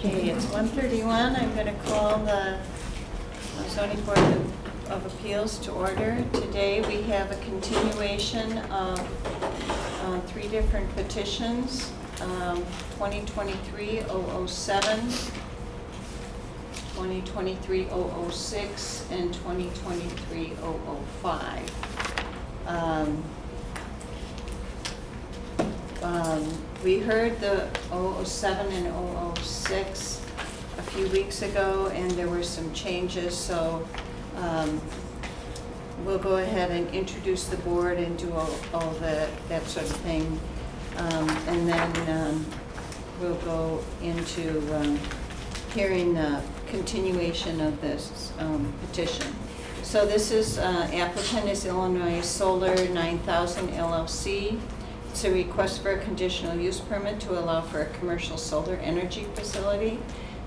Okay, it's 1:31. I'm going to call the Zoning Board of Appeals to order. Today we have a continuation of three different petitions, 2023-007, 2023-006, and 2023-005. We heard the 007 and 006 a few weeks ago, and there were some changes, so we'll go ahead and introduce the board and do all that sort of thing. And then we'll go into hearing the continuation of this petition. So this is, applicant is Illinois Solar 9000 LLC. It's a request for a conditional use permit to allow for a commercial solar energy facility.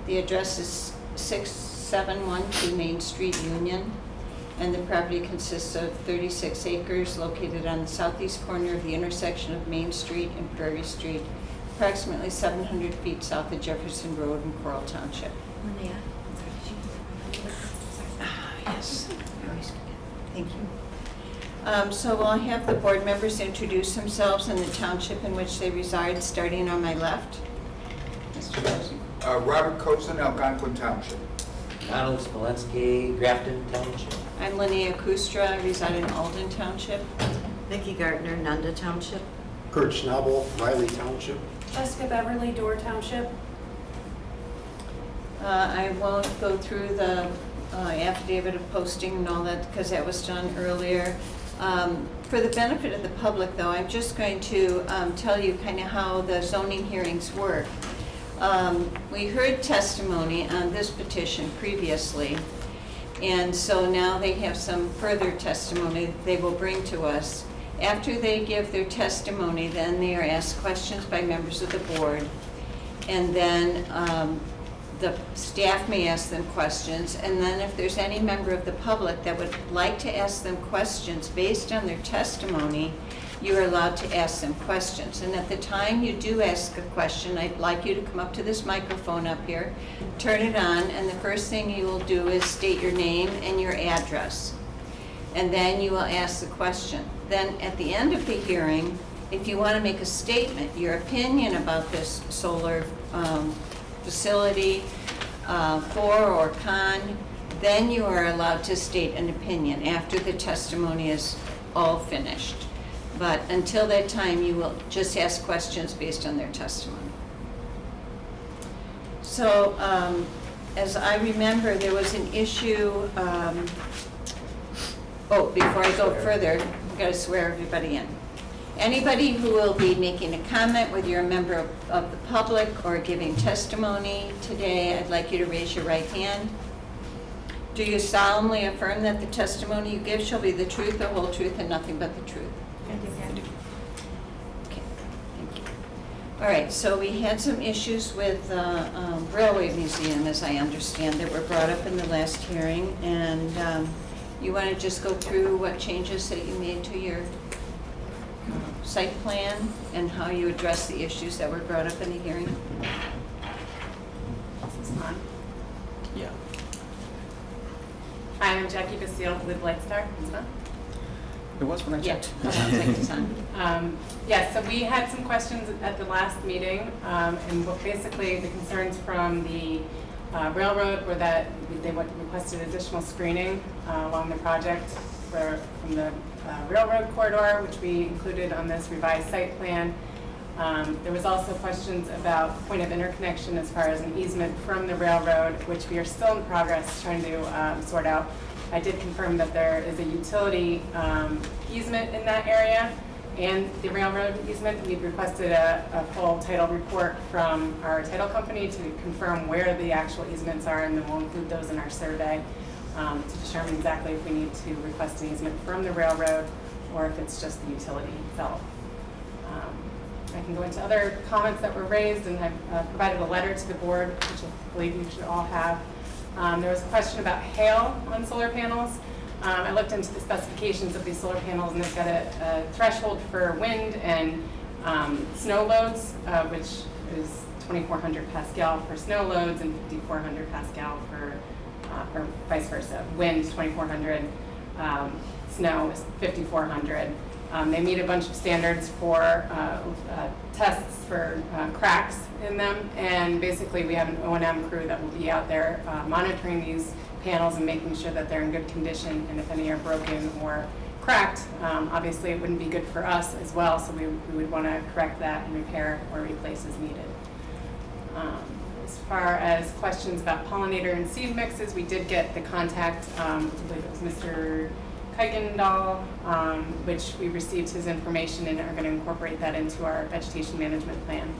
The address is 6712 Main Street, Union, and the property consists of 36 acres located on the southeast corner of the intersection of Main Street and Prairie Street, approximately 700 feet south of Jefferson Road in Coral Township. Linnea. Yes, I always forget. Thank you. So we'll have the board members introduce themselves and the township in which they reside, starting on my left. Mr. Rosen. Robert Cozen, Algonquin Township. Donald Smolensky, Grafton Township. I'm Linnea Kustra, I reside in Alden Township. Vicki Gardner, Nunda Township. Kurt Schnabel, Riley Township. Jessica Beverly, Door Township. I won't go through the affidavit of posting and all that because that was done earlier. For the benefit of the public, though, I'm just going to tell you kind of how the zoning hearings work. We heard testimony on this petition previously, and so now they have some further testimony they will bring to us. After they give their testimony, then they are asked questions by members of the board, and then the staff may ask them questions, and then if there's any member of the public that would like to ask them questions based on their testimony, you are allowed to ask them questions. And at the time you do ask a question, I'd like you to come up to this microphone up here, turn it on, and the first thing you will do is state your name and your address. And then you will ask the question. Then at the end of the hearing, if you want to make a statement, your opinion about this solar facility, for or con, then you are allowed to state an opinion after the testimony is all finished. But until that time, you will just ask questions based on their testimony. So as I remember, there was an issue, before I go further, I've got to swear everybody in. Anybody who will be making a comment, whether you're a member of the public or giving testimony today, I'd like you to raise your right hand. Do you solemnly affirm that the testimony you give shall be the truth, the whole truth, and nothing but the truth? Okay, thank you. All right, so we had some issues with Railway Museum, as I understand, that were brought up in the last hearing, and you want to just go through what changes that you made to your site plan and how you address the issues that were brought up in the hearing? This is on. Yeah. I'm Jackie Basile with Lightstar. It's on. It was when I checked. Yeah, sounds like it's on. Yeah, so we had some questions at the last meeting, and basically the concerns from the railroad were that they requested additional screening along the project from the railroad corridor, which we included on this revised site plan. There was also questions about point of interconnection as far as an easement from the railroad, which we are still in progress trying to sort out. I did confirm that there is a utility easement in that area and the railroad easement. We've requested a full title report from our title company to confirm where the actual easements are, and then we'll include those in our survey to determine exactly if we need to request an easement from the railroad or if it's just the utility itself. I can go into other comments that were raised, and I've provided a letter to the board, which I believe you should all have. There was a question about hail on solar panels. I looked into the specifications of these solar panels, and they've got a threshold for wind and snow loads, which is 2,400 Pascal for snow loads and 5,400 Pascal for, or vice versa. Wind is 2,400, snow is 5,400. They meet a bunch of standards for tests for cracks in them, and basically we have an O&M crew that will be out there monitoring these panels and making sure that they're in good condition, and if any are broken or cracked, obviously it wouldn't be good for us as well, so we would want to correct that and repair or replace as needed. As far as questions about pollinator and seed mixes, we did get the contact, I believe it was Mr. Kuykendall, which we received his information and are going to incorporate that into our vegetation management plan.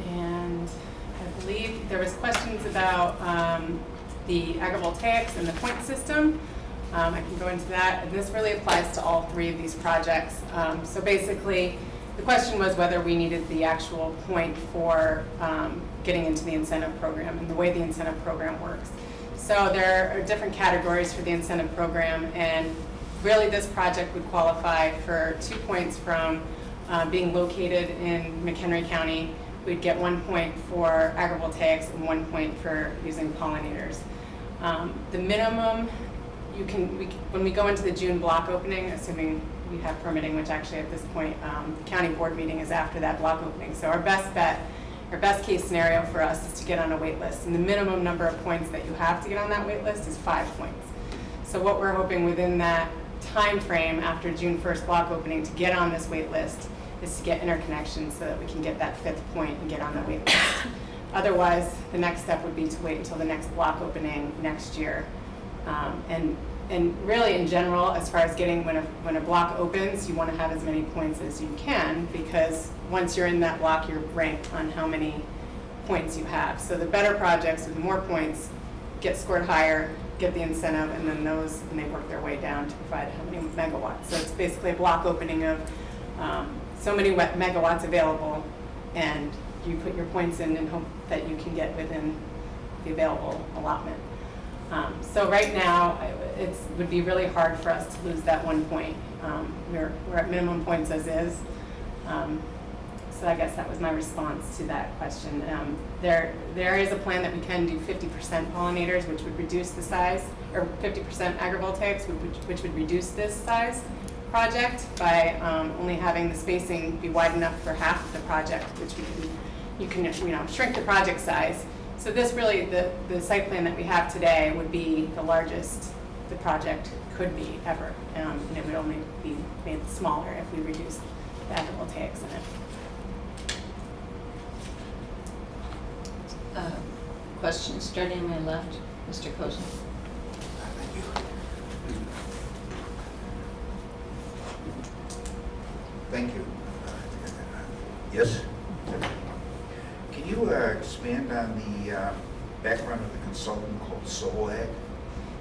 And I believe there was questions about the agrivoltaics and the point system. I can go into that, and this really applies to all three of these projects. So basically, the question was whether we needed the actual point for getting into the incentive program and the way the incentive program works. So there are different categories for the incentive program, and really this project would qualify for 2 points from being located in McHenry County. We'd get 1 point for agrivoltaics and 1 point for using pollinators. The minimum, when we go into the June block opening, assuming we have permitting, which actually at this point, the county board meeting is after that block opening. So our best bet, our best case scenario for us is to get on a wait list. And the minimum number of points that you have to get on that wait list is 5 points. So what we're hoping within that time frame after June 1st block opening to get on this wait list is to get interconnections so that we can get that 5th point and get on the wait list. Otherwise, the next step would be to wait until the next block opening next year. And really in general, as far as getting, when a block opens, you want to have as many points as you can, because once you're in that block, you're ranked on how many points you have. So the better projects with more points get scored higher, get the incentive, and then those, and they work their way down to provide how many megawatts. So it's basically a block opening of so many megawatts available, and you put your points in and hope that you can get within the available allotment. So right now, it would be really hard for us to lose that 1 point. We're at minimum points as is. So I guess that was my response to that question. There is a plan that we can do 50% pollinators, which would reduce the size, or 50% agrivoltaics, which would reduce this size project by only having the spacing be wide enough for half of the project, which you can shrink the project size. So this really, the site plan that we have today would be the largest the project could be ever. And it would only be made smaller if we reduced the agrivoltaics in it. Question starting on my left, Mr. Cozen. Thank you. Yes? Can you expand on the background of the consultant called Solag?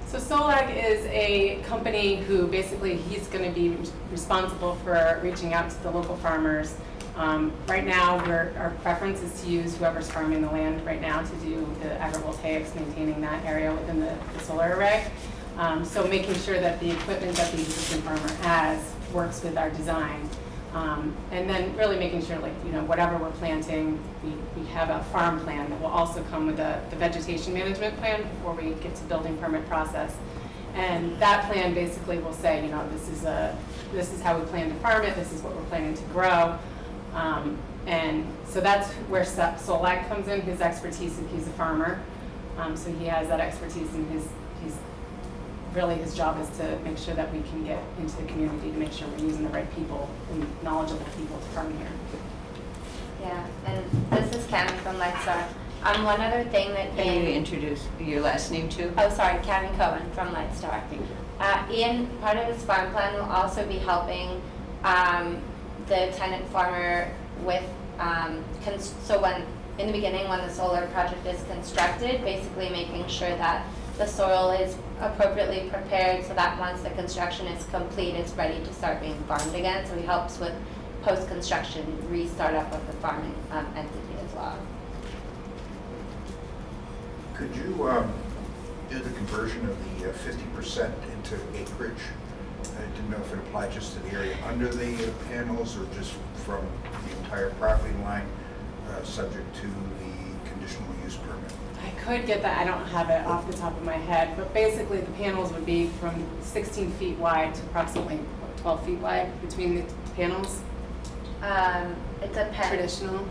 So Solag is a company who basically he's going to be responsible for reaching out to the local farmers. Right now, our preference is to use whoever's farming the land right now to do the agrivoltaics, maintaining that area within the solar array. So making sure that the equipment that the existing farmer has works with our design. And then really making sure, whatever we're planting, we have a farm plan that will also come with the vegetation management plan before we get to building permit process. And that plan basically will say, this is how we plan to farm it, this is what we're planning to grow. And so that's where Solag comes in, his expertise, if he's a farmer. So he has that expertise, and his job is to make sure that we can get into the community to make sure we're using the right people and knowledgeable people to farm here. Yeah, and this is Karen from Lightstar. One other thing that Can you introduce your last name too? Oh, sorry, Karen Cohen from Lightstar. Ian, part of his farm plan will also be helping the tenant farmer with, so in the beginning when the solar project is constructed, basically making sure that the soil is appropriately prepared so that once the construction is complete, it's ready to start being farmed again. So he helps with post-construction restart up of the farming entity as well. Could you do the conversion of the 50% into acreage I didn't know if it applied just to the area under the panels or just from the entire property line, subject to the conditional use permit. I could get that, I don't have it off the top of my head, but basically the panels would be from 16 feet wide to approximately 12 feet wide between the panels, It depends. traditional.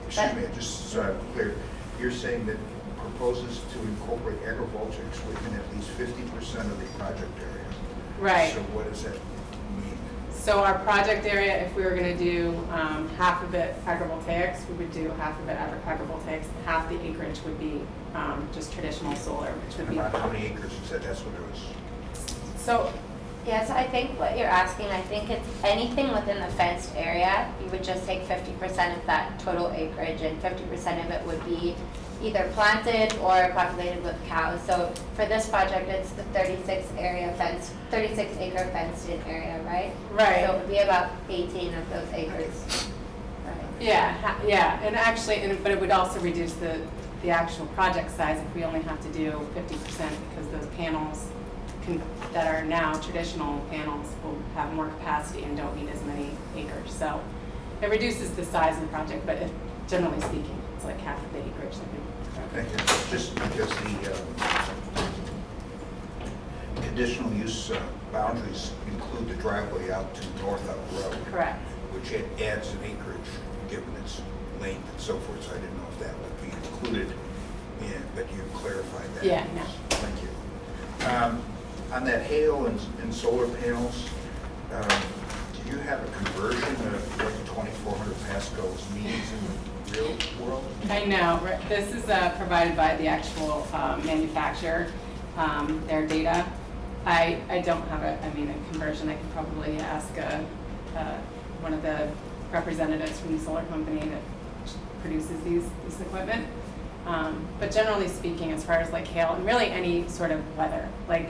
Excuse me, just so I'm clear, you're saying that proposes to incorporate agrivoltaics within at least 50% of the project area? Right. So what does that mean? So our project area, if we were gonna do half of it agrivoltaics, we would do half of it agrivoltaics. Half the acreage would be just traditional solar, which would And be. about how many acres you said? That's what it was. So, Yes, I think what you're asking, I think it's anything within the fenced area, you would just take 50% of that total acreage, and 50% of it would be either planted or populated with cows. So for this project, it's the 36 acre fenced in area, right? Right. So it would be about 18 of those acres. Right. yeah, and actually, but it would also reduce the actual project size if we only have to do 50%, because those panels that are now traditional panels will have more capacity and don't need as many acres. So it reduces the size of the project, but generally speaking, it's like half of the acreage. Thank you. Just because the conditional use boundaries include the driveway out to North Elk Road. Correct. Which adds an acreage given its length and so forth, so I didn't know if that would be included in, but you clarified that. Yeah, no. Thank you. On that hail and solar panels, do you have a conversion of what 2,400 pascals means in the real world? I know. This is provided by the actual manufacturer, their data. I don't have a conversion. I could probably ask one of the representatives from the solar company that produces this equipment. But generally speaking, as far as like hail and really any sort of weather, like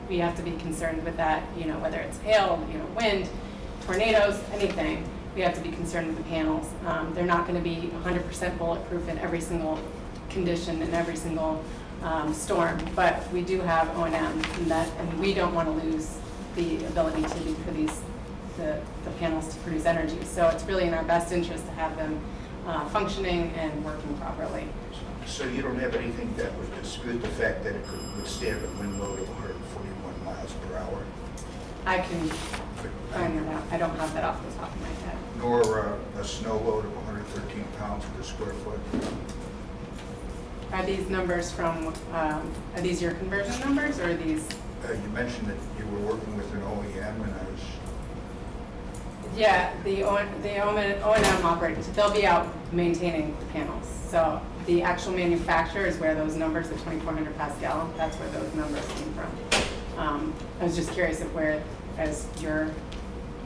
we have to be concerned with that, whether it's hail, wind, tornadoes, anything, we have to be concerned with the panels. They're not going to be 100% bulletproof in every single condition and every single storm, but we do have O&M in that, and we don't want to lose the ability for the panels to produce energy. So it's really in our best interest to have them functioning and working properly. So you don't have anything that would dispute the fact that it could withstand a wind load of 141 miles per hour? I can find that out. I don't have that off the top of my head. Nor a snow load of 113 pounds per square foot? Are these numbers from, are these your conversion numbers, or are these? You mentioned that you were working with an OEM, and I was... Yeah, the O&M operators, they'll be out maintaining the panels. So the actual manufacturer is where those numbers, the 2,400 Pascal, that's where those numbers came from. I was just curious of where, as your...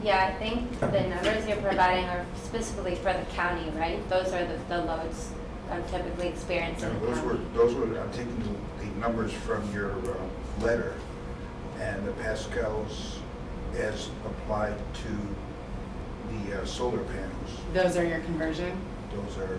Yeah, I think the numbers you're providing are specifically for the county, right? Those are the loads I'm typically experiencing. No, those were, I'm taking the numbers from your letter, and the Pascals as applied to the solar panels. Those are your conversion? Those are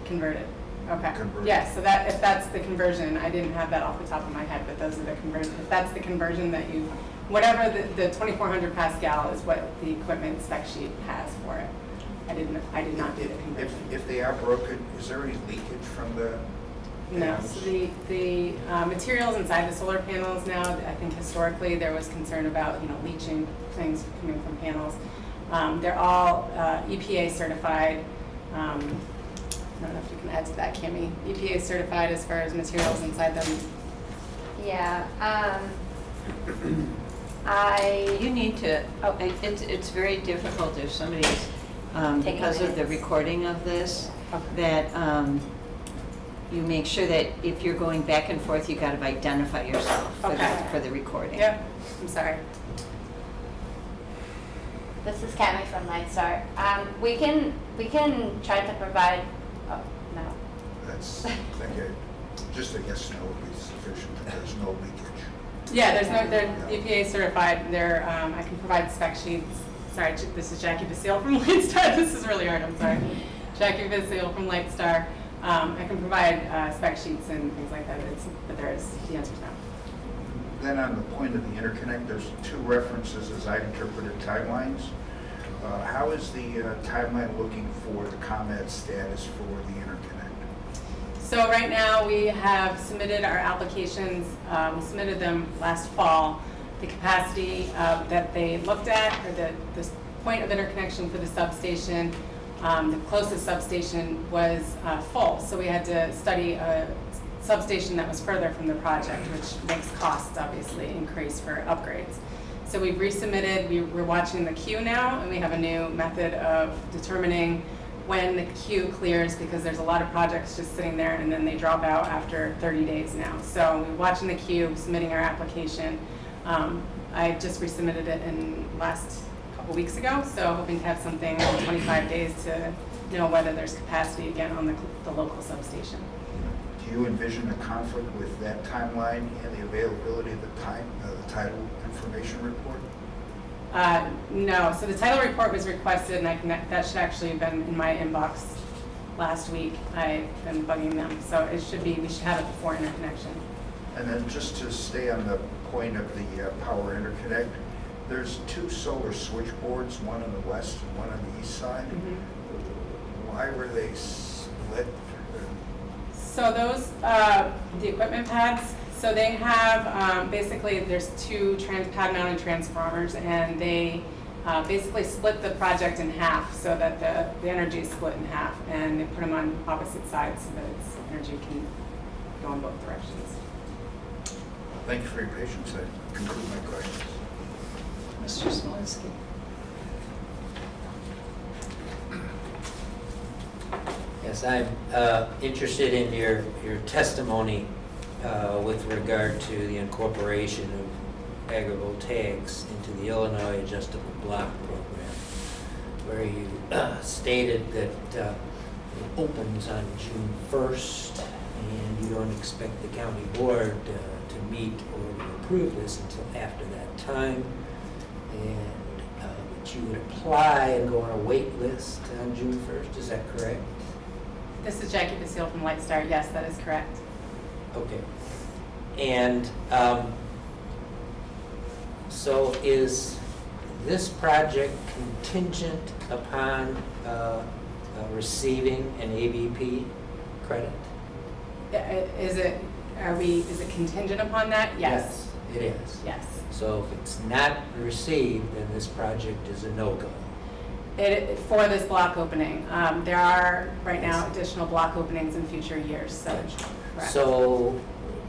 Converted. Okay. Converted. Yeah, so if that's the conversion, I didn't have that off the top of my head, but those are the conversion. If that's the conversion that you, whatever the 2,400 Pascal is what the equipment spec sheet has for it. I did not do the conversion. If they are broken, is there any leakage from the No, panels? so the materials inside the solar panels now, I think historically there was concern about, leaching things coming from panels. They're all EPA certified. I don't know if you can add to that, Kimmy. EPA certified as far as materials inside them. Yeah, You need to, it's very difficult if somebody's, because of the minutes. recording of this, that you make sure that if you're going back and forth, you got to identify yourself Okay. for the recording. Yep, I'm sorry. this is Cami from Lightstar. We can try to provide, oh, no. That's, okay, just a yes, no would be sufficient, if there's no leakage. Yeah, they're EPA certified. I can provide spec sheets. Sorry, this is Jackie Basile from Lightstar. This is really hard, I'm sorry. Jackie Basile from Lightstar. I can provide spec sheets and things like that, but the answer's no. then on the point of the interconnect, there's two references as I interpreted timelines. How is the timeline looking for the ComEd status for the interconnect? So right now, we have submitted our applications, we submitted them last fall. The capacity that they looked at, or the point of interconnection for the substation, the closest substation was full. So we had to study a substation that was further from the project, which makes costs obviously increase for upgrades. So we've resubmitted, we're watching the queue now, and we have a new method of determining when the queue clears, because there's a lot of projects just sitting there and then they drop out after 30 days now. So we're watching the queue, submitting our application. I just resubmitted it in last couple weeks ago, so hoping to have something in 25 days to know whether there's capacity again on the local substation. Do you envision a conflict with that timeline and the availability of the title information report? No, so the title report was requested, and that should actually have been in my inbox last week. I've been bugging them, so we should have it before interconnection. And then just to stay on the point of the power interconnect, there's two solar switchboards, one on the west and one on the east side. Why were they split? So those, the equipment pads, so they have, basically there's two pad mounted transformers, and they basically split the project in half so that the energy is split in half, and they put them on opposite sides so that its energy can go in both directions. Thank you for your patience. I conclude my questions. Mr. Smolinski. Yes, I'm interested in your testimony with regard to the incorporation of agrivoltaics into the Illinois Adjustable Block Program, where you stated that it opens on June 1st, and you don't expect the county board to meet or to approve this until after that time, and that you would apply and go on a wait list on June 1st. Is that correct? This is Jackie Basile from Lightstar. Yes, that is correct. Okay. And so is this project contingent upon receiving an ABP credit? Is it contingent upon that? Yes. It is. Yes. So if it's not received, then this project is a no-go. For this block opening. There are right now additional block openings in future years, so. Correct. So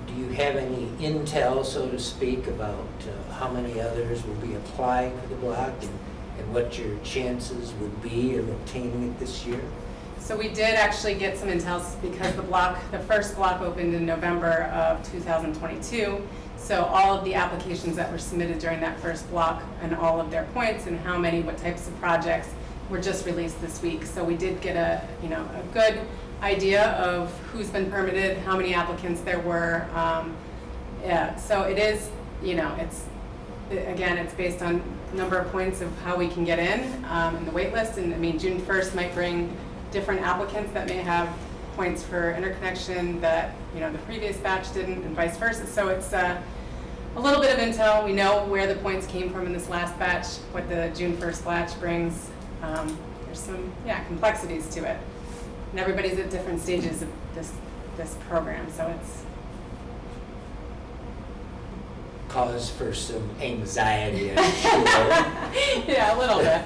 do you have any intel, so to speak, about how many others will be applying for the block and what your chances would be of obtaining it this year? So we did actually get some intel because the first block opened in November of 2022. So all of the applications that were submitted during that first block and all of their points and what types of projects were just released this week. So we did get a good idea of who's been permitted, how many applicants there were. Yeah, so it is, it's based on number of points of how we can get in the wait list. And I mean, June 1st might bring different applicants that may have points for interconnection that, the previous batch didn't, and vice versa. So it's a little bit of intel. We know where the points came from in this last batch, what the June 1st batch brings. There's some, complexities to it. And everybody's at different stages of this program, so it's Cause for some anxiety, I'm sure. yeah, a little bit.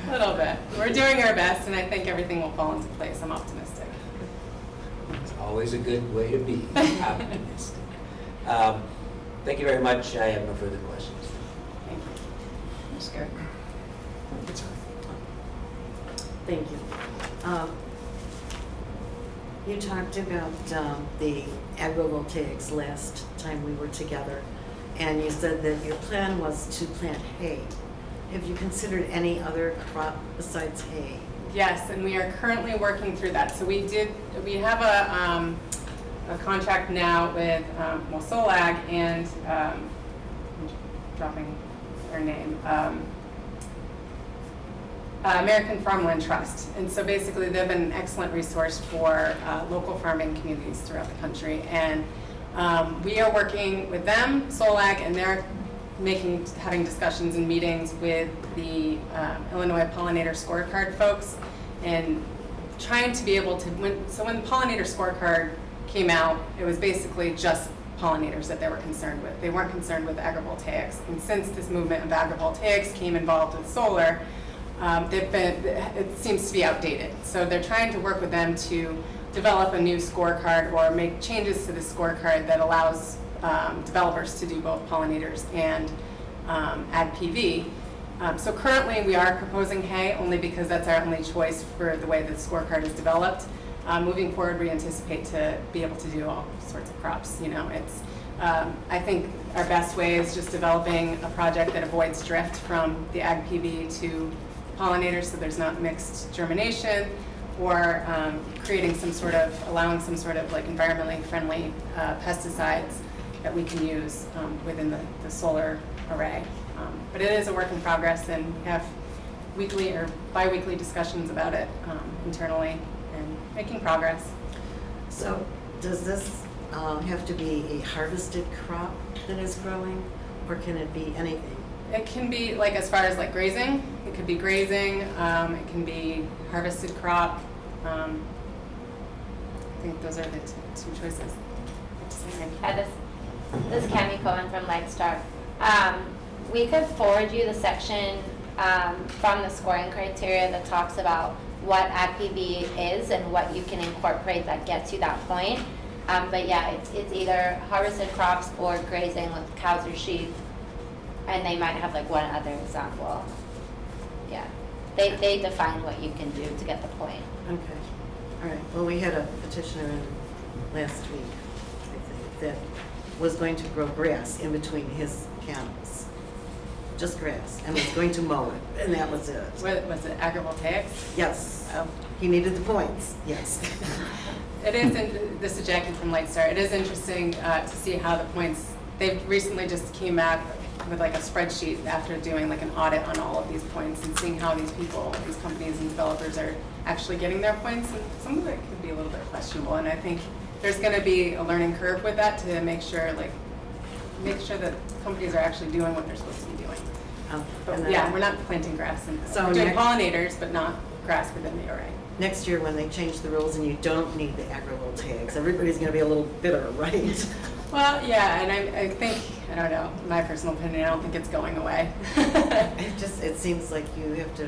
A little bit. We're doing our best, and I think everything will fall into place. I'm optimistic. It's always a good way to be optimistic. Thank you very much. I have no further questions. Thank you. Ms. Gardner. Thank you. You talked about the agrivoltaics last time we were together, and you said that your plan was to plant hay. Have you considered any other crop besides hay? Yes, and we are currently working through that. So we have a contract now with Solag and I'm dropping their name. American Farmland Trust. And so basically they've been an excellent resource for local farming communities throughout the country. And We are working with them, Solag, and they're having discussions and meetings with the Illinois Pollinator Scorecard folks, and trying to be able to, when the Pollinator Scorecard came out, it was basically just pollinators that they were concerned with. They weren't concerned with agrivoltaics. And since this movement of agrivoltaics came involved with solar, it seems to be outdated. So they're trying to work with them to develop a new scorecard or make changes to the scorecard that allows developers to do both pollinators and ag PV. So currently we are proposing hay only because that's our only choice for the way the scorecard is developed. Moving forward, we anticipate to be able to do all sorts of crops. You know, it's I think our best way is just developing a project that avoids drift from the ag PV to pollinators, so there's not mixed germination, or creating some sort of, allowing some sort of like environmentally friendly pesticides that we can use within the solar array. But it is a work in progress, and we have weekly or bi-weekly discussions about it internally and making progress. So does this have to be a harvested crop that is growing, or can it be anything? It can be, like, as far as like grazing, it could be grazing, it can be harvested crop. I think those are the two choices. This is Cami Cohen from Lightstar. We could forward you the section from the scoring criteria that talks about what AgPV is and what you can incorporate that gets you that point. But yeah, it's either harvested crops or grazing with cows or sheep, and they might have like one other example. Yeah, they define what you can do to get the point. Okay, all right. Well, we had a petitioner in last week, I think, that was going to grow grass in between his panels. Just grass, and was going to mow it, and that was it. What was it, agrivoltaics? Yes, Oh. he needed the points, yes. It is, this is Jackie from Lightstar. It is interesting to see how the points, they've recently just came back with like a spreadsheet after doing like an audit on all of these points and seeing how these people, these companies and developers are actually getting their points, and some of it could be a little bit questionable. And I think there's going to be a learning curve with that to make sure that companies are actually doing what they're supposed to be doing. And But then yeah, we're not planting grass, and So we're doing next- pollinators, but not grass within the array. next year, when they change the rules and you don't need the agrivoltaics, everybody's going to be a little bitter, right? Well, yeah, and I think, I don't know, in my personal opinion, I don't think it's going away. It seems like you have to,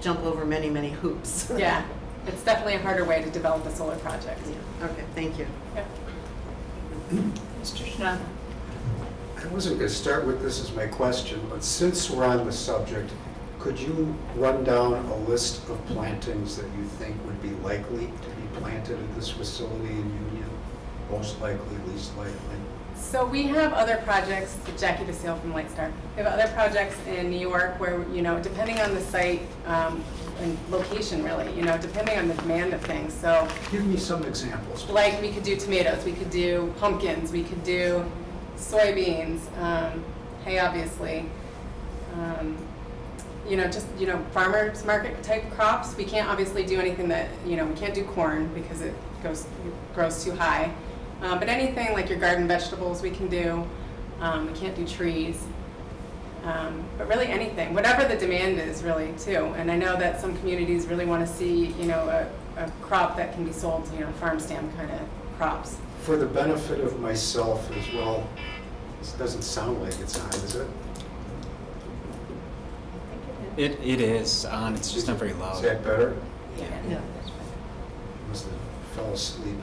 jump over many, many hoops. Yeah, it's definitely a harder way to develop a solar project. Yeah. Okay, thank you. Yeah. Mr. Schnabel. I wasn't going to start with this as my question, but since we're on the subject, could you run down a list of plantings that you think would be likely to be planted at this facility in Union? Most likely, least likely? So we have other projects, Jackie DeSale from Lightstar. We have other projects in New York where, depending on the site and location really, depending on the demand of things. So Give me some examples. like we could do tomatoes, we could do pumpkins, we could do soybeans, hay obviously. Farmers market type crops. We can't obviously do anything that, we can't do corn because it grows too high. But anything like your garden vegetables we can do. We can't do trees. But really anything, whatever the demand is really too. And I know that some communities really want to see, a crop that can be sold, farm stand kind of crops. For the benefit of myself as well, this doesn't sound like it's on, is it? It is on, it's just not very Is loud. that better? Yeah. Must have fell asleep.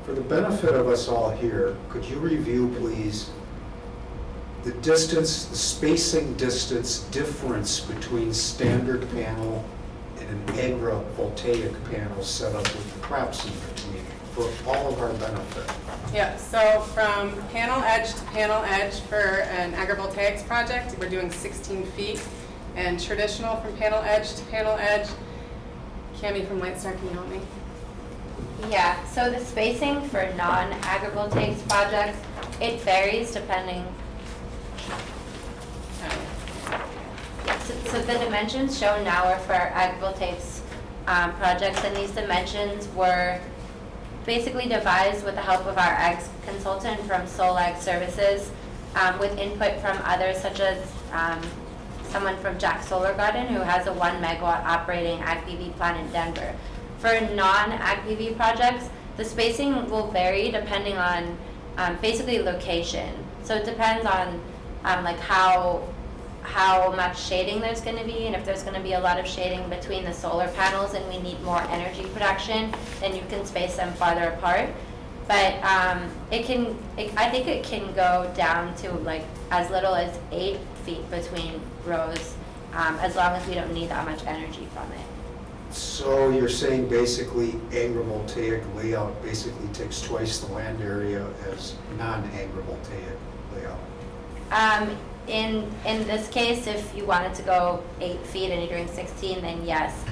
For the benefit of us all here, could you review, please, the distance, the spacing distance difference between standard panel and an agrivoltaic panel set up with the crops in between for all of our benefit? Yeah, so from panel edge to panel edge for an agrivoltaics project, we're doing 16 feet. And traditional from panel edge to panel edge, Cami from Lightstar, can you help me? Yeah, so the spacing for non-agrivoltaics projects, it varies depending. Yeah, so the dimensions shown now are for agrivoltaics projects, and these dimensions were basically devised with the help of our ex-consultant from Solag Services, with input from others such as someone from Jack Solar Garden who has a 1 megawatt operating ag PV plant in Denver. For non-ag PV projects, the spacing will vary depending on basically location. So it depends on like how much shading there's going to be, and if there's going to be a lot of shading between the solar panels and we need more energy production, then you can space them farther apart. But I think it can go down to like as little as 8 feet between rows, as long as we don't need that much energy from it. So you're saying basically agrivoltaic layout basically takes twice the land area as non-agrivoltaic layout? In this case, if you wanted to go 8 feet and you're doing 16, then yes.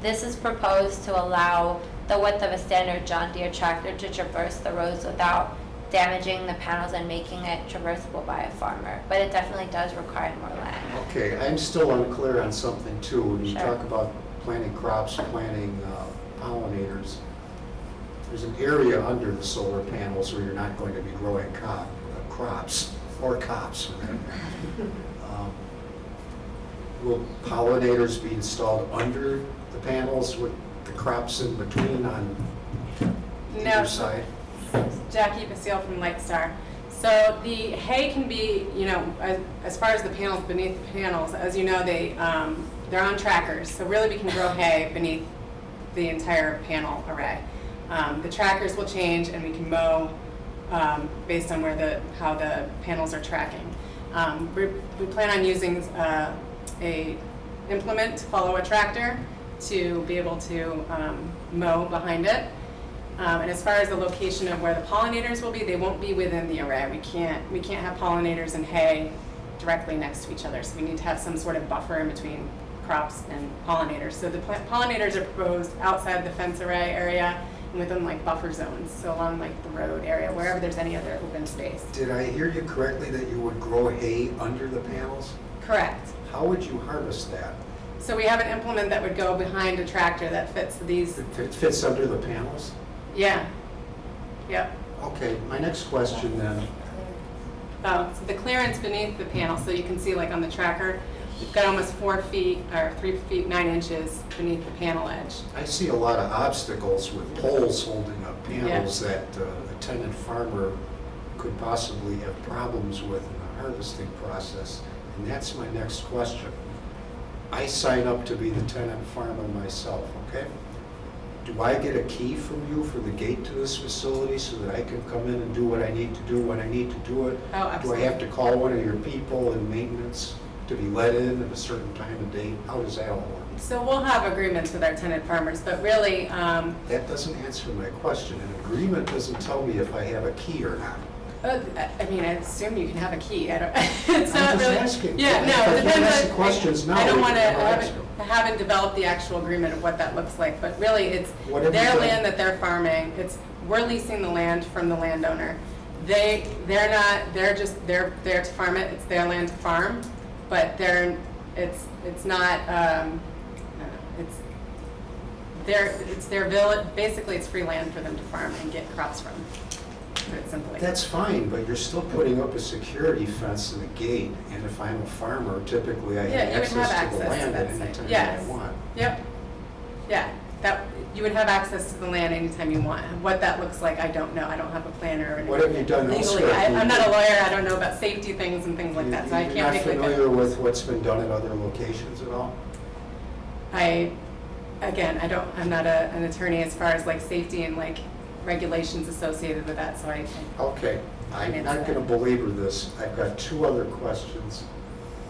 This is proposed to allow the width of a standard John Deere tractor to traverse the rows without damaging the panels and making it traversable by a farmer. But it definitely does require more land. Okay, I'm still unclear on something too. When you Sure. talk about planting crops, planting pollinators, there's an area under the solar panels where you're not going to be growing crops or cops. Will pollinators be installed under the panels with the crops in between on No. either side? Jackie Basile from Lightstar. So the hay can be, as far as the panels beneath the panels, as you know, they're on trackers. So really we can grow hay beneath the entire panel array. The trackers will change and we can mow based on how the panels are tracking. We plan on using a implement to follow a tractor to be able to mow behind it. And as far as the location of where the pollinators will be, they won't be within the array. We can't have pollinators and hay directly next to each other. So we need to have some sort of buffer in between crops and pollinators. So the pollinators are proposed outside the fence array area and within like buffer zones, so along like the road area, wherever there's any other open space. Did I hear you correctly that you would grow hay under the panels? Correct. How would you harvest that? So we have an implement that would go behind a tractor that fits these. It fits under the panels? Yeah. Yep. Okay, my next question then, So the clearance beneath the panel, so you can see like on the tracker, we've got almost 4 feet or 3 feet 9 inches beneath the panel edge. I see a lot of obstacles with poles holding up panels that a tenant farmer could possibly have problems with in the harvesting process. And that's my next question. I sign up to be the tenant farmer myself, okay? Do I get a key from you for the gate to this facility so that I can come in and do what I need to do when I need to do it? Oh, Do I absolutely. have to call one of your people in maintenance to be let in at a certain time of day? How does that all work? So we'll have agreements with our tenant farmers, but really, That doesn't answer my question. An agreement doesn't tell me if I have a key or not. I mean, I assume you can have a key. I don't, it's I'm not just really. asking. Yeah, If no, I it can't depends ask on. the questions now, I don't we want to, can never ask them. I haven't developed the actual agreement of what that looks like, but really it's What have you their done? land that they're farming. We're leasing the land from the landowner. They're there to farm it. It's their land to farm, but it's not, it's their village. Basically, it's free land for them to farm and get crops from. Put it simply. That's fine, but you're still putting up a security fence and a gate, and if I'm a farmer, typically I Yeah, have you would have access to the access to land that at any site. time that Yes. I want. Yep. Yeah, that, you would have access to the land anytime you want. What that looks like, I don't know. I don't have a planner or anything. What have you done Legally, elsewhere? I'm not a lawyer. I don't know about safety things and things like that, so I can't make You're like not familiar a. with what's been done at other locations at all? I'm not an attorney as far as like safety and like regulations associated with that, so I. Okay, I'm not going to belabor this. I've got 2 other questions.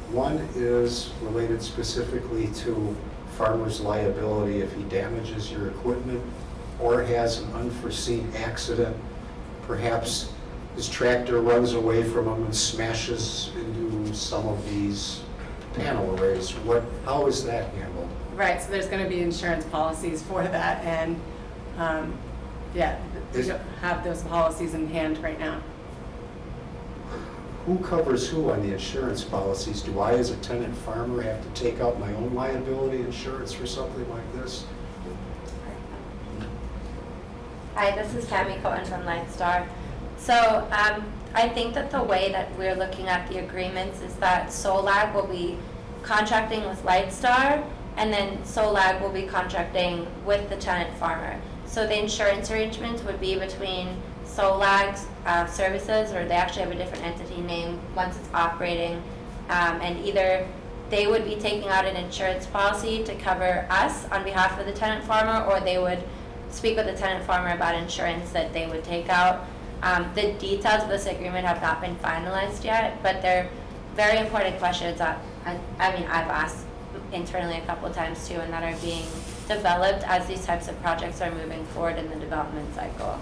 One is related specifically to farmer's liability if he damages your equipment or has an unforeseen accident. Perhaps his tractor runs away from him and smashes into some of these panel arrays. How is that handled? Right, so there's going to be insurance policies for that, and we don't have those policies in hand right now. Who covers who on the insurance policies? Do I, as a tenant farmer, have to take out my own liability insurance for something like this? Hi, this is Cami Cohen from Lightstar. So I think that the way that we're looking at the agreements is that Solag will be contracting with Lightstar, and then Solag will be contracting with the tenant farmer. So the insurance arrangements would be between Solag's services, or they actually have a different entity name once it's operating, and either they would be taking out an insurance policy to cover us on behalf of the tenant farmer, or they would speak with the tenant farmer about insurance that they would take out. The details of this agreement have not been finalized yet, but they're very important questions that I've asked internally a couple of times too, and that are being developed as these types of projects are moving forward in the development cycle.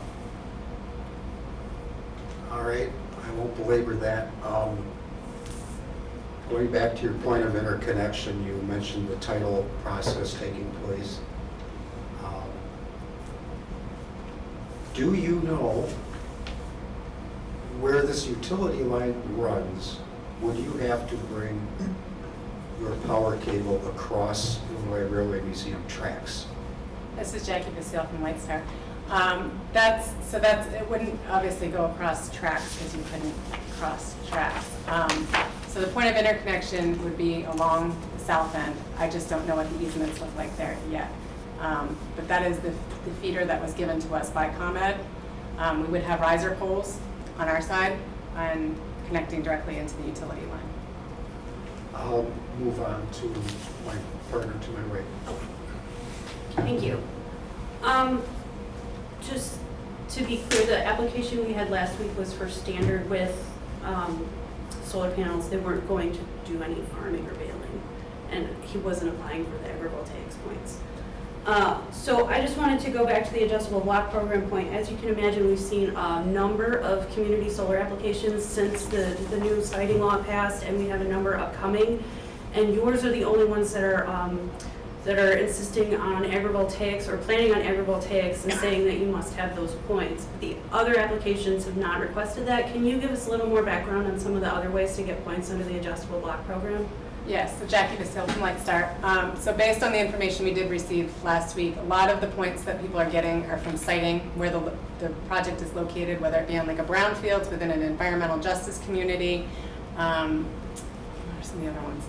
All right, I won't belabor that. Going back to your point of interconnection, you mentioned the title process taking place. Do you know where this utility line runs? Would you have to bring your power cable across Illinois Railway Museum tracks? This is Jackie Basile from Lightstar. It wouldn't obviously go across tracks because you couldn't cross tracks. So the point of interconnection would be along the south end. I just don't know what the easements look like there yet. But that is the feeder that was given to us by ComEd. We would have riser poles on our side and connecting directly into the utility line. I'll move on to my partner to my right. Thank you. Just to be clear, the application we had last week was for standard with solar panels. They weren't going to do any farming or baling, and he wasn't applying for the agrivoltaics points. So I just wanted to go back to the adjustable block program point. As you can imagine, we've seen a number of community solar applications since the new siting law passed, and we have a number upcoming. And yours are the only ones that are insisting on agrivoltaics or planning on agrivoltaics and saying that you must have those points. The other applications have not requested that. Can you give us a little more background on some of the other ways to get points under the adjustable block program? Yes, so Jackie Basile from Lightstar. So based on the information we did receive last week, a lot of the points that people are getting are from siting where the project is located, whether it be on like a brownfields within an environmental justice community. What are some of the other ones?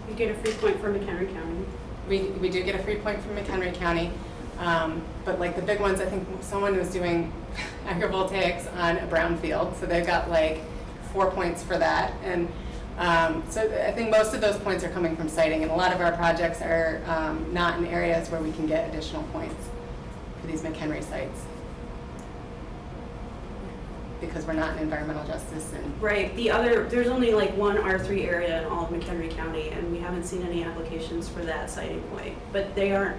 You get a free point for McHenry County. We do get a free point from McHenry County, but like the big ones, I think someone was doing agrivoltaics on a brownfield, so they've got like 4 points for that. And so I think most of those points are coming from siting, and a lot of our projects are not in areas where we can get additional points for these McHenry sites because we're not in environmental justice. And Right. There's only like one R3 area in all of McHenry County, and we haven't seen any applications for that siting point. But they're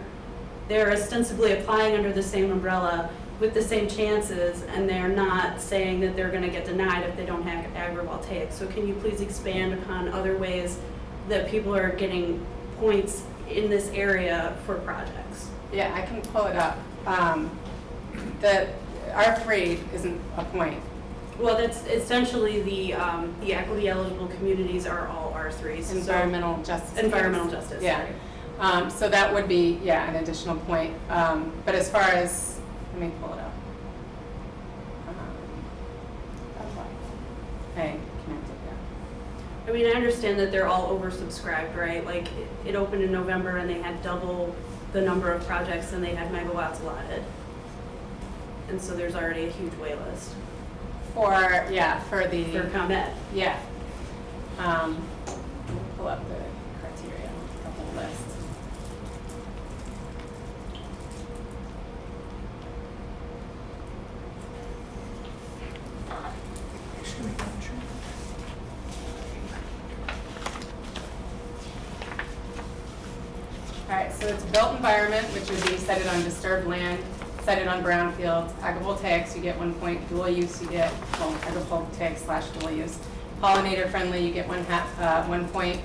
ostensibly applying under the same umbrella with the same chances, and they're not saying that they're going to get denied if they don't have agrivoltaics. So can you please expand upon other ways that people are getting points in this area for projects? yeah, I can pull it up. The R3 isn't a point. Well, that's essentially the equity eligible communities are all R3s. so- Environmental justice. Environmental justice, Yeah. sorry. So that would be, yeah, an additional point. But as far as, let me pull it up. Okay, connected, yeah. I mean, I understand that they're all oversubscribed, right? Like, it opened in November and they had double the number of projects and they had megawatts allotted. And so there's already a huge wait list For the. for ComEd. Yeah. Let me pull up the criteria, the whole list. Excuse me, Madam Chair. All right, so it's built environment, which would be sited on disturbed land, sited on brownfields. Agrivoltaics, you get 1 point. Dual use, you get, well, agrivoltaics / dual use. Pollinator friendly, you get 1 point.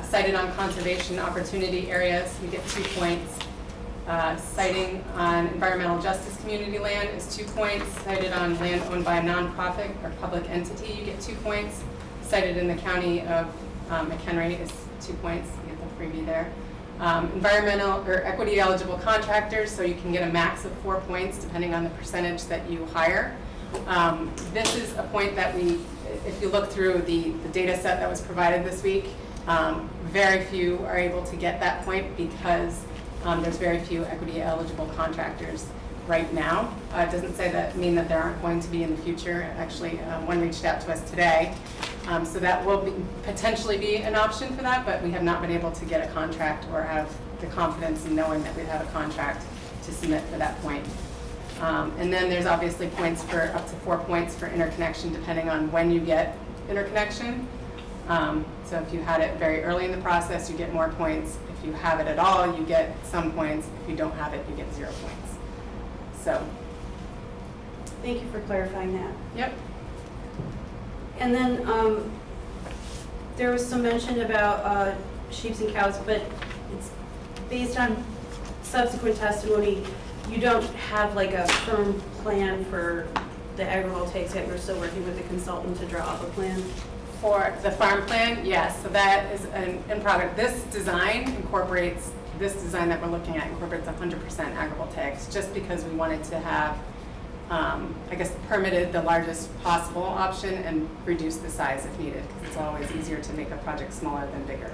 Sited on conservation opportunity areas, you get 2 points. Siting on environmental justice community land is 2 points. Sited on land owned by a nonprofit or public entity, you get 2 points. Sited in the county of McHenry is 2 points, you get the freebie there. Environmental or equity eligible contractors, so you can get a max of 4 points depending on the percentage that you hire. This is a point that if you look through the data set that was provided this week, very few are able to get that point because there's very few equity eligible contractors right now. It doesn't mean that there aren't going to be in the future. Actually, one reached out to us today. So that will potentially be an option for that, but we have not been able to get a contract or have the confidence in knowing that we have a contract to submit for that point. And then there's obviously points for up to 4 points for interconnection depending on when you get interconnection. So if you had it very early in the process, you get more points. If you have it at all, you get some points. If you don't have it, you get 0 points. So. Thank you for clarifying that. Yep. And then there was some mention about sheeps and cows, but it's based on subsequent testimony. You don't have like a firm plan for the agrivoltaics yet. You're still working with the consultant to draw up a plan. For the farm plan, yes, so that is in progress. This design that we're looking at incorporates 100% agrivoltaics, just because we wanted to have, I guess, permitted the largest possible option and reduce the size if needed, because it's always easier to make a project smaller than bigger.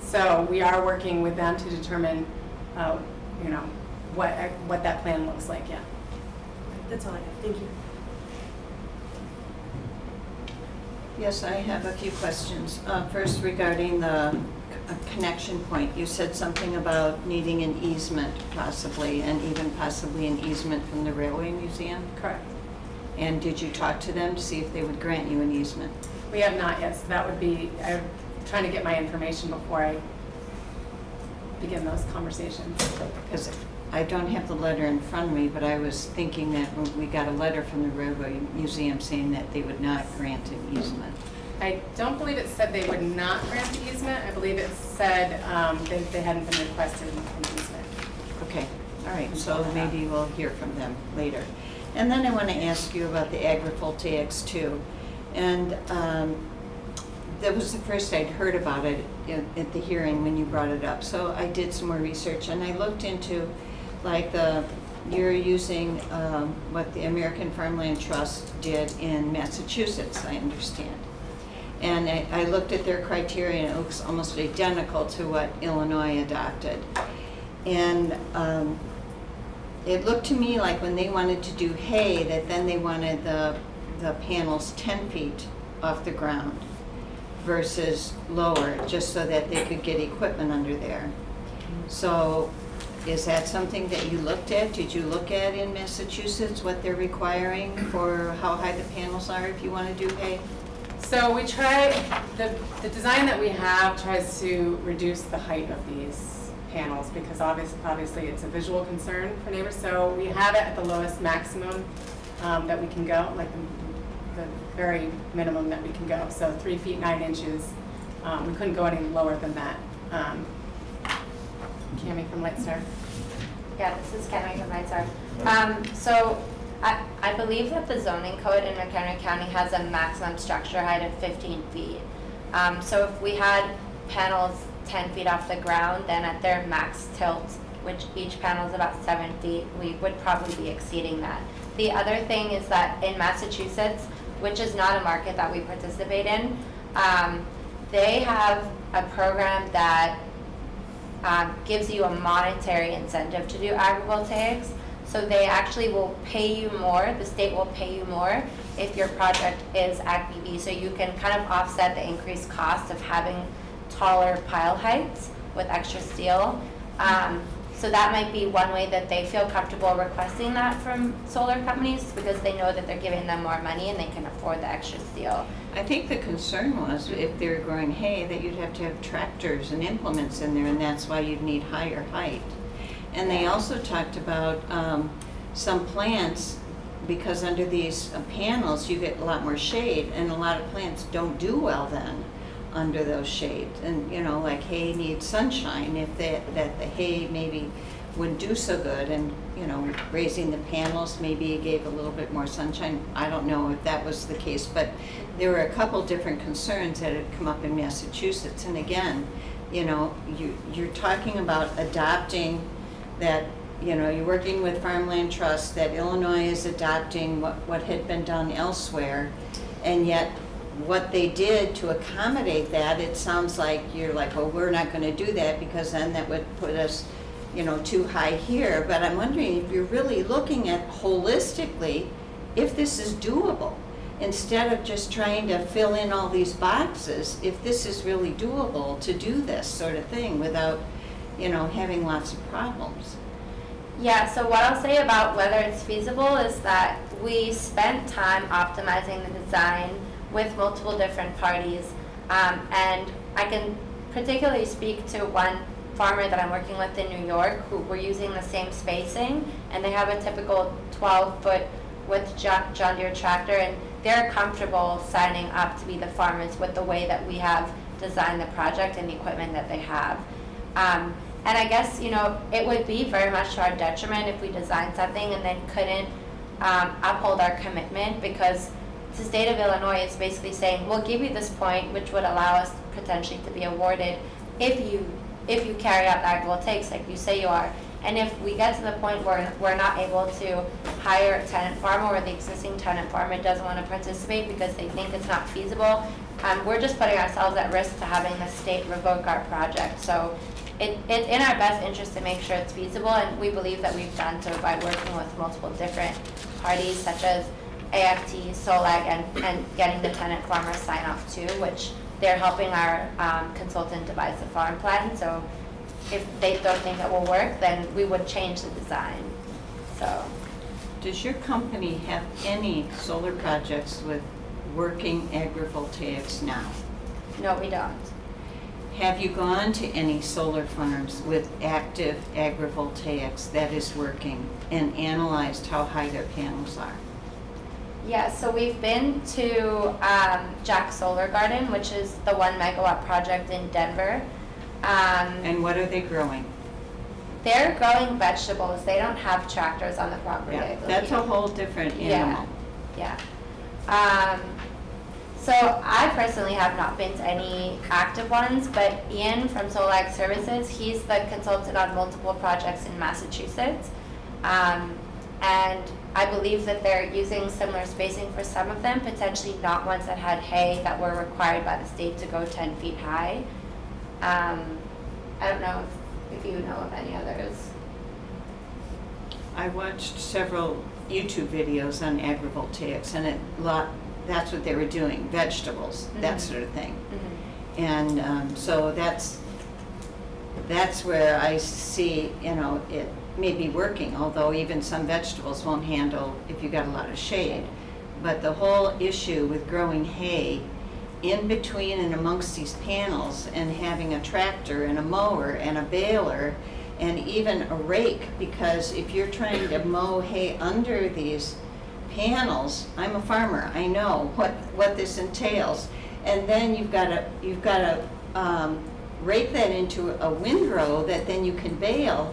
So we are working with them to determine, what that plan looks like, yeah. That's all I have. Thank you. Yes, I have a few questions. First, regarding the connection point, you said something about needing an easement possibly, and even possibly an easement from the Railway Museum? Correct. And did you talk to them to see if they would grant you an easement? We have not yet, so that would be, I'm trying to get my information before I begin those conversations. Because I don't have the letter in front of me, but I was thinking that we got a letter from the Railway Museum saying that they would not grant an easement. I don't believe it said they would not grant the easement. I believe it said they hadn't been requested an easement. Okay, all right, so maybe we'll hear from them later. And then I want to ask you about the agrivoltaics too. And that was the first I'd heard about it at the hearing when you brought it up. So I did some more research and I looked into you're using what the American Farmland Trust did in Massachusetts, I understand. And I looked at their criteria and it looks almost identical to what Illinois adopted. And it looked to me like when they wanted to do hay, that then they wanted the panels 10 feet off the ground versus lower, just so that they could get equipment under there. So is that something that you looked at? Did you look at in Massachusetts what they're requiring for how high the panels are if you want to do hay? So we try, the design that we have tries to reduce the height of these panels because obviously it's a visual concern for neighbors. So we have it at the lowest maximum that we can go, like the very minimum that we can go. So 3 feet 9 inches. We couldn't go any lower than that. Cami from Lightstar. Yeah, this is Cami from Lightstar. So I believe that the zoning code in McHenry County has a maximum structure height of 15 feet. So if we had panels 10 feet off the ground, then at their max tilt, which each panel is about 7 feet, we would probably be exceeding that. The other thing is that in Massachusetts, which is not a market that we participate in, they have a program that gives you a monetary incentive to do agrivoltaics. So they actually will pay you more, the state will pay you more if your project is Ag-PV. So you can kind of offset the increased cost of having taller pile heights with extra steel. So that might be one way that they feel comfortable requesting that from solar companies, because they know that they're giving them more money and they can afford the extra steel. I think the concern was if they were growing hay that you'd have to have tractors and implements in there, and that's why you'd need higher height. And they also talked about some plants, because under these panels you get a lot more shade, and a lot of plants don't do well then under those shades. And like hay needs sunshine. If that the hay maybe wouldn't do so good, and raising the panels maybe gave a little bit more sunshine. I don't know if that was the case, but there were a couple different concerns that had come up in Massachusetts. And again, you know, you're talking about adopting that, you know, you're working with Farmland Trust, that Illinois is adopting what had been done elsewhere, and yet what they did to accommodate that, it sounds like you're like, well, we're not gonna do that because then that would put us, you know, too high here. But I'm wondering if you're really looking at holistically, if this is doable, instead of just trying to fill in all these boxes, if this is really doable to do this sort of thing without, you know, having lots of problems. Yeah, so what I'll say about whether it's feasible is that we spent time optimizing the design with multiple different parties. And I can particularly speak to one farmer that I'm working with in New York who we're using the same spacing, and they have a typical 12-foot width John Deere tractor, and they're comfortable signing up to be the farmers with the way that we have designed the project and the equipment that they have. And I guess, you know, it would be very much to our detriment if we designed something and then couldn't uphold our commitment, because the state of Illinois is basically saying, we'll give you this point, which would allow us potentially to be awarded if you carry out agrivoltaics like you say you are. And if we get to the point where we're not able to hire a tenant farmer, or the existing tenant farmer doesn't want to participate because they think it's not feasible, we're just putting ourselves at risk to having the state revoke our project. So it's in our best interest to make sure it's feasible, and we believe that we've done so by working with multiple different parties such as AFT, SOLAG, and getting the tenant farmer sign off too, which they're helping our consultant devise the farm plan. So if they don't think it will work, then we would change the design. So, Does your company have any solar projects with working agrivoltaics now? no, we don't. Have you gone to any solar farms with active agrivoltaics that is working and analyzed how high their panels are? Yeah, so we've been to Jack Solar Garden, which is the 1 megawatt project in Denver. And what are they growing? They're growing vegetables. They don't have tractors on the property, I Yeah, believe. that's a whole different animal. Yeah. So I personally have not been to any active ones, but Ian from Solag Services, he's the consultant on multiple projects in Massachusetts. And I believe that they're using similar spacing for some of them, potentially not ones that had hay that were required by the state to go 10 feet high. I don't know if you know of any others. I watched several YouTube videos on agrivoltaics, and that's what they were doing, vegetables, that Mhm. sort of thing. Mm-hmm. And so that's where I see, you know, it may be working, although even some vegetables won't handle if you got a lot of shade. But the whole issue with growing hay in between and amongst these panels, and having a tractor and a mower and a baler and even a rake, because if you're trying to mow hay under these panels, I'm a farmer, I know what this entails. And then you've got to rake that into a windrow that then you can bale.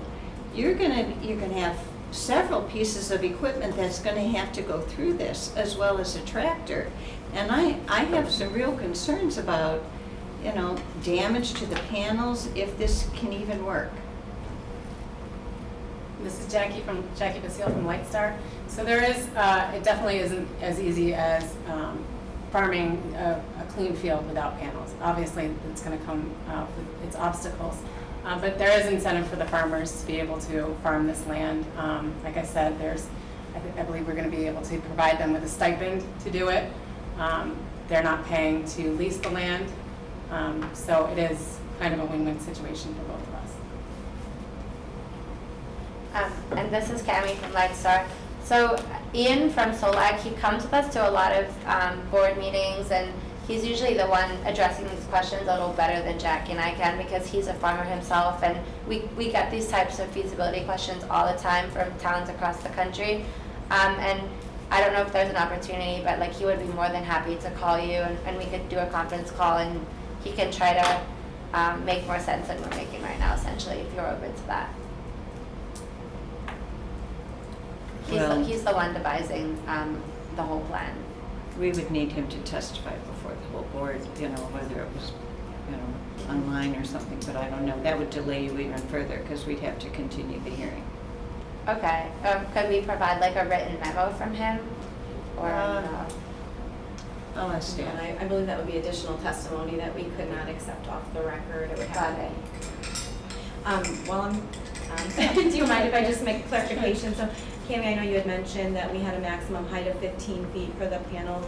You're gonna have several pieces of equipment that's gonna have to go through this, as well as a tractor. And I have some real concerns about, you know, damage to the panels, if this can even work. This is Jackie Basile from Lightstar. So there is, it definitely isn't as easy as farming a clean field without panels. Obviously, it's going to come with its obstacles. But there is incentive for the farmers to be able to farm this land. Like I said, I believe we're going to be able to provide them with a stipend to do it. They're not paying to lease the land. So it is kind of a win-win situation for both of us. And this is Cami from Lightstar. So Ian from Solag, he comes with us to a lot of board meetings, and he's usually the one addressing these questions a little better than Jackie and I can, because he's a farmer himself, and we get these types of feasibility questions all the time from towns across the country. And I don't know if there's an opportunity, but like he would be more than happy to call you, and we could do a conference call, and he can try to make more sense than we're making right now, essentially, if you're open to that. He's the one devising the whole plan. We would need him to testify before the whole board, you know, whether it was, you know, online or something, but I don't know. That would delay you even further because we'd have to continue the hearing. Okay, could we provide like a written memo from him? Or no? I'll ask And Dan. I believe that would be additional testimony that we could not accept off the record. It would have. Got it. While I'm, do you mind if I just make a clarification? So, Cammie, I know you had mentioned that we had a maximum height of 15 feet for the panels.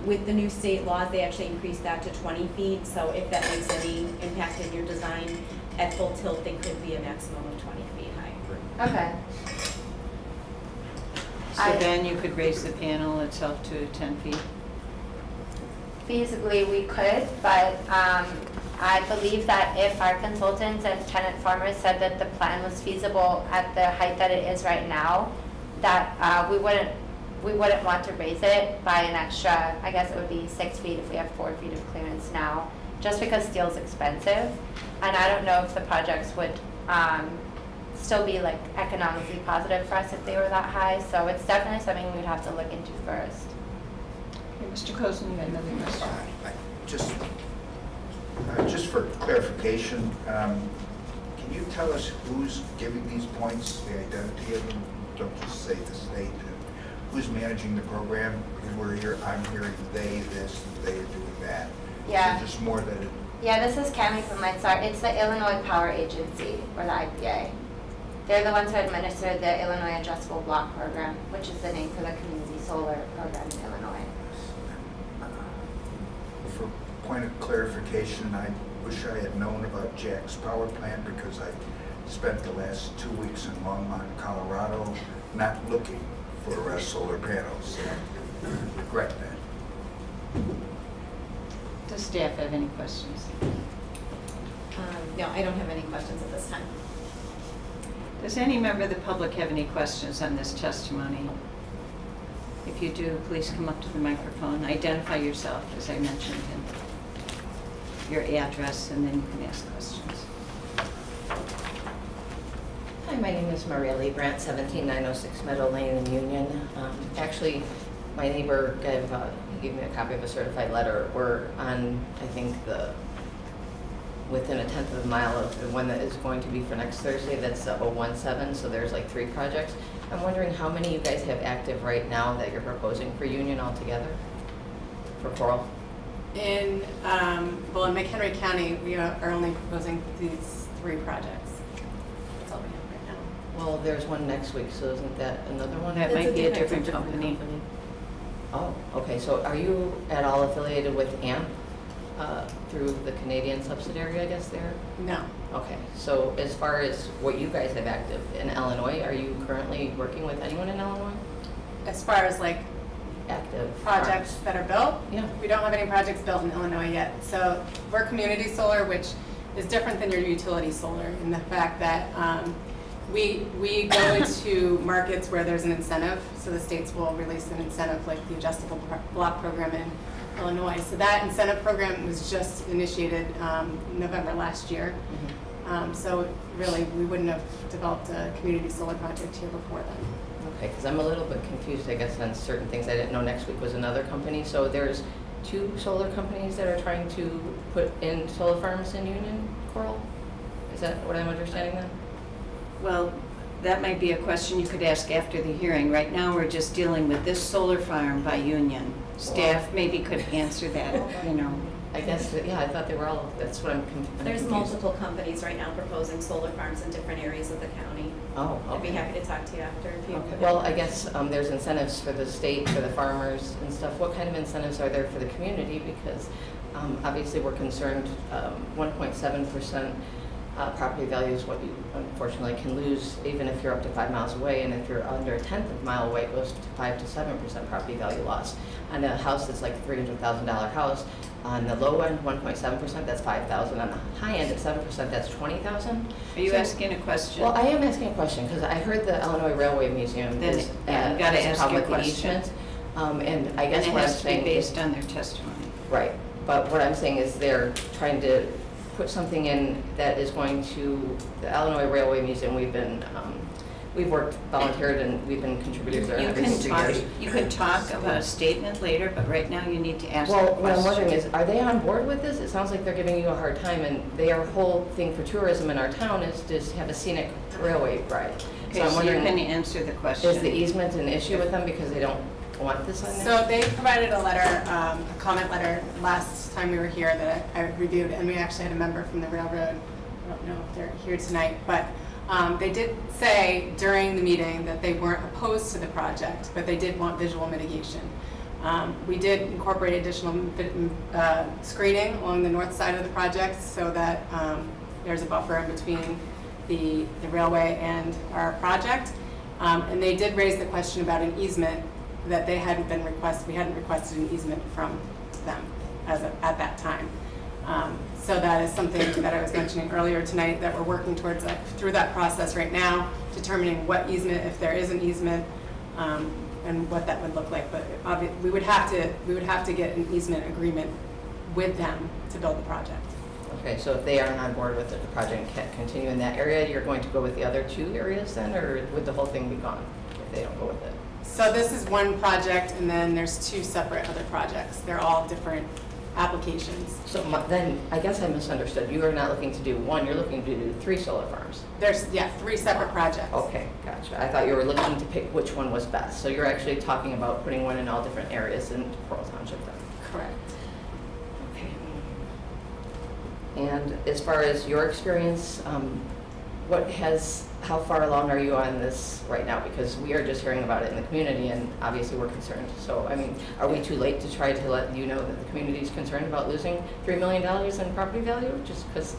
With the new state laws, they actually increased that to 20 feet. So if that makes any impact in your design, at full tilt, they could be a maximum of 20 feet high. Okay. So I- then you could raise the panel itself to 10 feet? Feasibly, we could, but I believe that if our consultants and tenant farmers said that the plan was feasible at the height that it is right now, that we wouldn't want to raise it by an extra, I guess it would be 6 feet if we have 4 feet of clearance now, just because steel's expensive. And I don't know if the projects would still be like economically positive for us if they were that high. So it's definitely something we'd have to look into first. Okay, Mr. Cozen, you got another question? Just for clarification, can you tell us who's giving these points, the identity of them? Don't just say the state. Who's managing the program? Because I'm hearing they this, they are doing that. Yeah. Is it just more that it? Yeah, this is Cammie from LightStar. It's the Illinois Power Agency, or the IPA. They're the ones who administer the Illinois Adjustable Block Program, which is the name for the community solar program in Illinois. For point of clarification, I wish I had known about Jack's power plant because I spent the last 2 weeks in Longmont, Colorado, not looking for solar panels. I regret that. Does staff have any questions? No, I don't have any questions at this time. Does any member of the public have any questions on this testimony? If you do, please come up to the microphone. Identify yourself, as I mentioned, and your address, and then you can ask questions. Hi, my name is Maria Lee Brandt, 17906 Meadow Lane in Union. Actually, my neighbor gave me a copy of a certified letter. We're on, I think, within a tenth of a mile of the one that is going to be for next Thursday. That's the 017, so there's like 3 projects. I'm wondering how many you guys have active right now that you're proposing for Union altogether, for Coral? In McHenry County, we are only proposing these 3 projects. That's all we have right now. Well, there's one next week, so isn't that another one? That might be a different company. Oh, okay, so are you at all affiliated with AMP through the Canadian subsidiary, I guess, there? No. Okay, so as far as what you guys have active in Illinois, are you currently working with anyone in Illinois? As far as like Active projects that are built, Yeah. we don't have any projects built in Illinois yet. So we're community solar, which is different than your utility solar in the fact that we go to markets where there's an incentive. So the states will release an incentive like the adjustable block program in Illinois. So that incentive program was just initiated November last year. So really, we wouldn't have developed a community solar project here before then. Okay, because I'm a little bit confused, I guess, on certain things. I didn't know next week was another company. So there's 2 solar companies that are trying to put in solar farms in Union, Coral? Is that what I'm understanding then? Well, that might be a question you could ask after the hearing. Right now, we're just dealing with this solar farm by Union. Staff maybe could answer that, you know. I guess, yeah, I thought they were all, that's what I'm confused. There's multiple companies right now proposing solar farms in different areas of the county. Oh, okay. I'd be happy to talk to you after if you. Okay. Well, I guess there's incentives for the state, for the farmers and stuff. What kind of incentives are there for the community? Because obviously we're concerned 1.7% property value is what you unfortunately can lose even if you're up to 5 miles away. And if you're under a tenth of a mile away, it goes to 5 to 7% property value loss. On a house that's like a $300,000 house, on the low end, 1.7%, that's $5,000. On the high end, at 7%, that's $20,000. Are you So- asking a question? Well, I am asking a question because I heard the Illinois Railway Museum Then, is yeah, you gotta has ask your public question. easements. And I guess And it what I'm has to be saying is, based on their testimony. right, but what I'm saying is they're trying to put something in that is going to, the Illinois Railway Museum, we've been we've worked, volunteered, and we've been contributors there You every can 2 talk, years. you can talk about a statement later, but right now you need to ask the Well, question. what I'm wondering is, are they on board with this? It sounds like they're giving you a hard time, and their whole thing for tourism in our town is to have a scenic railway ride. Okay, So I'm so you wondering, can answer the question. is the easement an issue with them because they don't want this on there? So they provided a letter, a comment letter last time we were here that I reviewed, and we actually had a member from the railroad. I don't know if they're here tonight, but they did say during the meeting that they weren't opposed to the project, but they did want visual mitigation. We did incorporate additional screening along the north side of the project so that there's a buffer in between the railway and our project. And they did raise the question about an easement that we hadn't requested an easement from them at that time. So that is something that I was mentioning earlier tonight, that we're working towards through that process right now, determining what easement, if there is an easement, and what that would look like. But we would have to get an easement agreement with them to build the project. Okay, so if they aren't on board with it, the project can't continue in that area, you're going to go with the other 2 areas then, or would the whole thing be gone if they don't go with it? So this is one project, and then there's 2 separate other projects. They're all different applications. So then, I guess I misunderstood. You are not looking to do one, you're looking to do 3 solar farms. There's, 3 separate projects. Okay, gotcha. I thought you were looking to pick which one was best. So you're actually talking about putting one in all different areas in Pearl Township then? Correct. Okay. And as far as your experience, how far along are you on this right now? Because we are just hearing about it in the community, and obviously we're concerned. So, I mean, are we too late to try to let you know that the community is concerned about losing $3 million in property value? Just because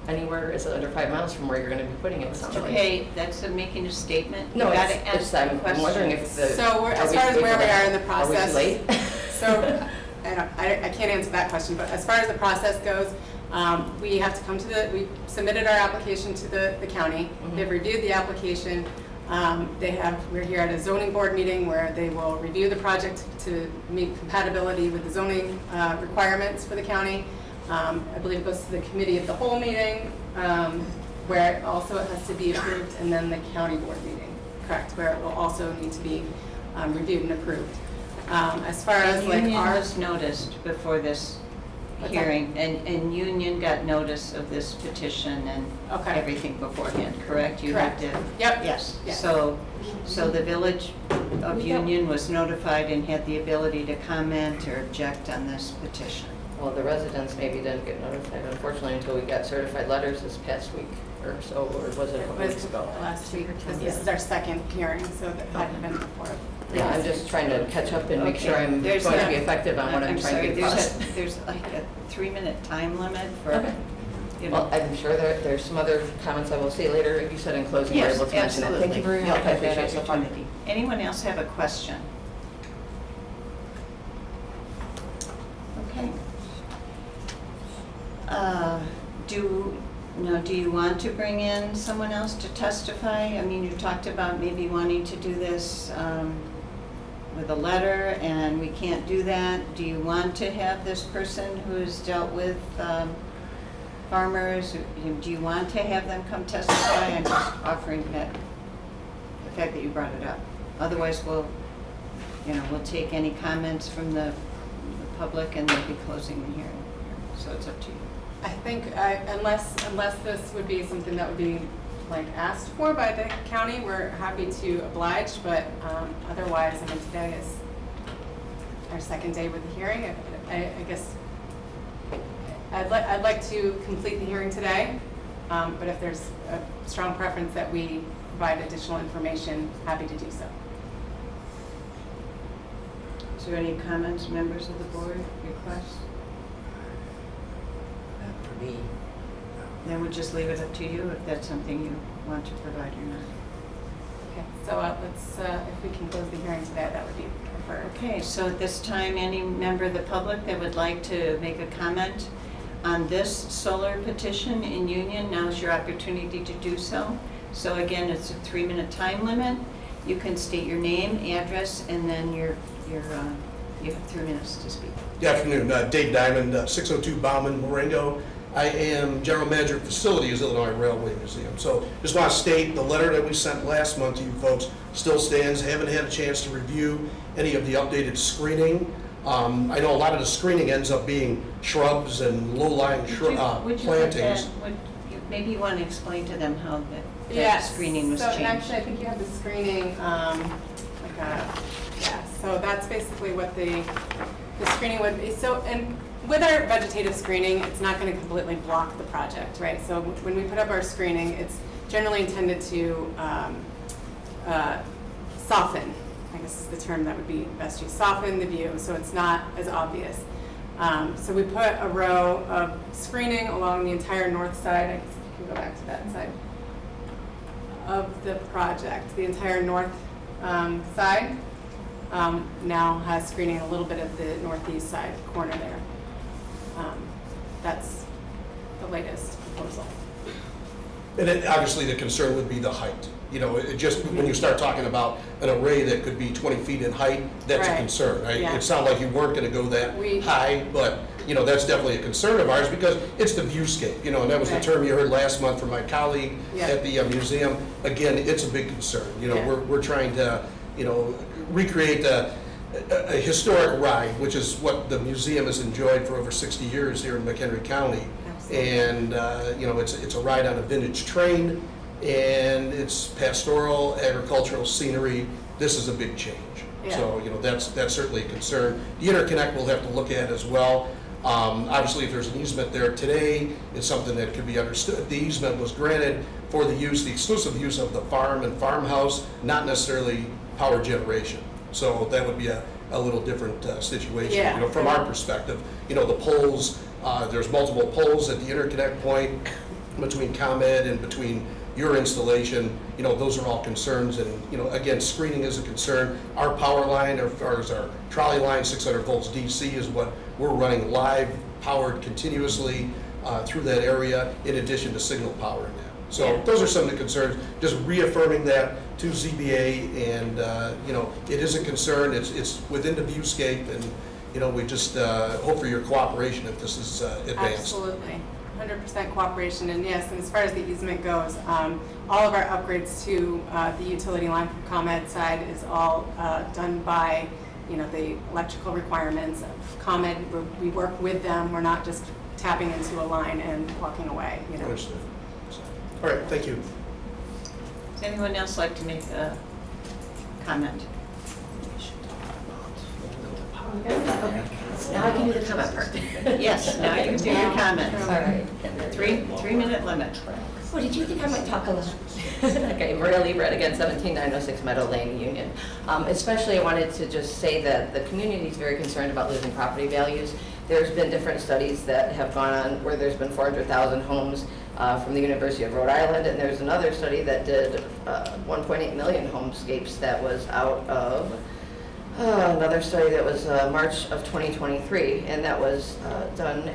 anywhere is under 5 miles from where you're going to be putting it, it sounds like. Okay, that's making a statement. No, You gotta it's, ask the I'm wondering question. if the. So are as we far as late where for we that? are in the process. Are we too late? So I can't answer that question, but as far as the process goes, we have to we submitted our application to the county. Mhm. They've reviewed the application. We're here at a zoning board meeting where they will review the project to meet compatibility with the zoning requirements for the county. I believe it goes to the committee of the whole meeting, where it also has to be approved, and then the county board meeting, correct, where it will also need to be reviewed and approved. As far as And like Union our was noticed before this What's that? hearing, and Union got notice of this petition and Okay. everything beforehand, correct? You had Correct. to- Yep. Yes, Yes. so the Village of Union was notified and had the ability to comment or object on this petition. Well, the residents maybe didn't get notified, unfortunately, until we got certified letters this past week or so, or was it a couple It weeks was ago? last week, because this is our second hearing, so that hadn't been before. Yeah, I'm just trying to catch up and make sure Okay. I'm going There's to a- be effective on what I'm trying to get across. sorry, there's like a 3-minute time limit for, Okay. you Well, know. I'm sure there's some other comments I will say later. You said in closing, you're Yes, able to mention that. absolutely. Thank you very You'll much. I have that appreciate so far. opportunity. Anyone else have a question? Okay. Do you want to bring in someone else to testify? I mean, you talked about maybe wanting to do this with a letter, and we can't do that. Do you want to have this person who's dealt with farmers? Do you want to have them come testify? I'm just offering that, the fact that you brought it up. Otherwise, we'll take any comments from the public, and they'll be closing the hearing. So it's up to you. I think unless this would be something that would be like asked for by the county, we're happy to oblige, but otherwise, I mean, today is our second day with the hearing. I guess I'd like to complete the hearing today, but if there's a strong preference that we provide additional information, happy to do so. Is there any comments, members of the board, requests? Not for me. Then we'll just leave it up to you if that's something you want to provide or not. Okay, so let's, if we can close the hearing today, that would be preferred. Okay, so at this time, any member of the public that would like to make a comment on this solar petition in Union, now's your opportunity to do so. So again, it's a 3-minute time limit. You can state your name, address, and then you have 3 minutes to speak. Good afternoon, Dave Diamond, 602 Bauman, Moreno. I am General Manager of Facilities, Illinois Railway Museum. So just want to state the letter that we sent last month to you folks still stands. Haven't had a chance to review any of the updated screening. I know a lot of the screening ends up being shrubs and low-lying Would you put plantings. maybe you want to explain to them how that Yes. screening was So, changed? and actually, I think you have the screening, so that's basically what the screening would be. So, and with our vegetative screening, it's not going to completely block the project, right? So when we put up our screening, it's generally intended to soften, I guess is the term that would be best used, soften the view, so it's not as obvious. So we put a row of screening along the entire north side. I guess you can go back to that side of the project. The entire north side now has screening a little bit of the northeast side corner there. That's the latest proposal. And then obviously the concern would be the height. You know, it just, when you start talking about an array that could be 20 feet in height, that's a Right. concern, right? Yeah. It sounded like you weren't gonna go that We- high, but, you know, that's definitely a concern of ours because it's the viewscape, you know, and that was the Right. term you heard last month from my colleague Yeah. at the museum. Again, it's a big concern. You know, Yeah. we're trying to, you know, recreate a historic ride, which is what the museum has enjoyed for over 60 years here in McHenry County. Absolutely. And, you know, it's a ride on a vintage train, and it's pastoral, agricultural scenery. This is a big change. Yeah. So, you know, that's certainly a concern. The interconnect we'll have to look at as well. Obviously, if there's an easement there today, it's something that could be understood. The easement was granted for the use, the exclusive use of the farm and farmhouse, not necessarily power generation. So that would be a little different situation. Yeah. You know, from our perspective, you know, the poles, there's multiple poles at the interconnect point between ComEd and between your installation. You know, those are all concerns, and, you know, again, screening is a concern. Our power line, as far as our trolley line, 600 volts DC is what we're running live, powered continuously through that area, in addition to signal power in that. So Yeah. those are some of the concerns, just reaffirming that to ZBA, and, you know, it is a concern. It's within the viewscape, and, you know, we just hope for your cooperation if this is advanced. Absolutely, 100% cooperation, and yes, and as far as the easement goes, all of our upgrades to the utility line from ComEd side is all done by, you know, the electrical requirements of ComEd. We work with them, we're not just tapping into a line and walking away, you know. Understood. So, all right, thank you. Does anyone else like to make a comment? Now I can do the comment part. Yes, now you can do your comments. All right. 3-minute limit. Oh, did you think I might talk a lot? Okay, Maria Liebert, again, 17906 Meadow Lane, Union. Especially, I wanted to just say that the community is very concerned about losing property values. There's been different studies that have gone on where there's been 400,000 homes from the University of Rhode Island, and there's another study that did 1.8 million homescapes that was out of another study that was March of 2023, and that was done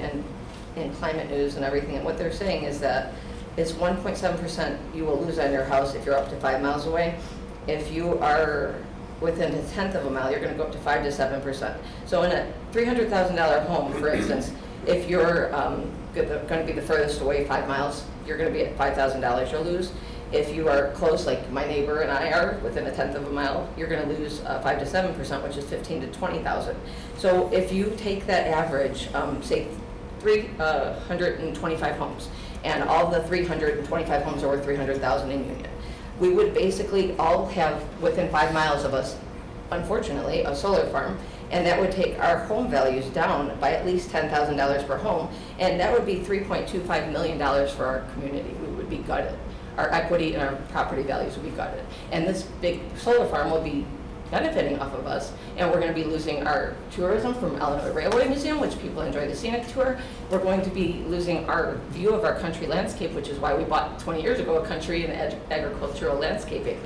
in Climate News and everything. And what they're saying is that it's 1.7% you will lose on your house if you're up to 5 miles away. If you are within a tenth of a mile, you're going to go up to 5 to 7%. So in a $300,000 home, for instance, if you're going to be the furthest away 5 miles, you're going to be at $5,000 you'll lose. If you are close, like my neighbor and I are, within a tenth of a mile, you're going to lose 5 to 7%, which is 15 to 20,000. So if you take that average, say 325 homes, and all the 325 homes are worth 300,000 in Union, we would basically all have within 5 miles of us, unfortunately, a solar farm, and that would take our home values down by at least $10,000 per home, and that would be $3.25 million for our community. We would be gutted. Our equity and our property values would be gutted. And this big solar farm will be benefiting off of us, and we're going to be losing our tourism from Illinois Railway Museum, which people enjoy the scenic tour. We're going to be losing our view of our country landscape, which is why we bought 20 years ago a country and agricultural landscaping.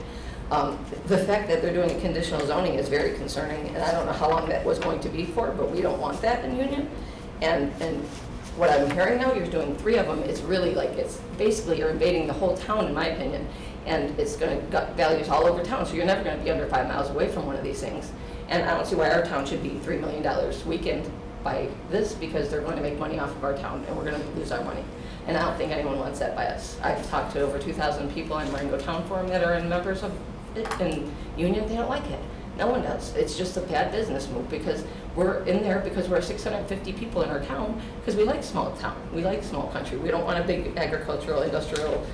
The fact that they're doing a conditional zoning is very concerning, and I don't know how long that was going to be for, but we don't want that in Union. And what I'm hearing now, you're doing 3 of them, it's really like, it's basically you're invading the whole town, in my opinion, and it's going to gut values all over town, so you're never going to be under 5 miles away from one of these things. And I don't see why our town should be $3 million weekend by this because they're going to make money off of our town and we're going to lose our money. And I don't think anyone wants that by us. I've talked to over 2,000 people in Marengo Town Forum that are members of it in Union. They don't like it. No one does. It's just a bad business move because we're in there because we're 650 people in our town because we like small town. We like small country. We don't want a big agricultural, industrial,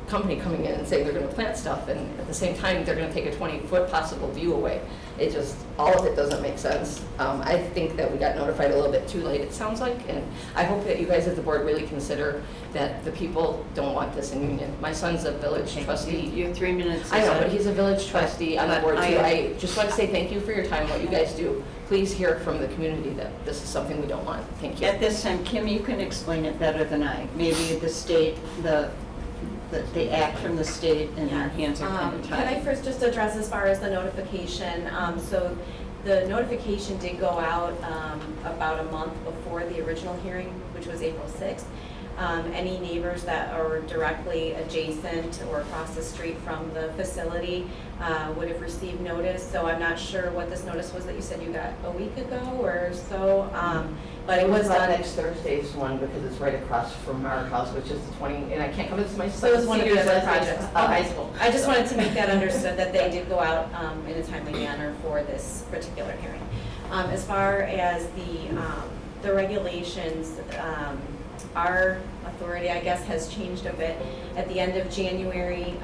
company coming in and saying they're going to plant stuff, and at the same time they're going to take a 20-foot possible view away. It just, all of it doesn't make sense. I think that we got notified a little bit too late, it sounds like, and I hope that you guys as the board really consider that the people don't want this in Union. My son's a village trustee. Your 3 minutes is I know, up. but he's a village trustee on the but board too. I- I just want to say thank you for your time, what you guys do. Please hear from the community that this is something we don't want. Thank you. At this time, Kim, you can explain it better than I. Maybe the state, the act from the state and our hands are kind of Can I tied. first just address as far as the notification? So the notification did go out about a month before the original hearing, which was April 6th. Any neighbors that are directly adjacent or across the street from the facility would have received notice. So I'm not sure what this notice was that you said you got a week ago or so. But it was on done. next Thursday's one because it's right across from our house, which is the 20, and I can't come into my So it was one of the seniors other residence, projects. high Okay. school. I just wanted to make that understood that they did go out in a timely manner for this particular hearing. As far as the regulations, our authority, I guess, has changed a bit. At the end of January,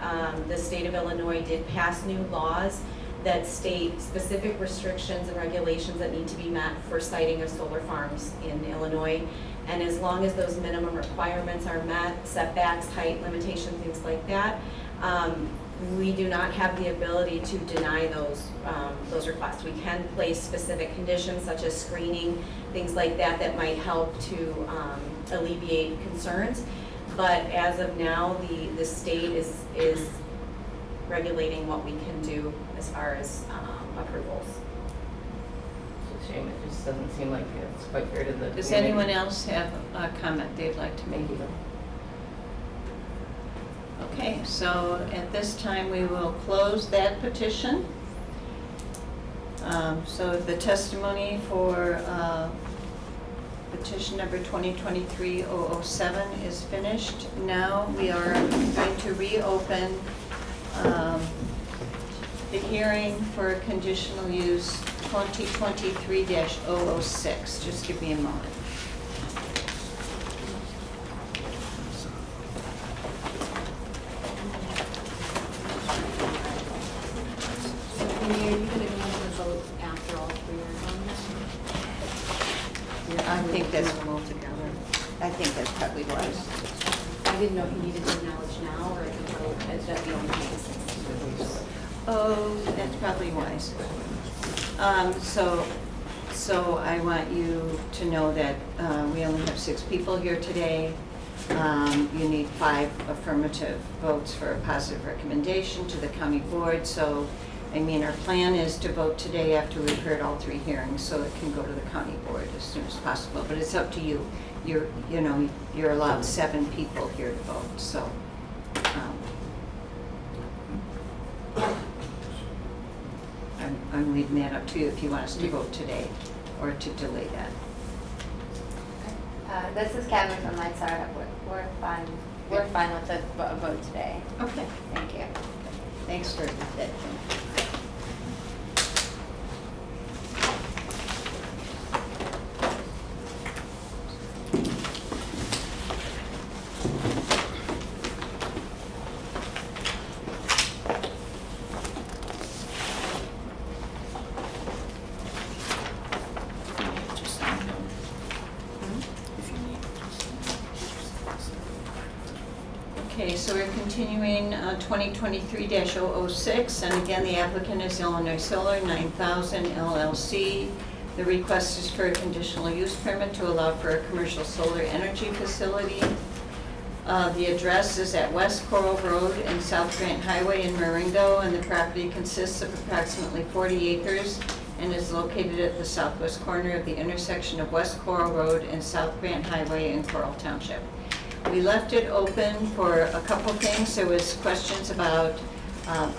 the state of Illinois did pass new laws that state specific restrictions and regulations that need to be met for siting of solar farms in Illinois. And as long as those minimum requirements are met, setbacks, height limitations, things like that, we do not have the ability to deny those requests. We can place specific conditions such as screening, things like that, that might help to alleviate concerns. But as of now, the state is regulating what we can do as far as approvals. It's a shame, it just doesn't seem like it's quite fair to the Does community. anyone else have a comment they'd like to make? Thank you. Okay, so at this time, we will close that petition. So the testimony for petition number 2023-007 is finished. Now we are going to reopen the hearing for conditional use 2023-006. Just give me a moment. So Mayor, are you going to go into the vote after all three are done? I think that's, all together. I think that's probably wise. I didn't know if you needed to acknowledge now or if you vote, is that the only case? Oh, that's probably wise. So I want you to know that we only have 6 people here today. You need 5 affirmative votes for a positive recommendation to the county board. So, I mean, our plan is to vote today after we've heard all 3 hearings, so it can go to the county board as soon as possible. But it's up to you. You're allowed 7 people here to vote, so. I'm leaving that up to you if you want us to vote today or to delay that. This is Kevin from Lightstar. We're fine. We're fine with the vote today. Okay. Thank you. Thanks for that. Okay, so we're continuing 2023-006, and again, the applicant is Illinois Solar 9000 LLC. The request is for a conditional use permit to allow for a commercial solar energy facility. The address is at West Coral Road and South Grant Highway in Marengo, and the property consists of approximately 40 acres and is located at the southwest corner of the intersection of West Coral Road and South Grant Highway in Coral Township. We left it open for a couple things. There was questions about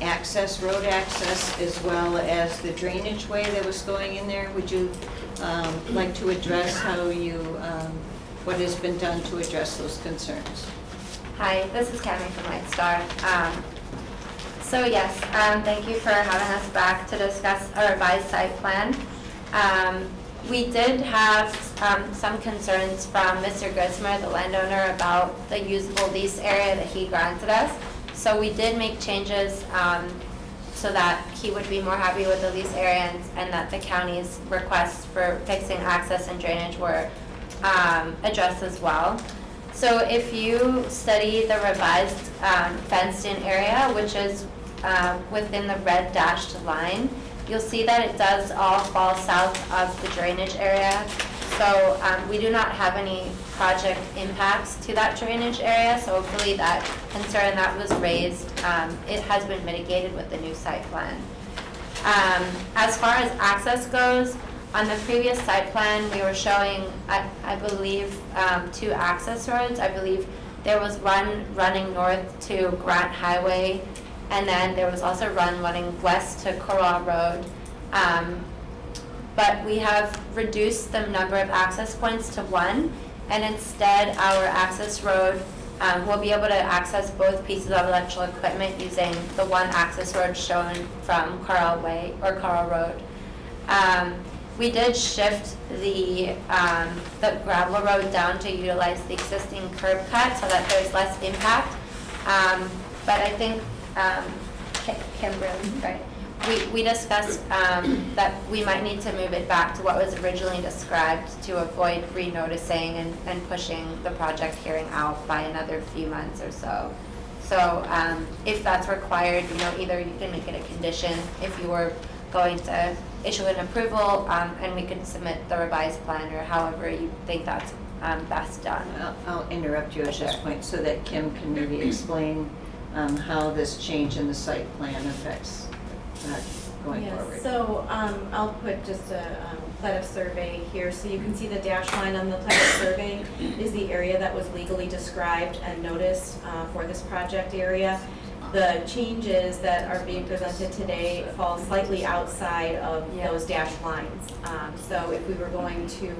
access, road access, as well as the drainage way that was going in there. Would you like to address how you, what has been done to address those concerns? Hi, this is Cami from Lightstar. So yes, thank you for having us back to discuss a revised site plan. We did have some concerns from Mr. Grismer, the landowner, about the usable lease area that he granted us. So we did make changes so that he would be more happy with the lease area and that the county's requests for fixing access and drainage were addressed as well. So if you study the revised fenced-in area, which is within the red dashed line, you'll see that it does all fall south of the drainage area. So we do not have any project impacts to that drainage area, so hopefully that concern that was raised, it has been mitigated with the new site plan. As far as access goes, on the previous site plan, we were showing, I believe, 2 access roads. I believe there was one running north to Grant Highway, and then there was also one running west to Corral Road. But we have reduced the number of access points to 1, and instead our access road will be able to access both pieces of electrical equipment using the 1 access road shown from Corral Way or Corral Road. We did shift the gravel road down to utilize the existing curb cut so that there's less impact. But I think Kimberly, right? We discussed that we might need to move it back to what was originally described to avoid renoticing and pushing the project hearing out by another few months or so. So if that's required, either you can make it a condition if you were going to issue an approval, and we can submit the revised plan, or however you think that's best done. I'll interrupt you at this Sure. point so that Kim can maybe explain how this change in the site plan affects going forward. Yes, so I'll put just a plat of survey here, so you can see the dash line on the plat of survey is the area that was legally described and noticed for this project area. The changes that are being presented today fall slightly outside of those dashed lines. So if we were going to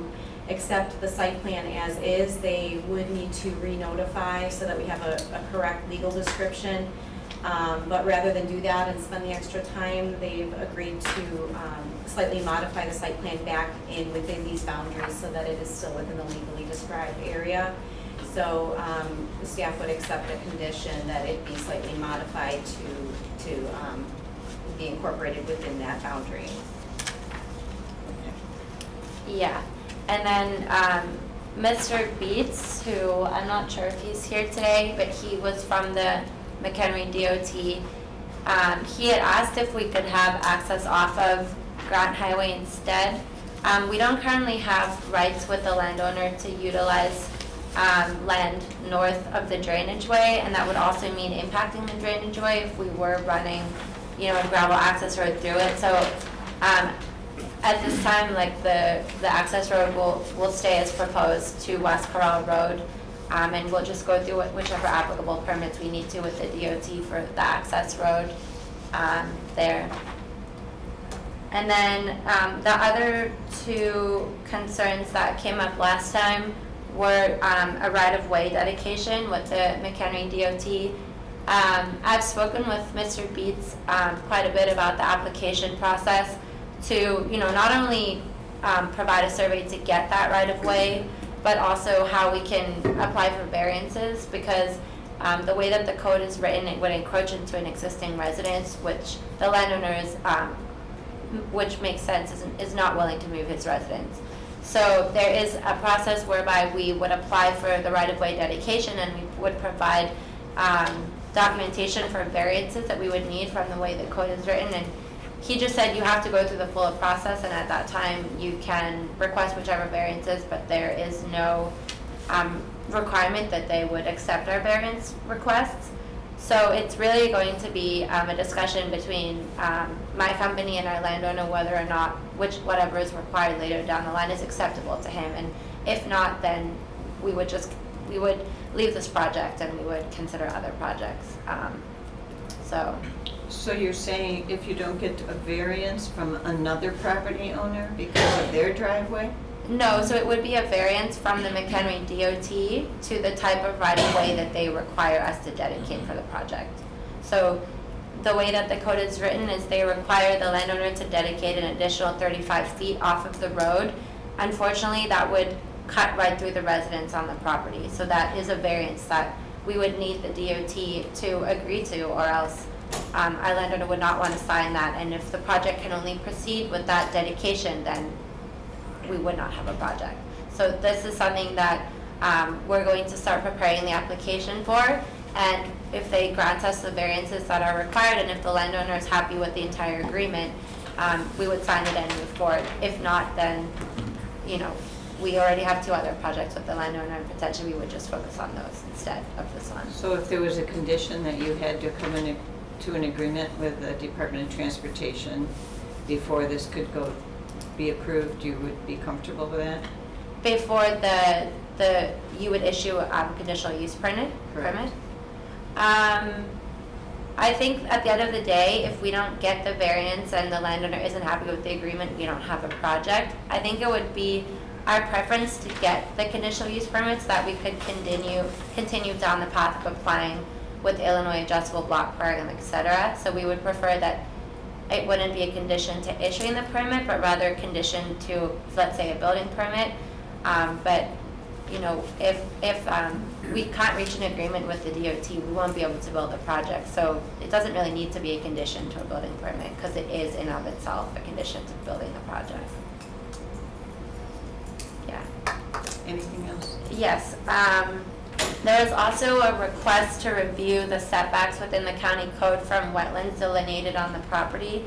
accept the site plan as is, they would need to re-notify so that we have a correct legal description. But rather than do that and spend the extra time, they've agreed to slightly modify the site plan back within these boundaries so that it is still within the legally described area. So the staff would accept a condition that it be slightly modified to be incorporated within that boundary. Yeah, and then Mr. Beats, who I'm not sure if he's here today, but he was from the McHenry DOT. He had asked if we could have access off of Grant Highway instead. We don't currently have rights with the landowner to utilize land north of the drainage way, and that would also mean impacting the drainage way if we were running, a gravel access road through it. So at this time, like the access road will stay as proposed to West Corral Road, and we'll just go through whichever applicable permits we need to with the DOT for the access road there. And then the other 2 concerns that came up last time were a right-of-way dedication with the McHenry DOT. I've spoken with Mr. Beats quite a bit about the application process to, not only provide a survey to get that right-of-way, but also how we can apply for variances, because the way that the code is written, it would encroach into an existing residence, which the landowner is, which makes sense, is not willing to move his residence. So there is a process whereby we would apply for the right-of-way dedication, and we would provide documentation for variances that we would need from the way the code is written. And he just said you have to go through the full process, and at that time you can request whichever variances, but there is no requirement that they would accept our variance requests. So it's really going to be a discussion between my company and our landowner whether or not whatever is required later down the line is acceptable to him. And if not, then we would leave this project and we would consider other projects. So you're saying if you don't get a variance from another property owner because of their driveway? No, so it would be a variance from the McHenry DOT to the type of right-of-way that they require us to dedicate for the project. So the way that the code is written is they require the landowner to dedicate an additional 35 feet off of the road. Unfortunately, that would cut right through the residents on the property. So that is a variance that we would need the DOT to agree to, or else our landowner would not want to sign that. And if the project can only proceed with that dedication, then we would not have a project. So this is something that we're going to start preparing the application for. And if they grant us the variances that are required, and if the landowner is happy with the entire agreement, we would sign it and move forward. If not, then, you know, we already have 2 other projects with the landowner, and potentially we would just focus on those instead of this one. So if there was a condition that you had to come in to an agreement with the Department of Transportation before this could be approved, you would be comfortable with that? Before you would issue a conditional use permit? Correct. I think at the end of the day, if we don't get the variance and the landowner isn't happy with the agreement, we don't have a project. I think it would be our preference to get the conditional use permits, that we could continue down the path of applying with the Illinois Adjustable Block Program, etc. So we would prefer that it wouldn't be a condition to issuing the permit, but rather a condition to, let's say, a building permit. But you know, if we can't reach an agreement with the DOT, we won't be able to build the project. So it doesn't really need to be a condition to a building permit, because it is in of itself a condition to building the project. Yeah. Anything else? Yes. There is also a request to review the setbacks within the county code from wetlands delineated on the property.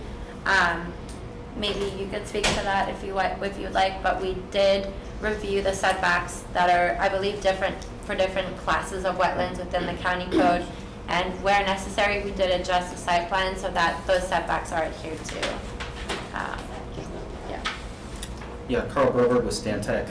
Maybe you could speak to that if you'd like, but we did review the setbacks that are, I believe, different for different classes of wetlands within the county code. And where necessary, we did adjust the site plan so that those setbacks are adhered to. Yeah, Carl Grover with Stantec.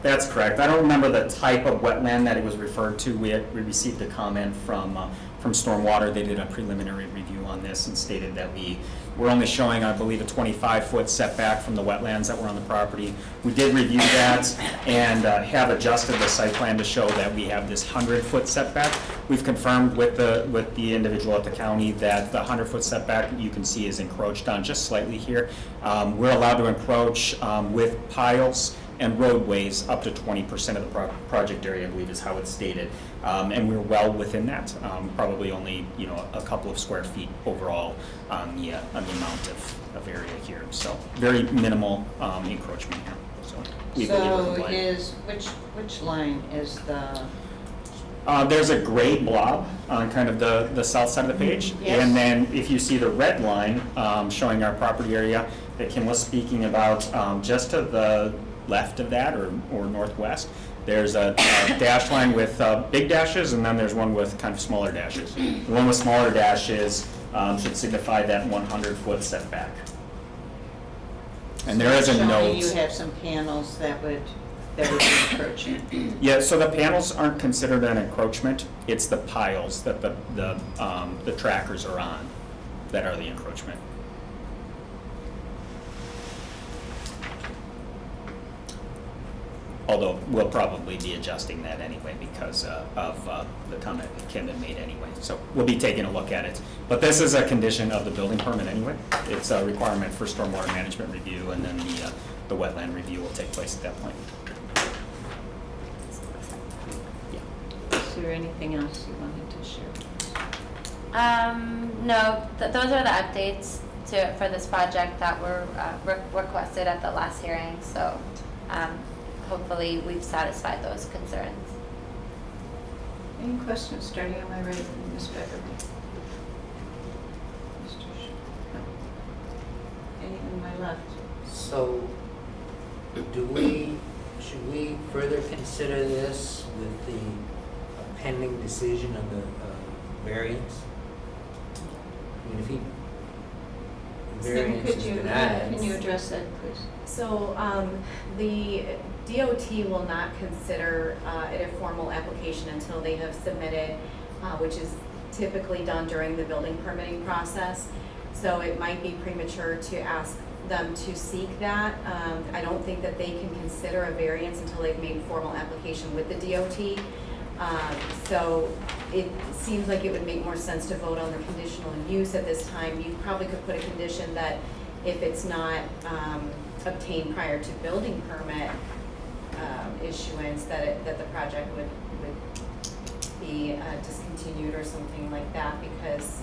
That's correct. I don't remember the type of wetland that it was referred to. We received a comment from Stormwater. They did a preliminary review on this and stated that we were only showing, I believe, a 25-foot setback from the wetlands that were on the property. We did review that and have adjusted the site plan to show that we have this 100-foot setback. We've confirmed with the individual at the county that the 100-foot setback you can see is encroached on just slightly here. We're allowed to encroach with piles and roadways up to 20% of the project area, I believe is how it's stated. And we're well within that, probably only, you know, a couple of square feet overall on the amount of area here. So very minimal encroachment here. So we believe we're compliant. Which line is the? There's a gray blob on kind of the south side of the page. Yes. And then if you see the red line showing our property area that Kim was speaking about, just to the left of that or northwest, there's a dash line with big dashes, and then there's one with kind of smaller dashes. The one with smaller dashes should signify that 100-foot setback. And there is a Showing note. you have some panels that would be encroaching. Yeah, so the panels aren't considered an encroachment. It's the piles that the trackers are on that are the encroachment. Although we'll probably be adjusting that anyway because of the comment that Kim had made anyway. So we'll be taking a look at it. But this is a condition of the building permit anyway. It's a requirement for stormwater management review, and then the wetland review will take place at that point. Is there anything else you wanted to share? No, those are the updates for this project that were requested at the last hearing. So hopefully we've satisfied those concerns. Any questions, starting on my right, Ms. Becker? No. Any on my left? So, should we further consider this with the pending decision of the variance? I mean, if the variance is denied. Can you address that, please? So the DOT will not consider it a formal application until they have submitted, which is typically done during the building permitting process. So it might be premature to ask them to seek that. I don't think that they can consider a variance until they've made formal application with the DOT. So it seems like it would make more sense to vote on the conditional use at this time. You probably could put a condition that if it's not obtained prior to building permit issuance, that the project would be discontinued or something like that, because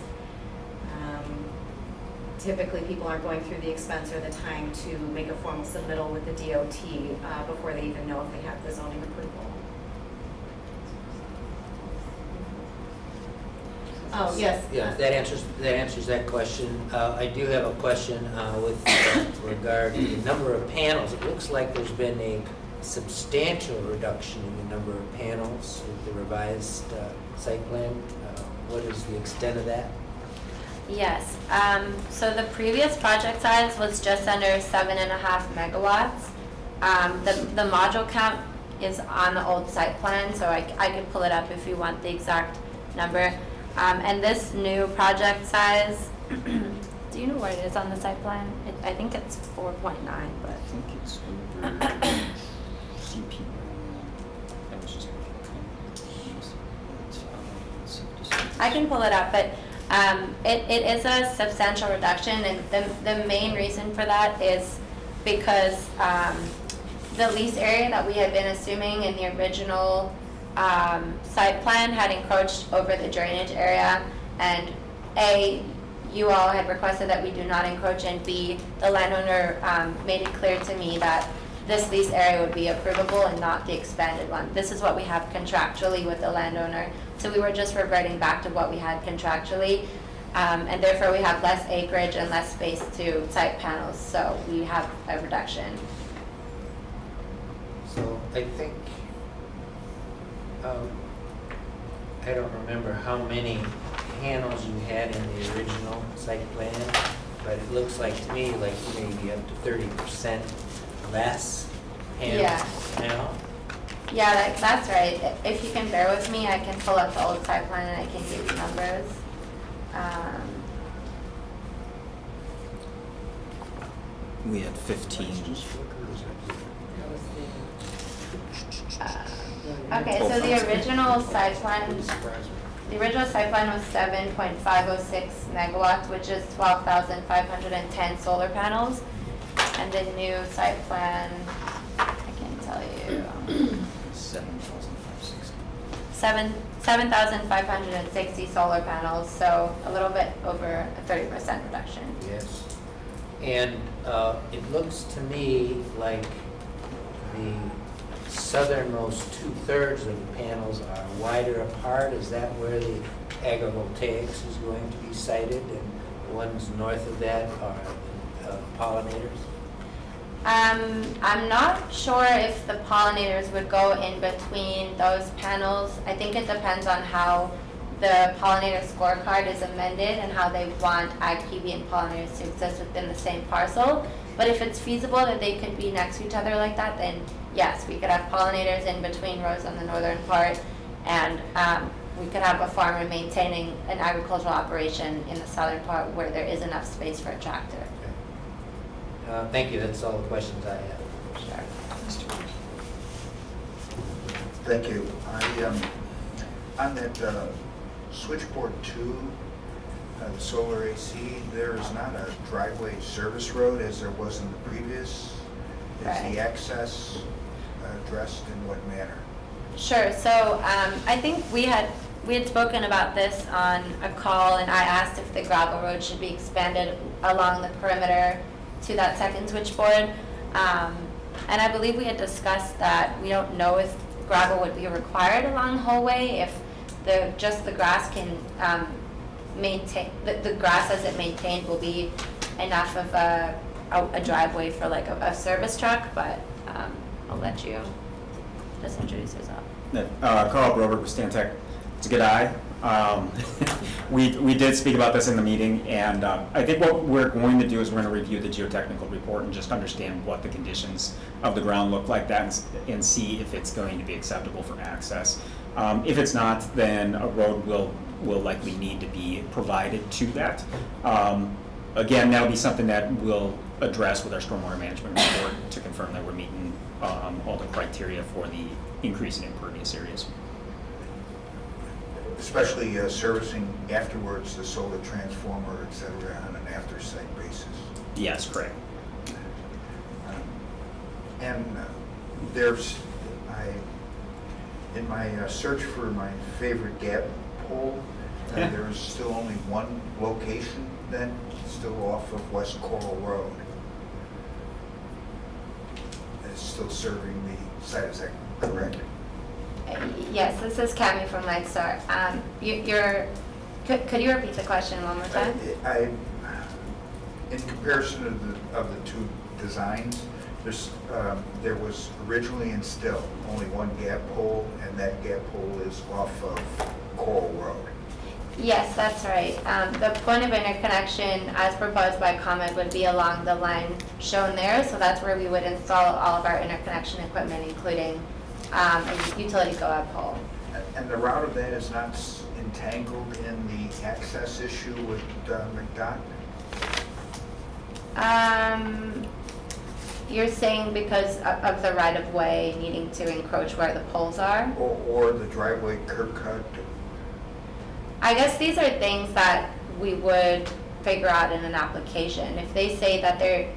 typically people aren't going through the expense or the time to make a formal submittal with the DOT before they even know if they have the zoning approval. Oh, yes. Yeah, that answers that question. I do have a question with regard to the number of panels. It looks like there's been a substantial reduction in the number of panels with the revised site plan. What is the extent of that? Yes, so the previous project size was just under 7.5 megawatts. The module count is on the old site plan, so I could pull it up if you want the exact number. And this new project size, do you know what it is on the site plan? I think it's 4.9, but. I think it's under CP. That was just. I can pull it up, but it is a substantial reduction, and the main reason for that is because the lease area that we had been assuming in the original site plan had encroached over the drainage area, and A, you all had requested that we do not encroach, and B, the landowner made it clear to me that this lease area would be approvable and not the expanded one. This is what we have contractually with the landowner. So we were just reverting back to what we had contractually, and therefore we have less acreage and less space to site panels, so we have a reduction. So I think, I don't remember how many panels you had in the original site plan, but it looks like to me like maybe up to 30% less panels now. Yeah, that's right. If you can bear with me, I can pull up the old site plan and I can give you numbers. We had 15. Okay, so the original site plan was 7.506 megawatts, which is 12,510 solar panels. And the new site plan, I can tell you, 7,560 solar panels, so a little bit over a 30% reduction. Yes. And it looks to me like the southernmost 2/3 of the panels are wider apart. Is that where the agrivoltaics is going to be sited, and the ones north of that are pollinators? I'm not sure if the pollinators would go in between those panels. I think it depends on how the pollinator scorecard is amended and how they want ag PV and pollinators to exist within the same parcel. But if it's feasible that they could be next to each other like that, then yes, we could have pollinators in between rows on the northern part, and we could have a farmer maintaining an agricultural operation in the southern part where there is enough space for a tractor. Thank you, that's all the questions I have. Sure. Thank you. On that switchboard 2, the solar AC, there is not a driveway service road as there was in the previous. Is Right. the access addressed in what manner? Sure. So I think we had spoken about this on a call, and I asked if the gravel road should be expanded along the perimeter to that second switchboard. And I believe we had discussed that we don't know if gravel would be required along the whole way, if the grass can maintain, the grass as it maintained will be enough of a driveway for like a service truck, but I'll let you just introduce yourself. Carl Broberg with Stantec. It's a good eye. We did speak about this in the meeting, and I think what we're going to do is we're going to review the geotechnical report and just understand what the conditions of the ground look like that, and see if it's going to be acceptable for access. If it's not, then a road will will likely need to be provided to that. Again, that'll be something that we'll address with our stormwater management report to confirm that we're meeting all the criteria for the increase in impervious areas. Especially servicing afterwards the solar transformer, et cetera, on an after-site basis. Yes, correct. And in my search for my favorite gap pole, there is still only one location then, still off of West Coral Road. It's still serving the site, is that correct? Yes, this is Cami from Lightstar. Could you repeat the question one more time? In comparison of the two designs, there was originally and still only one gap pole, and that gap pole is off of Coral Road. Yes, that's right. The point of interconnection as proposed by ComEd would be along the line shown there, so that's where we would install all of our interconnection equipment, including a utility go-out pole. And the route of that is not entangled in the access issue with McDOT? You're saying because of the right-of-way needing to encroach where the poles are? Or the driveway curb cut? I guess these are things that we would figure out in an application. If they say that there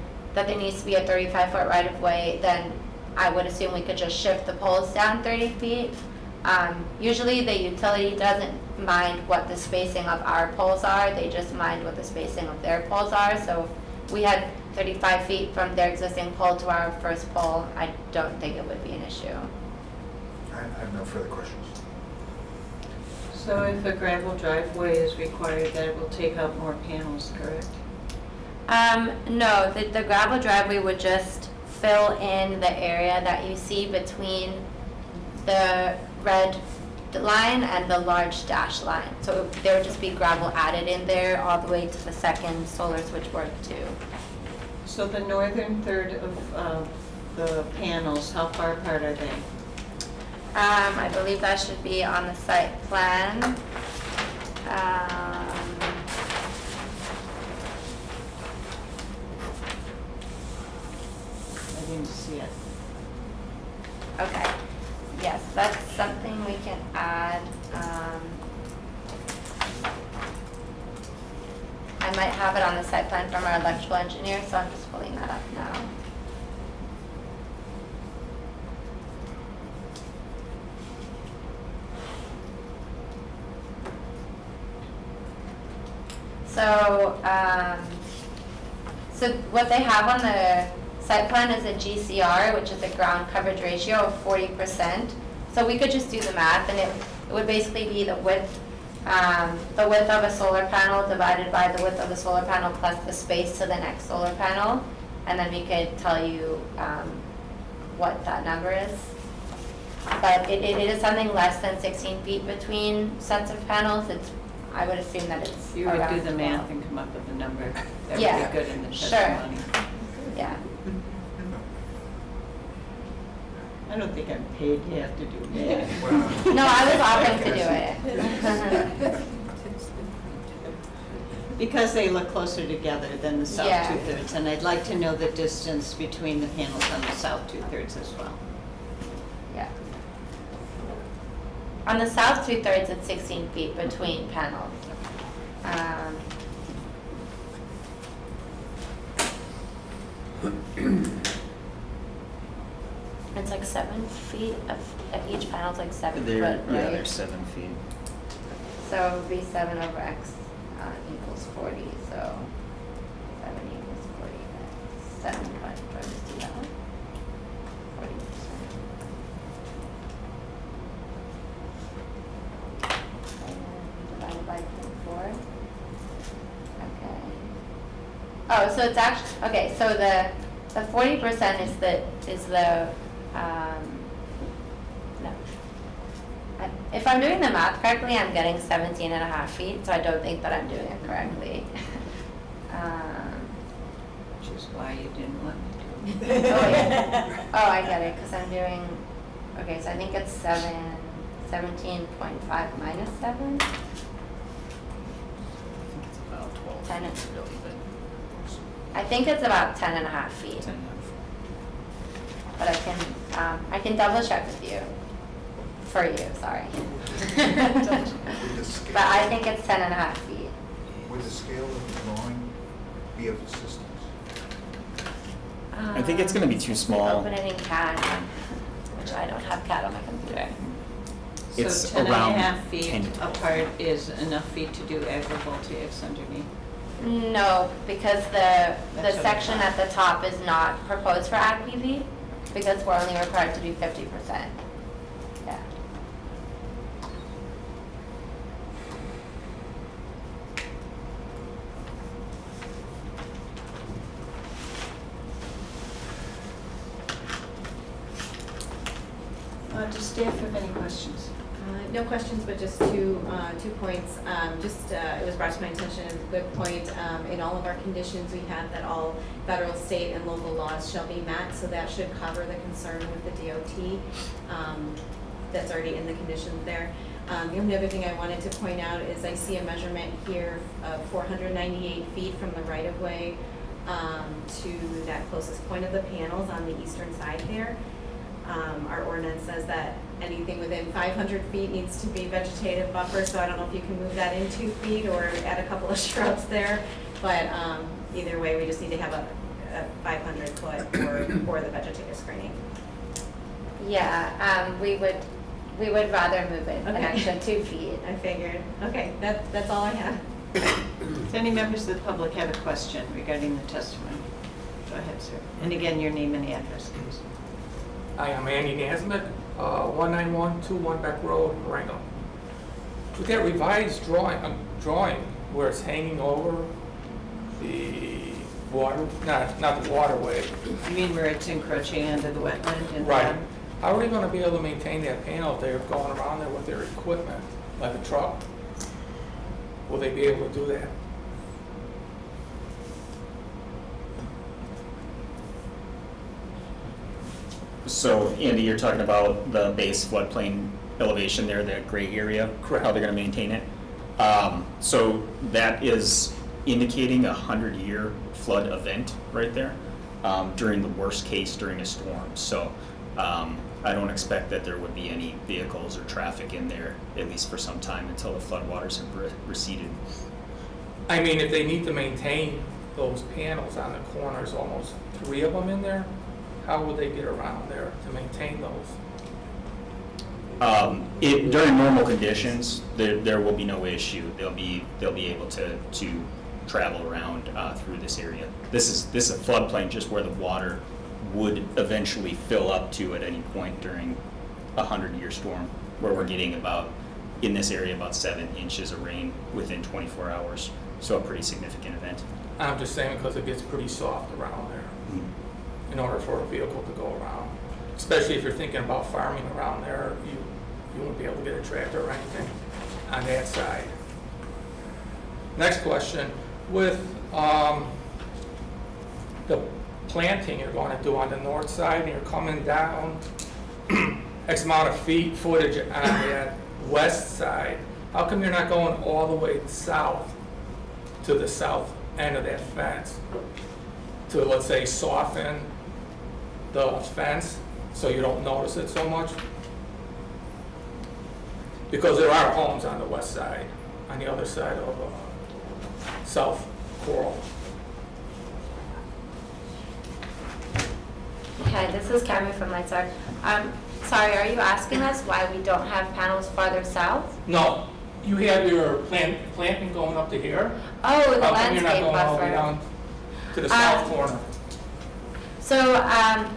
needs to be a 35-foot right-of-way, then I would assume we could just shift the poles down 30 feet. Usually the utility doesn't mind what the spacing of our poles are, they just mind what the spacing of their poles are. So if we had 35 feet from their existing pole to our first pole, I don't think it would be an issue. I have no further questions. So if a gravel driveway is required, that it will take out more panels, correct? No, the gravel driveway would just fill in the area that you see between the red line and the large dash line. So there would just be gravel added in there all the way to the second solar switchboard too. So the northern third of the panels, how far apart are they? I believe that should be on the site plan. I didn't see it. Okay, yes, that's something we can add. I might have it on the site plan from our electrical engineer, so I'm just pulling that up now. So what they have on the site plan is a GCR, which is a ground coverage ratio of 40%. So we could just do the math, and it would basically be the width of a solar panel divided by the width of the solar panel plus the space to the next solar panel, and then we could tell you what that number is. But it is something less than 16 feet between sets of panels. I would assume that it's You would do around the math 12. and come up with a number that Yeah, would be good in the sure. testimony. Yeah. I don't think I'm paid yet to do math. No, I was offering to do it. Because they look closer together than the south Yeah. two-thirds, and I'd like to know the distance between the panels on the south two-thirds as well. Yeah. On the south two-thirds, it's 16 feet between panels. It's like 7 feet of each panel's like 7 foot, right? Yeah, they're 7 feet. So it would be 7 over x equals 40, so 7 equals 40, that's 7 point, do I just do that one? 40%. Divided by 0.4. Okay. Oh, so it's actually, okay, so the 40% is the, no. If I'm doing the math correctly, I'm getting 17.5 feet, so I don't think that I'm doing it correctly. Which is why you didn't want me to. Oh, yeah. Oh, I get it, because I'm doing, okay, so I think it's 17.5 minus 7. 10 and, I think it's about 10 and a half feet, 10. but I can double check with you. For you, sorry. Would the scale- But I think it's 10 and a half feet. Would the scale of the drawing be of assistance? I think it's gonna be too small. Open it in CAD, which I don't have CAD on my computer. It's So 10 and around a half feet 10 to 12. apart is enough feet to do agrivoltaics underneath? No, because the That's section okay. at the top is not proposed for ag PV, because we're only required to do 50%. Yeah. Does staff have any questions? No questions, but just two points. It was brought to my attention, a good point. In all of our conditions, we have that all federal, state, and local laws shall be met, so that should cover the concern with the DOT. That's already in the conditions there. The only other thing I wanted to point out is I see a measurement here of 498 feet from the right-of-way to that closest point of the panels on the eastern side there. Our ordinance says that anything within 500 feet needs to be vegetative buffer, so I don't know if you can move that in 2 feet or add a couple of shrubs there. But either way, we just need to have a 500 foot for the vegetative screening. Yeah, we would rather move it an Okay. extra 2 feet. I figured. Okay, that's all I have. Does any members of the public have a question regarding the testimony? Go ahead, sir. And again, your name and address, please. Hi, I'm Andy Nasmith, 19121 Beck Road, Marengo. With that revised drawing where it's hanging over the water, not the waterway. You mean where it's encroaching into the wetland? And Right. How are they gonna be able to maintain that panel if they're going around there with their equipment, like a truck? Will they be able to do that? So Andy, you're talking about the base floodplain elevation there, that gray area? Correct. How they're gonna maintain it? So that is indicating a 100-year flood event right there, during the worst case during a storm. So I don't expect that there would be any vehicles or traffic in there, at least for some time, until the floodwaters have receded. I mean, if they need to maintain those panels on the corners, almost 3 of them in there, how would they get around there to maintain those? During normal conditions, there will be no issue. They'll be able to travel around through this area. This is a floodplain, just where the water would eventually fill up to at any point during a 100-year storm, where we're getting in this area, about 7 inches of rain within 24 hours. So a pretty significant event. I'm just saying because it gets pretty soft around there in order for a vehicle to go around. Especially if you're thinking about farming around there, you won't be able to get a tractor or anything on that side. Next question, with the planting you're going to do on the north side and you're coming down X amount of footage on that west side, how come you're not going all the way south to the south end of that fence to, let's say, soften the fence so you don't notice it so much? Because there are homes on the west side, on the other side of South Coral. Hi, this is Karen from Lightstar. Sorry, are you asking us why we don't have panels farther south? No, you have your planting going up to here. Oh, the How come you're not landscape going all the way buffer. down to the south corner? So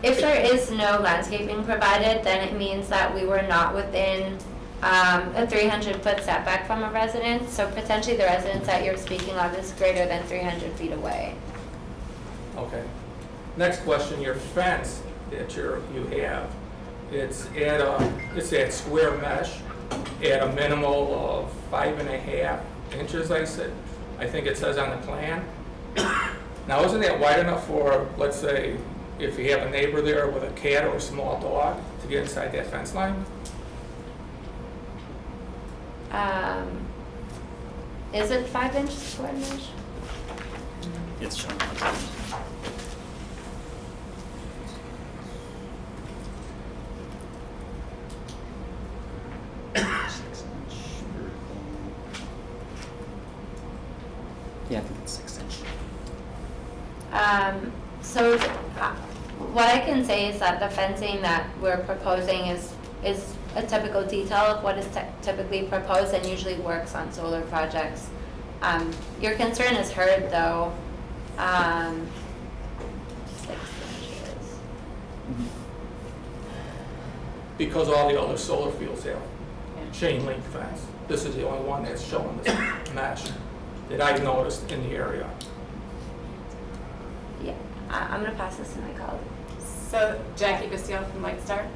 if there is no landscaping provided, then it means that we were not within a 300-foot setback from a residence. So potentially the residence that you're speaking of is greater than 300 feet away. Okay. Next question, your fence that you have, it's at square mesh at a minimal of 5.5 inches, I think it says on the plan. Now, isn't that wide enough for, let's say, if you have a neighbor there with a cat or a small dog to get inside that fence line? Is it 5 inches square mesh? it's shown on the Yeah, I think it's 6 inch. So what I can say is that the fencing that we're proposing is a typical detail of what is typically proposed and usually works on solar projects. Your concern is heard though. 6 inches. Because all the other solar fields have chain link fence. This is the only one that's showing this mesh that I've noticed in the area. Yeah, I'm gonna pass this to my colleague. So Jackie Bastille from Lightstar.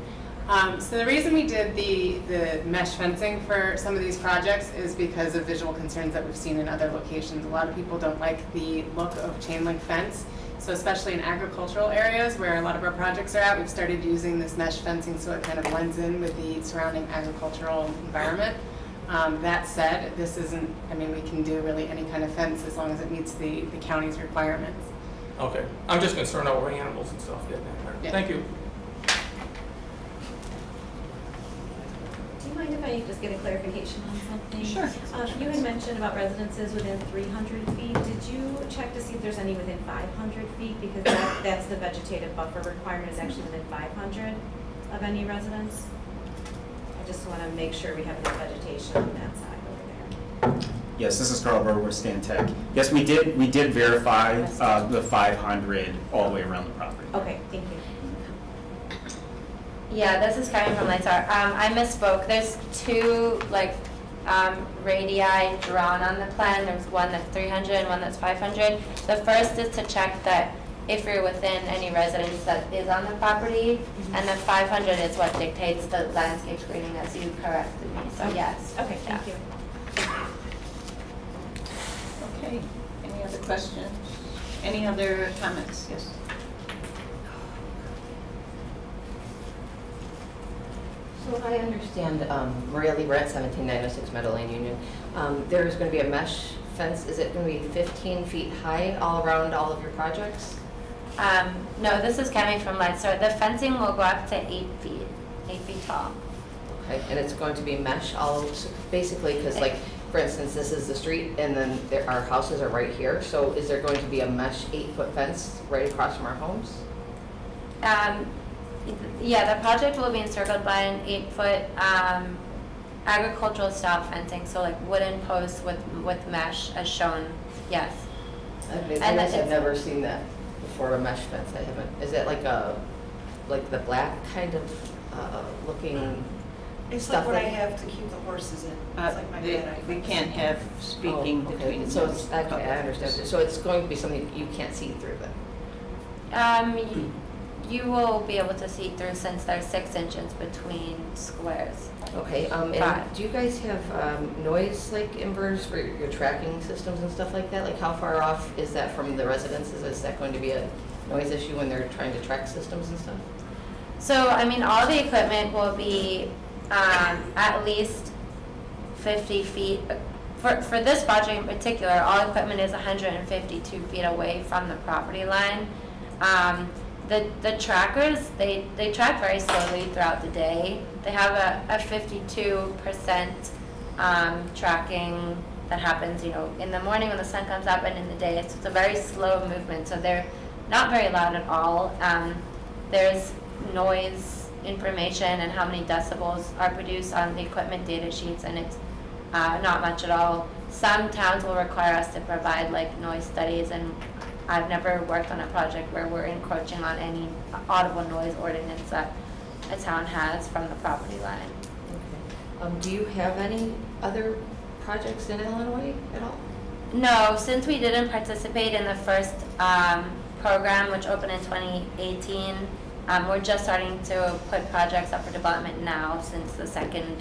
So the reason we did the mesh fencing for some of these projects is because of visual concerns that we've seen in other locations. A lot of people don't like the look of chain link fence. So especially in agricultural areas where a lot of our projects are at, we've started using this mesh fencing so it kind of blends in with the surrounding agricultural environment. That said, this isn't, I mean, we can do really any kind of fence as long as it meets the county's requirements. Okay, I'm just concerned over animals and stuff getting in there. Yeah. Thank you. Do you mind if I just get a clarification on something? Sure. You had mentioned about residences within 300 feet. Did you check to see if there's any within 500 feet? Because that's the vegetative buffer requirement is actually within 500 of any residence. I just want to make sure we have enough vegetation on that side over there. Yes, this is Carl Berger with Stan Tech. Yes, we did verify the 500 all the way around the property. Okay, thank you. Yeah, this is coming from Lightstar. I misspoke. There's two radii drawn on the plan. There's one that's 300 and one that's 500. The first is to check that if you're within any residence that is on the property, and the 500 is what dictates the landscape screening, as you corrected me. So yes. Okay, thank you. Okay, any other questions? Any other comments? Yes. So I understand, Maria Lee Brett, 17906 Meadow Lane Union. There's going to be a mesh fence. Is it going to be 15 feet high all around all of your projects? No, this is coming from Lightstar. The fencing will go up to 8 feet tall. Okay, and it's going to be mesh all, basically, because like, for instance, this is the street and then our houses are right here. So is there going to be a mesh 8-foot fence right across from our homes? Yeah, the project will be encircled by an 8-foot agricultural style fencing, so like wooden posts with mesh as shown, yes. I And guess I've it's- never seen that before, a mesh fence. I haven't. Is it like like the black kind of looking It's stuff like what I that- have to keep the horses in. It's like my bed. We can't have speaking Oh, okay. between. So it's, okay, I understand. So it's going to be something you can't see through then? You will be able to see through since there's 6 inches between squares. Okay, Five. and do you guys have noise like inverters for your tracking systems and stuff like that? Like how far off is that from the residences? Is that going to be a noise issue when they're trying to track systems and stuff? So, I mean, all the equipment will be at least 50 feet. For this project in particular, all equipment is 152 feet away from the property line. The trackers, they track very slowly throughout the day. They have a 52% tracking that happens, in the morning when the sun comes up and in the day. It's a very slow movement, so they're not very loud at all. There's noise information and how many decibels are produced on the equipment data sheets, and it's not much at all. Some towns will require us to provide noise studies, and I've never worked on a project where we're encroaching on any audible noise ordinance that a town has from the property line. Okay. Do you have any other projects in Illinois at all? No, since we didn't participate in the first program, which opened in 2018, we're just starting to put projects up for development now since the second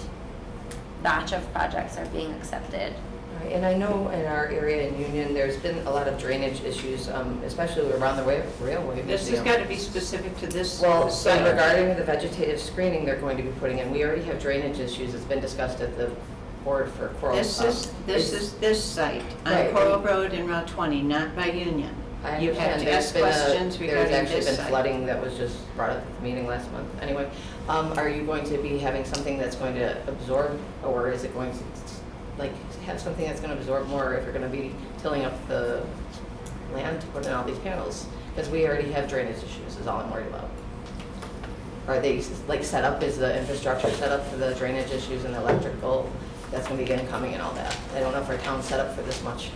batch of projects are being accepted. Right, and I know in our area in Union, there's been a lot of drainage issues, especially around the railway This has museum. got to be specific to this. Well, so site. regarding the vegetative screening they're going to be putting in, we already have drainage issues. It's been discussed at the board for Coral. This is this site on Right. Coral Road and Route 20, not by Union. I You have understand to there's ask been questions there's regarding actually this been site. flooding that was just brought up at the meeting last month. Anyway, are you going to be having something that's going to absorb, or is it going to, like, have something that's going to absorb more if you're going to be tilling up the land to put in all these panels? Because we already have drainage issues, is all I'm worried about. Are they, like, set up, is the infrastructure set up for the drainage issues and the electrical that's going to be incoming and all that? I don't know if our town's set up for this much.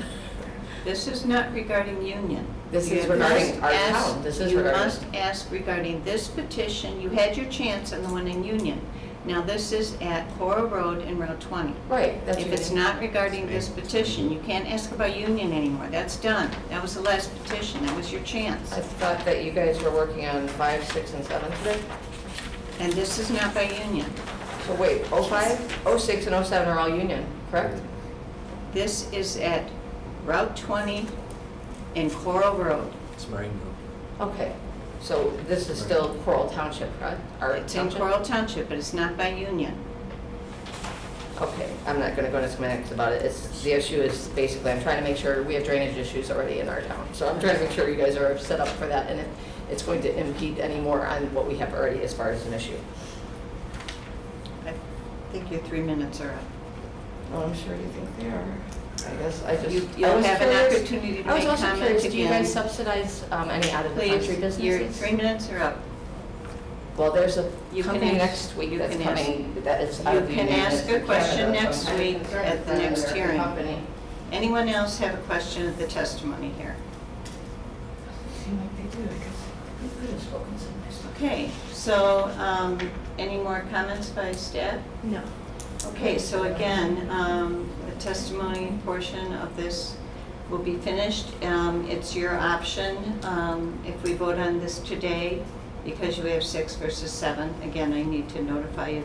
This is not regarding Union. This You is regarding must our ask- town. This is You regarding- must ask regarding this petition. You had your chance on the one in Union. Now, this is at Coral Road and Route 20. Right, that's If what it's I mean. not regarding this petition, you can't ask about Union anymore. That's done. That was the last petition. That was your chance. I thought that you guys were working on 5, 6, and 7 today? And this is not by Union. So wait, 05, 06, and 07 are all union, correct? This is at Route 20 and Coral Road. It's Marineville. Okay, so this is still Coral Township, correct? Our It's in township? Coral Township, but it's not by Union. Okay, I'm not gonna go into semantics about it. It's, the issue is basically, I'm trying to make sure we have drainage issues already in our town. So I'm trying to make sure you guys are set up for that, and if it's going to impede any more on what we have already as far as an issue. I think your 3 minutes are up. Oh, I'm sure you think they are. I guess I just. You'll I was have an curious- opportunity to I was make also comment curious, do you again. guys subsidize any out of the Please, country your businesses? 3 minutes are up. Well, there's a You can company ask- next week you that's can ask- coming, that is out you of the can union. ask It's a for question Canada, so next I'm week concerned at it's the an next American hearing. company. Anyone else have a question at the testimony here? Seem like they do, because we could have spoken some nice stuff. Okay, so any more comments by staff? No. Okay, so again, the testimony portion of this will be finished. It's your option if we vote on this today, because you have 6 versus 7. Again, I need to notify you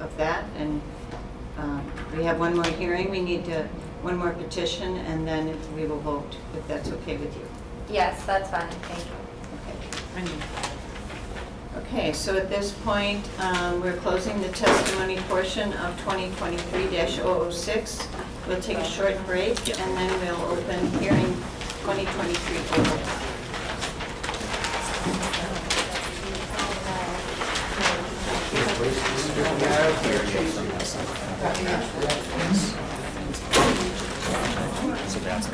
of that. And we have one more hearing, we need to, one more petition, and then we will vote, if that's okay with you. Yes, that's fine, thank you. Okay, so at this point, we're closing the testimony portion of 2023-006. We'll take a short break, and then we'll open hearing 2023-005. So that's.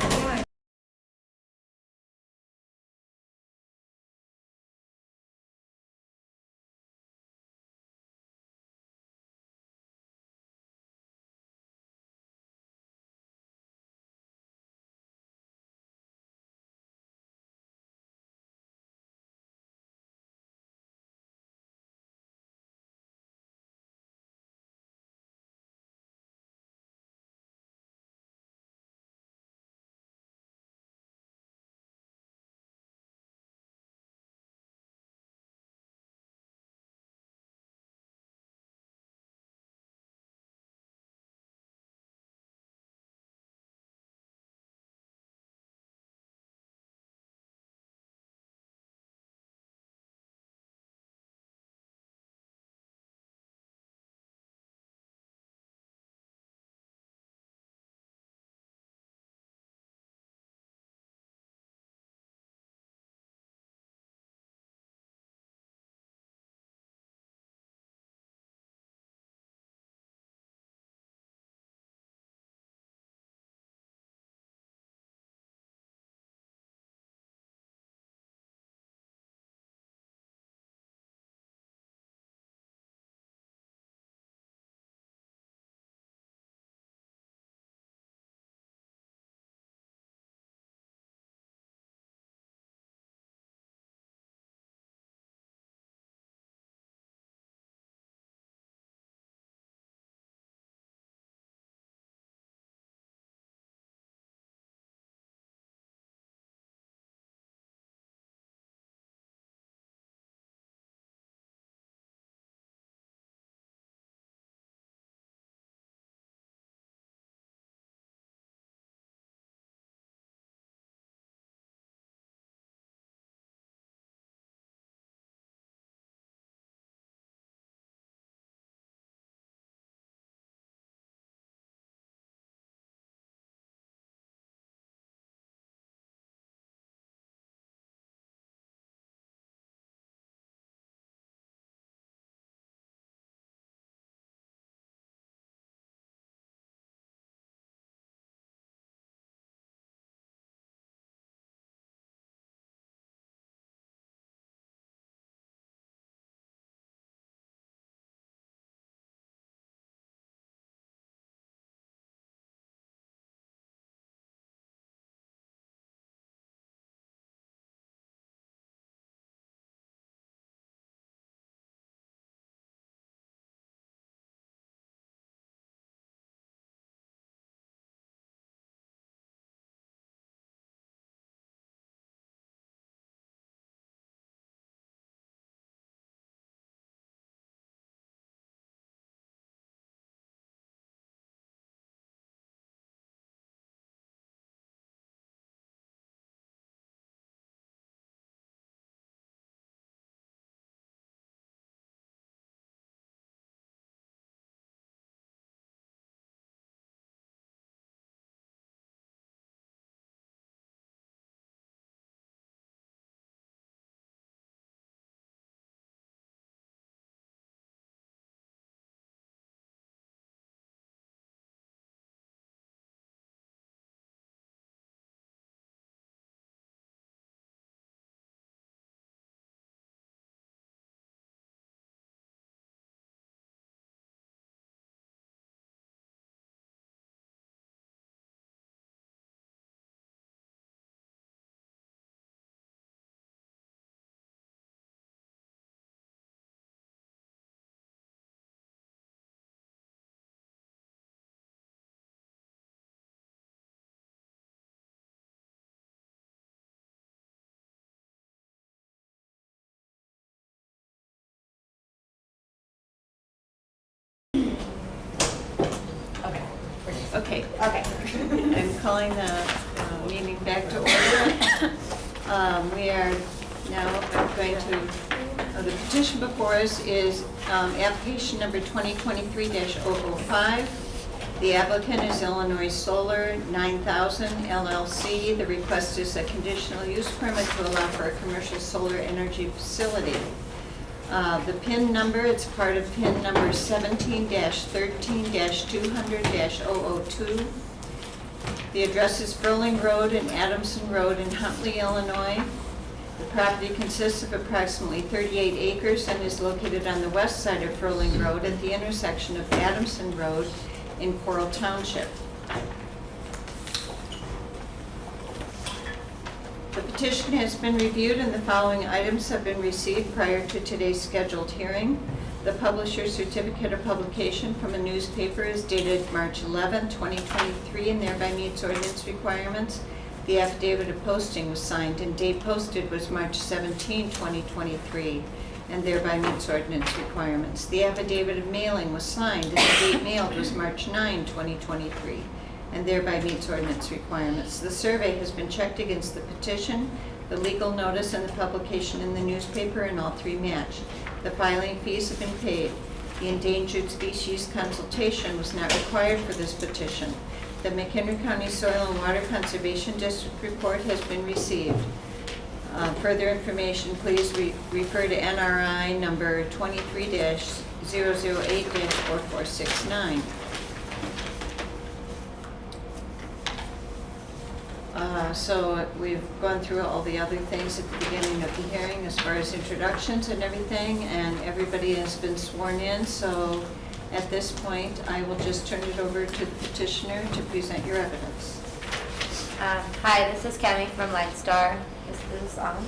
Okay, Okay. I'm calling the meeting back to order. We are now going to, the petition before us is application number 2023-005. The applicant is Illinois Solar 9000 LLC. The request is a conditional use permit to allow for a commercial solar energy facility. The PIN number, it's part of PIN number 17-13-200-002. The address is Furling Road and Adamson Road in Huntley, Illinois. The property consists of approximately 38 acres and is located on the west side of Furling Road at the intersection of Adamson Road in Coral Township. The petition has been reviewed and the following items have been received prior to today's scheduled hearing. The publisher's certificate of publication from a newspaper is dated March 11, 2023 and thereby meets ordinance requirements. The affidavit of posting was signed and date posted was March 17, 2023 and thereby meets ordinance requirements. The affidavit of mailing was signed and the date mailed was March 9, 2023 and thereby meets ordinance requirements. The survey has been checked against the petition, the legal notice, and the publication in the newspaper, and all three match. The filing fees have been paid. The endangered species consultation was not required for this petition. The McHenry County Soil and Water Conservation District report has been received. Further information, please refer to NRI number 23-008-4469. So we've gone through all the other things at the beginning of the hearing as far as introductions and everything, and everybody has been sworn in. So at this point, I will just turn it over to the petitioner to present your evidence. Hi, this is Cami from Lightstar. Is this on?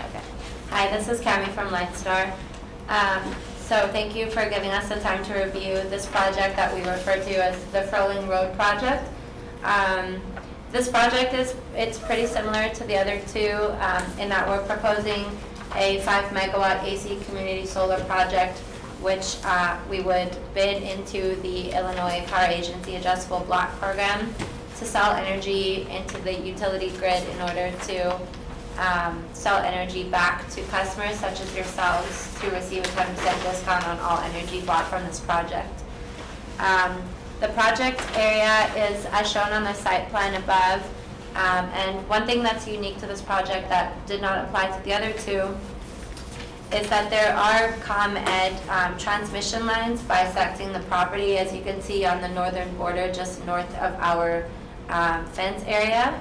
Okay. Hi, this is Cami from Lightstar. So thank you for giving us the time to review this project that we refer to as the Furling Road project. This project it's pretty similar to the other two in that we're proposing a 5 megawatt AC community solar project, which we would bid into the Illinois Power Agency Adjustable Block Program to sell energy into the utility grid in order to sell energy back to customers such as yourselves to receive a 10% discount on all energy bought from this project. The project area is as shown on the site plan above, and one thing that's unique to this project that did not apply to the other two is that there are ComEd transmission lines bisecting the property, as you can see on the northern border just north of our fence area.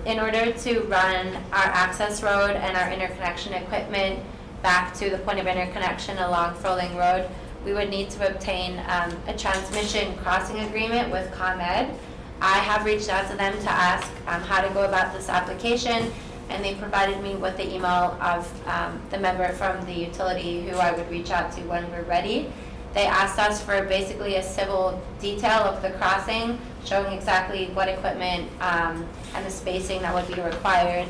In order to run our access road and our interconnection equipment back to the point of interconnection along Furling Road, we would need to obtain a transmission crossing agreement with ComEd. I have reached out to them to ask how to go about this application, and they provided me with the email of the member from the utility who I would reach out to when we're ready. They asked us for basically a civil detail of the crossing, showing exactly what equipment and the spacing that would be required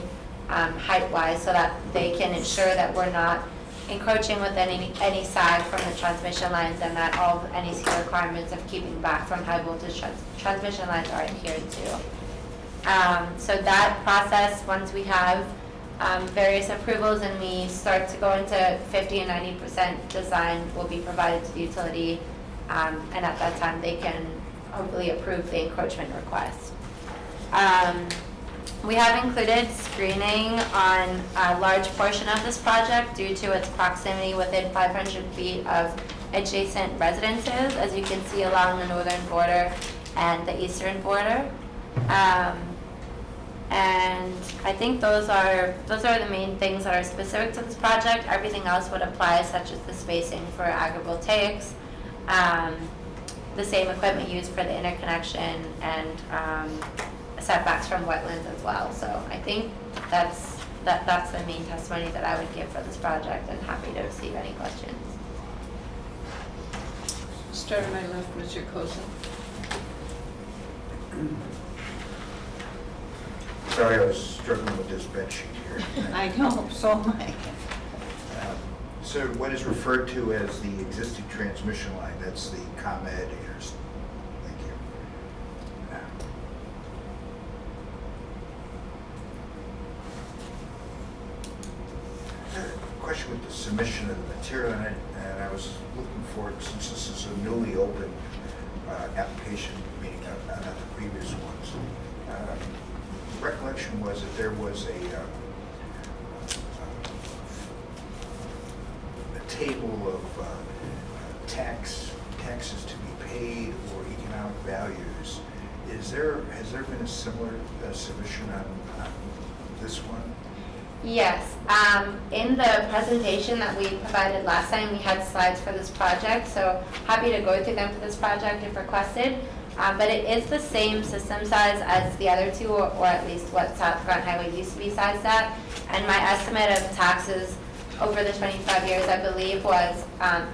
height-wise, so that they can ensure that we're not encroaching with any sag from the transmission lines, and that all of NEC requirements of keeping back from high voltage transmission lines are adhered to. So that process, once we have various approvals and we start to go into 50 and 90% design, will be provided to the utility, and at that time they can hopefully approve the encroachment request. We have included screening on a large portion of this project due to its proximity within 500 feet of adjacent residences, as you can see along the northern border and the eastern border. And I think those are the main things that are specific to this project. Everything else would apply, such as the spacing for agrivoltaics, the same equipment used for the interconnection, and setbacks from wetlands as well. So I think that's the main testimony that I would give for this project, and happy to receive any questions. Start on my left, Mr. Cozen. Sorry, I was struggling with this bed sheet here. I know, so am I. So what is referred to as the existing transmission line, that's the ComEd intersection. Thank you. Question with the submission of the material, and I was looking for it, since this is a newly opened application, meaning not the previous ones. Recollection was that there was a table of taxes to be paid or economic values. Has there been a similar submission on this one? Yes, in the presentation that we provided last time, we had slides for this project, so happy to go through them for this project if requested. But it is the same system size as the other two, or at least what South Grand Highway used to be sized at. And my estimate of taxes over the 25 years, I believe, was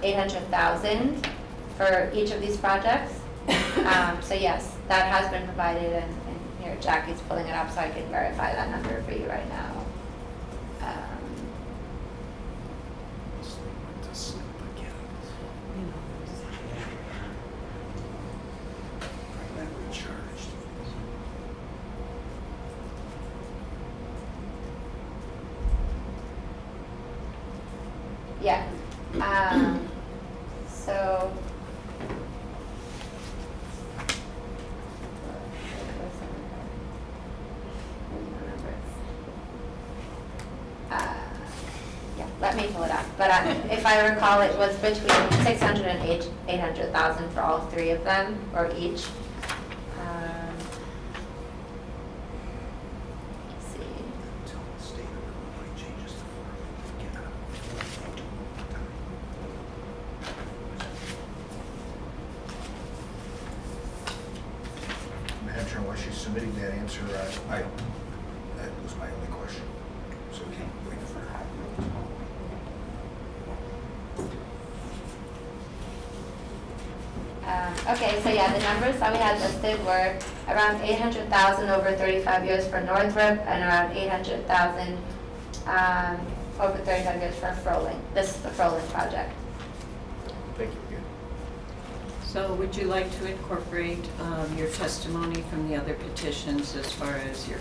800,000 for each of these projects. So yes, that has been provided, and here Jackie's pulling it up so I can verify that number for you right now. Yeah. So. Yeah, let me pull it up. But if I recall, it was between 600 and 800,000 for all three of them, or each. Let's see. Madam Chair, while she's submitting that answer, that was my only question. So we can wait for her. Okay, so yeah, the numbers that we had listed were around 800,000 over 35 years for Northrop, and around 800,000 over 35 years for Froling. This is the Froling project. Thank you again. So would you like to incorporate your testimony from the other petitions as far as your,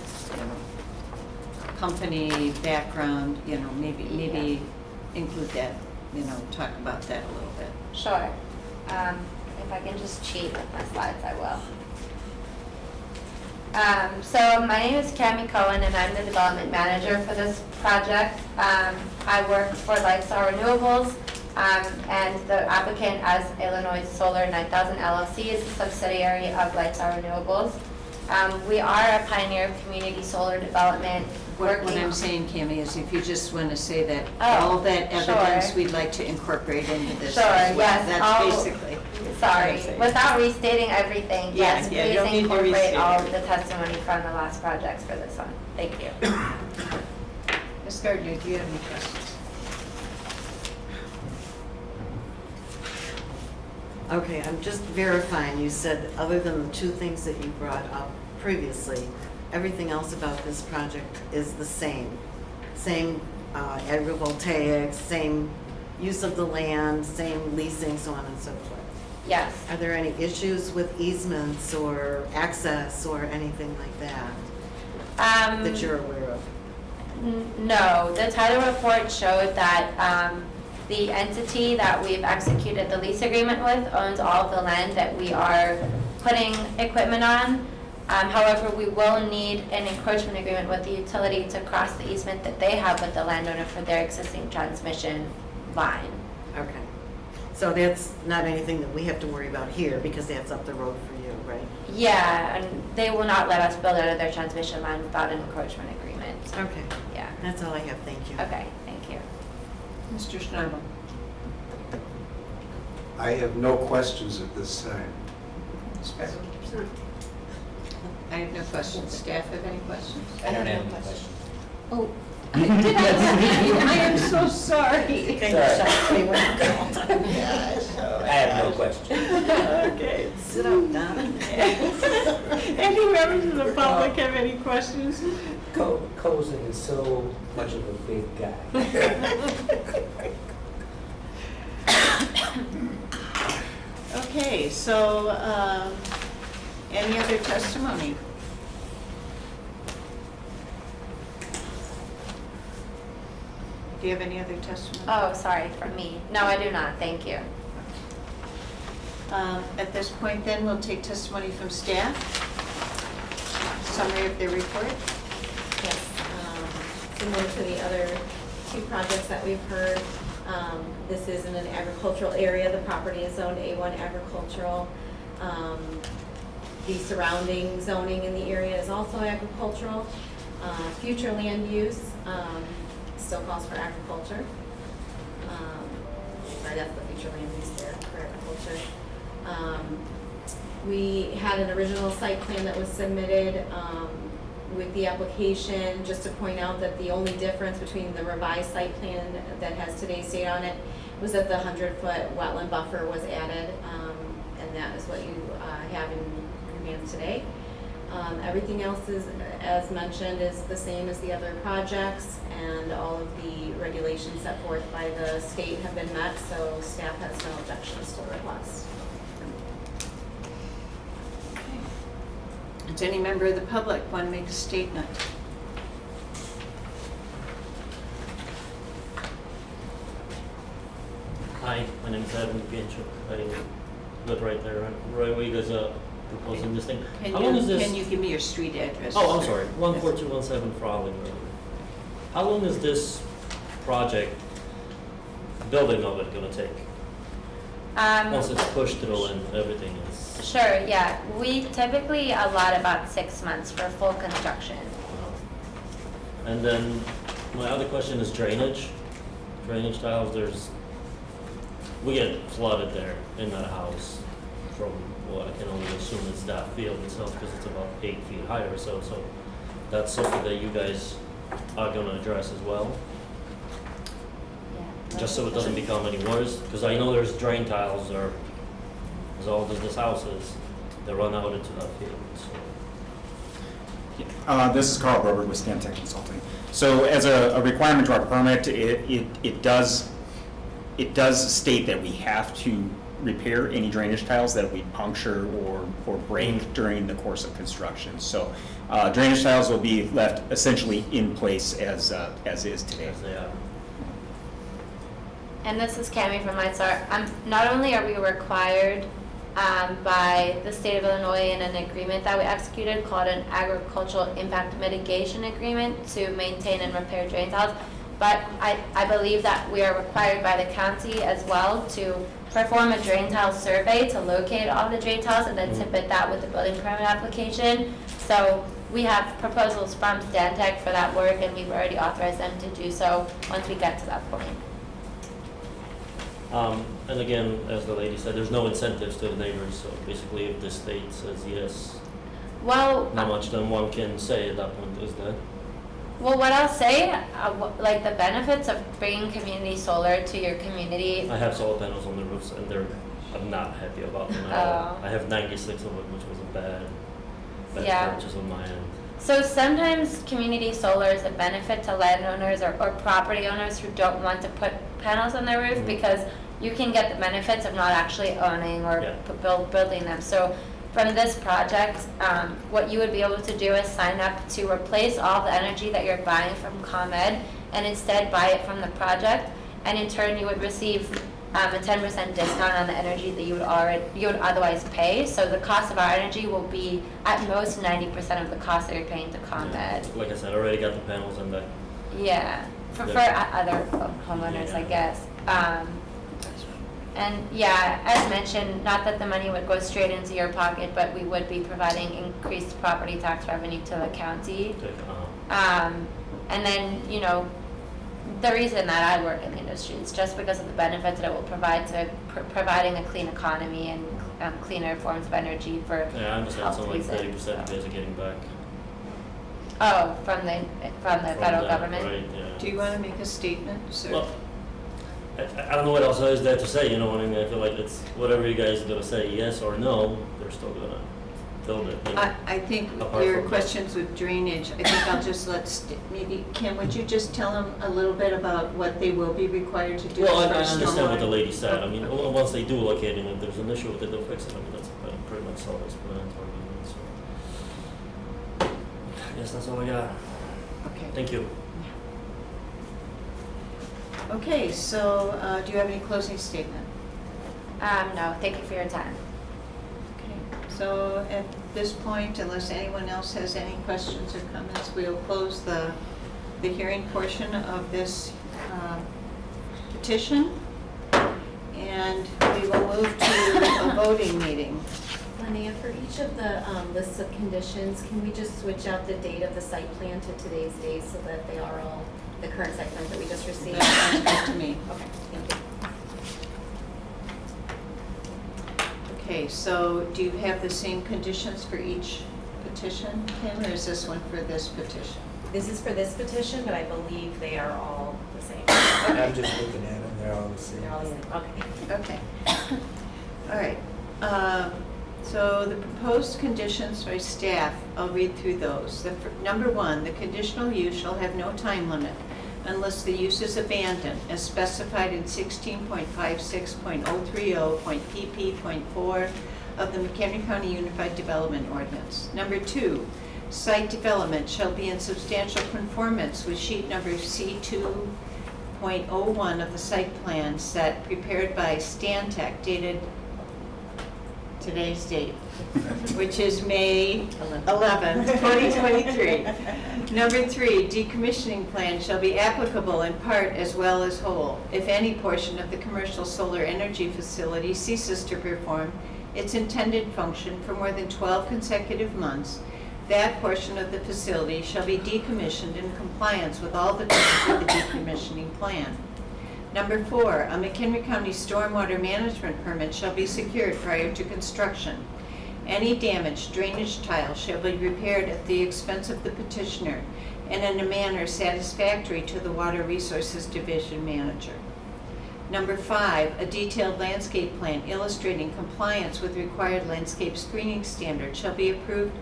company background, maybe include that, talk about that a little bit? Sure. If I can just cheat with my slides, I will. So my name is Cami Cohen, and I'm the development manager for this project. I work for Lightstar Renewables, and the applicant, as Illinois Solar 9000 LLC, is a subsidiary of Lightstar Renewables. We are a pioneer of community solar development. What I'm saying, Cami, is if you just want to say that Oh, all that evidence sure. we'd like to incorporate into this Sure, as well. yes, That's basically. Sorry, what I'm saying. without restating everything, Yeah, yes, yeah, you don't please need to incorporate restate all of it. the testimony from the last projects for this one. Thank you. Ms. Gardner, do you have any questions? Okay, I'm just verifying, you said, other than the two things that you brought up previously, everything else about this project is the same? Same agrivoltaics, same use of the land, same leasing, so on and so forth? Yes. Are there any issues with easements or access or anything like that that you're aware of? No, the title report showed that the entity that we've executed the lease agreement with owns all of the land that we are putting equipment on. However, we will need an encroachment agreement with the utility to cross the easement that they have with the landowner for their existing transmission line. Okay. So that's not anything that we have to worry about here because that's up the road for you, right? Yeah, and they will not let us build out of their transmission line without an encroachment agreement. Okay. Yeah. That's all I have, thank you. Okay, thank you. Mr. Schnabel? I have no questions at this time. I have no questions. Staff have any questions? I don't have any questions. Oh, did I skip you? I am so sorry. I have no questions. Okay. Sit up, Donna. Any members of the public have any questions? Cozen is so much of a big guy. Okay, so, any other testimony? Do you have any other testimony? Oh, sorry, for me. No, I do not, thank you. At this point then, we'll take testimony from staff. Summary of their report. Yes, similar to the other two projects that we've heard, this is in an agricultural area. The property is zoned A1 agricultural. The surrounding zoning in the area is also agricultural. Future land use still calls for agriculture. Sorry, that's the future land use there for agriculture. We had an original site plan that was submitted with the application, just to point out that the only difference between the revised site plan that has today's date on it was that the 100-foot wetland buffer was added, and that is what you have in your hands today. Everything else is, as mentioned, is the same as the other projects, and all of the regulations set forth by the state have been met, so staff has no objections to the request. Does any member of the public want to make a statement? Hi, my name is Adam Pienchuk. I live right there, right where you guys are proposing this thing. Can How long is this? Can you give me your street address? Oh, I'm sorry, 14217 Frolic Road. How long is this project, building of it, gonna take? Once it's pushed through and everything is? Sure, yeah. We typically allot about 6 months for full construction. And then my other question is drainage. Drainage tiles, we get flooded there in that house from what I can only assume is that field itself, because it's about 8 feet high or so. So that's something that you guys are gonna address as well? Yeah. Just so it doesn't become any worse, because I know there's drain tiles, or as old as this house is, they run out into that field, so. This is Carl Berber with Stantec Consulting. So as a requirement to our permit, it does state that we have to repair any drainage tiles that we puncture or break during the course of construction. So drainage tiles will be left essentially in place as is today. As they are. And this is Cami from MyStar. Not only are we required by the state of Illinois in an agreement that we executed called an Agricultural Impact Mitigation Agreement to maintain and repair drain tiles, but I believe that we are required by the county as well to perform a drain tile survey to locate all the drain tiles and then submit that with the building permit application. So we have proposals from Stantec for that work, and we've already authorized them to do so once we get to that point. And again, as the lady said, there's no incentives to the neighbors, so basically if the state says yes, Well, not much then one can say at that point, is that? Well, what I'll say, like the benefits of bringing community solar to your community. I have solar panels on the roofs and I'm not happy about them at all. Oh. I have 96 of them, which was a bad Yeah. purchase on my end. So sometimes community solar is a benefit to landowners or property owners who don't want to put panels on their roof because you can get the benefits of not actually owning or building them. So from this project, what you would be able to do is sign up to replace all the energy that you're buying from ComEd and instead buy it from the project. And in turn, you would receive a 10% discount on the energy that you would otherwise pay. So the cost of our energy will be at most 90% of the cost that you're paying to ComEd. Yeah. Like I said, I already got the panels and that. Yeah, for other homeowners, I guess. And yeah, as mentioned, not that the money would go straight into your pocket, but we would be providing increased property tax revenue to the county. And then, you know, the reason that I work in the industry is just because of the benefits that it will provide to providing a clean economy and cleaner forms of energy for Yeah, I understand. So health like reasons. 30% you guys are getting back. Oh, from the federal that, government? Right, yeah. Do you want to make a statement, sir? Well, I don't know what else is there to say, you know what I mean? I feel like it's whatever you guys are gonna say, yes or no, they're still gonna build it. You know? I think Apart your from that. questions with drainage, I think I'll just maybe, Kim, would you just tell them a little bit about what they will be required to do? Well, I for understand what the stormwater? lady said. I mean, once they do locate it, and if there's an issue with it, they'll fix it. I mean, that's pretty much self-explanatory. So I guess that's all I got. Okay. Thank you. Okay, so do you have any closing statement? No, thank you for your time. Okay, so at this point, unless anyone else has any questions or comments, we will close the hearing portion of this petition, and we will move to a voting meeting. Linnea, for each of the lists of conditions, can we just switch out the date of the site plan to today's date so that they are all the current site plans that we just received? That sounds good to me. Okay, thank you. Okay, so do you have the same conditions for each petition, Kim, or is this one for this petition? This is for this petition, but I believe they are all the same. I'm just looking at them, they're all the same. They're all the same, okay. Okay. All right. So the proposed conditions by staff, I'll read through those. Number one, the conditional use shall have no time limit unless the use is abandoned as specified in 16.56.030.pp.4 of the McHenry County Unified Development Ordinance. Number two, site development shall be in substantial conformance with sheet number C2.01 of the site plan set prepared by Stantec dated today's date, which is May 11, 2023. Number three, decommissioning plan shall be applicable in part as well as whole. If any portion of the commercial solar energy facility ceases to perform its intended function for more than 12 consecutive months, that portion of the facility shall be decommissioned in compliance with all the terms of the decommissioning plan. Number four, a McHenry County stormwater management permit shall be secured prior to construction. Any damaged drainage tile shall be repaired at the expense of the petitioner and in a manner satisfactory to the Water Resources Division manager. Number five, a detailed landscape plan illustrating compliance with required landscape screening standards shall be approved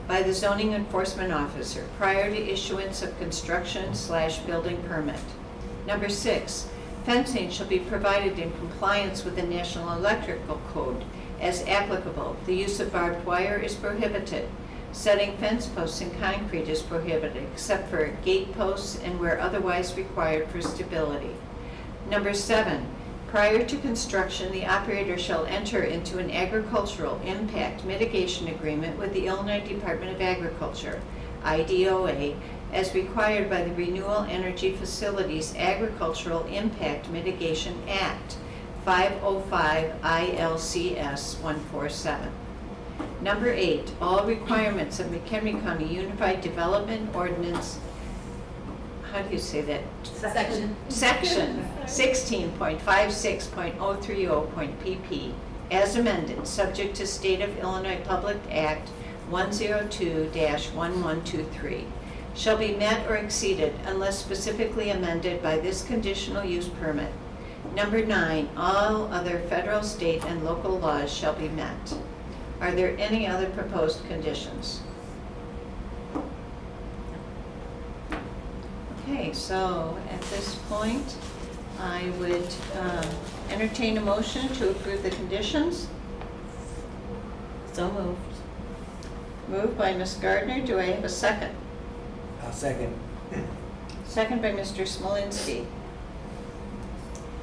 by the zoning enforcement officer prior to issuance of construction/building permit. Number six, fencing shall be provided in compliance with the National Electrical Code as applicable. The use of barbed wire is prohibited. Setting fence posts in concrete is prohibited except for gate posts and where otherwise required for stability. Number seven, prior to construction, the operator shall enter into an agricultural impact mitigation agreement with the Illinois Department of Agriculture, IDOA, as required by the Renewable Energy Facilities Agricultural Impact Mitigation Act, 505 ILCS 147. Number eight, all requirements of McHenry County Unified Development Ordinance, how do you say that? Section. Section 16.56.030.pp, as amended, subject to State of Illinois Public Act 102-1123, shall be met or exceeded unless specifically amended by this conditional use permit. Number nine, all other federal, state, and local laws shall be met. Are there any other proposed conditions? Okay, so at this point, I would entertain a motion to approve the conditions. So moved. Moved by Ms. Gardner. Do I have a second? I'll second. Second by Mr. Smolinski.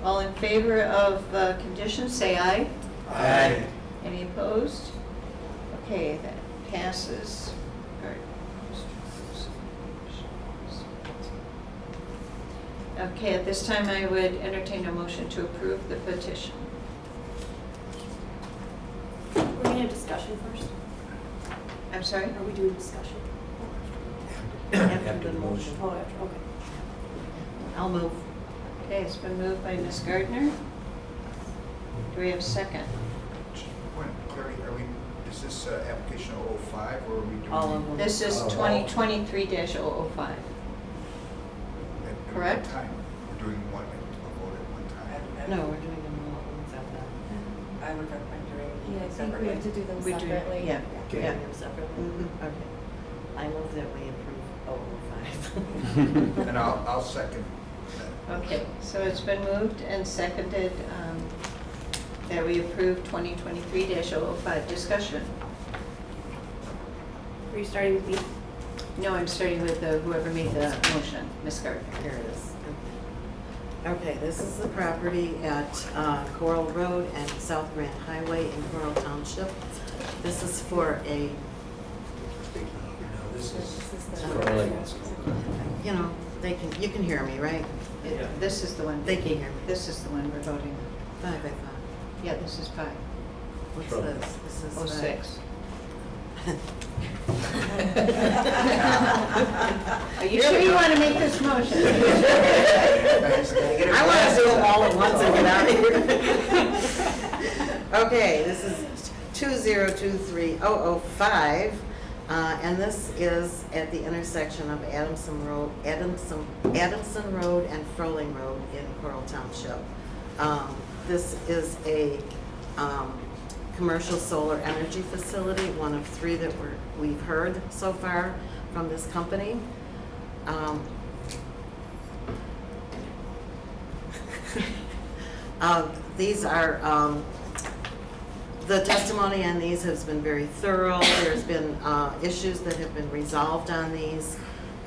All in favor of conditions, say aye. Aye. Any opposed? Okay, that passes. Okay, at this time I would entertain a motion to approve the petition. We're gonna have discussion first. I'm sorry? Are we doing discussion? After the motion. Oh, after, okay. I'll move. Okay, it's been moved by Ms. Gardner. Do we have a second? Carrie, is this application 005 or are we doing? All of them. This is 2023-005. at correct? one time? We're doing one, a vote at one time? No, we're doing them all at once. I would recommend doing Yeah, I think we have to do them We do, separately. yeah. Can we Yeah. do them separately? Mhm. Okay. I move that we approve 005. And I'll second that. Okay, so it's been moved and seconded that we approve 2023-005. Discussion? Are you starting with me? No, I'm starting with whoever made the motion, Ms. Gardner. Here it is. Okay, this is the property at Coral Road and South Grand Highway in Coral Township. This is for a, This is, you know, you can hear me, right? This is the one. They can hear me. This is the one we're voting on. 5 by 5. Yeah, this is 5. What's Sure. this? This is 06. Are Are you sure you want to make this motion? I want to do them all at once and get out of here. Okay, this is 2023-005, and this is at the intersection of Adamson Road and Froling Road in Coral Township. This is a commercial solar energy facility, one of 3 that we've heard so far from this company. These are, the testimony on these has been very thorough. There's been issues that have been resolved on these.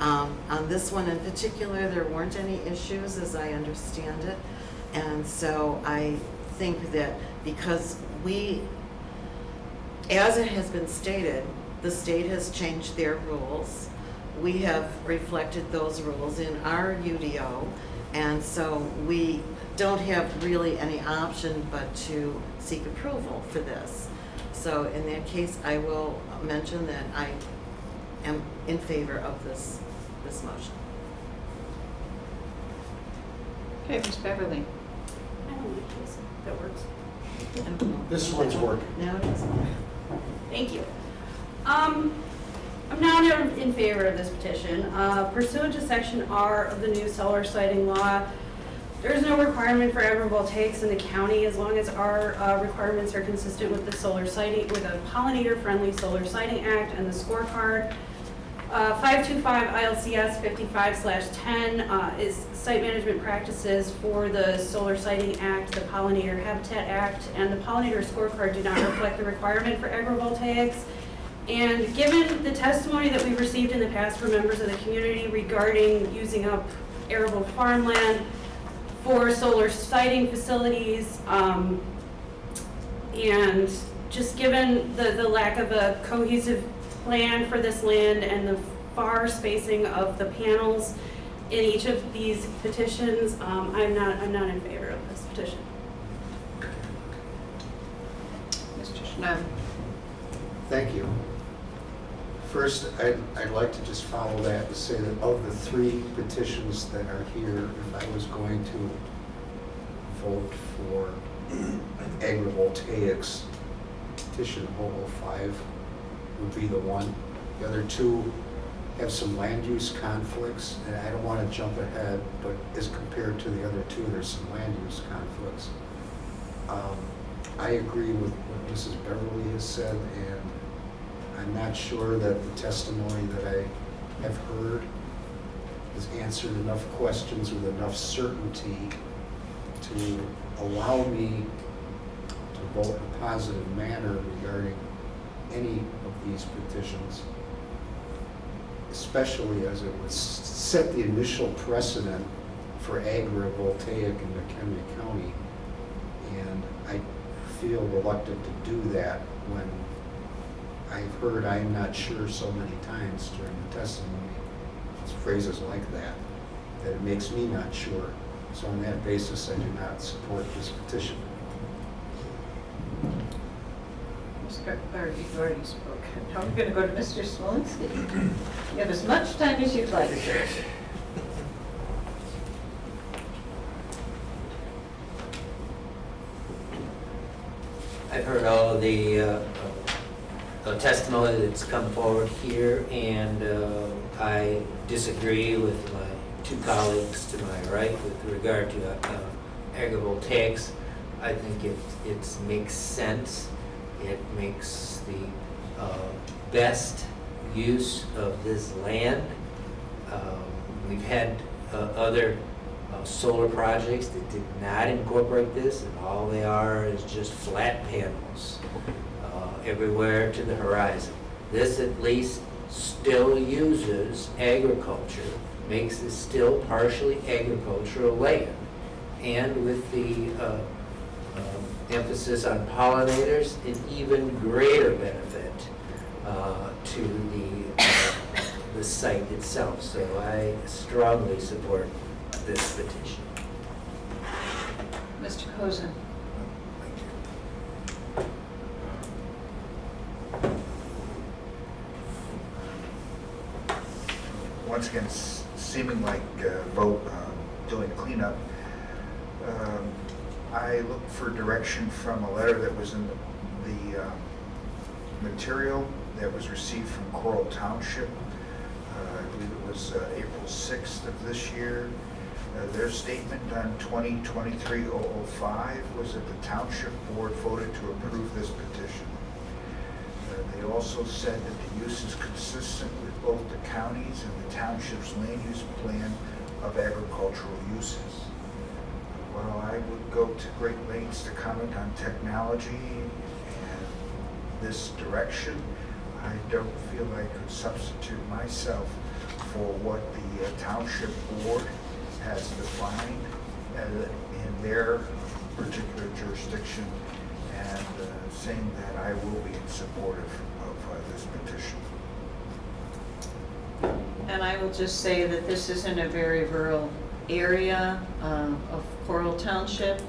On this one in particular, there weren't any issues as I understand it. And so I think that because as it has been stated, the state has changed their rules. We have reflected those rules in our UDO, and so we don't have really any option but to seek approval for this. So in that case, I will mention that I am in favor of this motion. Okay, Ms. Beverly. I don't like this. That works. This one's working. Now it is. Thank you. I'm now in favor of this petition. Pursuant to Section R of the new solar siting law, there is no requirement for agrivoltaics in the county as long as our requirements are consistent with the solar siting, with a pollinator-friendly solar siting act and the scorecard. 525 ILCS 55/10 is site management practices for the Solar Siting Act, the Pollinator Habitat Act, and the Pollinator Scorecard do not reflect the requirement for agrivoltaics. And given the testimony that we've received in the past from members of the community regarding using up arable farmland for solar siting facilities, and just given the lack of a cohesive plan for this land and the far spacing of the panels in each of these petitions, I'm not in favor of this petition. Mr. Schnab. Thank you. First, I'd like to just follow that and say that of the 3 petitions that are here, if I was going to vote for agrivoltaics, petition 005 would be the one. The other 2 have some land use conflicts, and I don't want to jump ahead, but as compared to the other 2, there's some land use conflicts. I agree with what Mrs. Beverly has said, and I'm not sure that the testimony that I have heard has answered enough questions with enough certainty to allow me to vote in a positive manner regarding any of these petitions, especially as it would set the initial precedent for agrivoltaic in McHenry County. And I feel reluctant to do that when I've heard "I'm not sure" so many times during the testimony. It's phrases like that it makes me not sure. So on that basis, I do not support this petition. You've already spoken. Now we're going to go to Mr. Smolinski. You have as much time as you'd like. I've heard all of the testimony that's come forward here, and I disagree with my 2 colleagues to my right with regard to agrivoltaics. I think it makes sense It makes the best use of this land. We've had other solar projects that did not incorporate this, and all they are is just flat panels everywhere to the horizon. This at least still uses agriculture, makes it still partially agricultural land. And with the emphasis on pollinators, an even greater benefit to the site itself. So I strongly support this petition. Mr. Cozen? Once again, seeming like vote doing cleanup. I looked for direction from a letter that was in the material that was received from Coral Township. I believe it was April 6th of this year. Their statement on 2023-005 was that the Township Board voted to approve this petition. They also said that the use is consistent with both the county's and the township's land use plan of agricultural uses. While I would go to great lengths to comment on technology and this direction, I don't feel I could substitute myself for what the Township Board has defined in their particular jurisdiction, and saying that I will be in support of this petition. And I will just say that this is in a very rural area of Coral Township.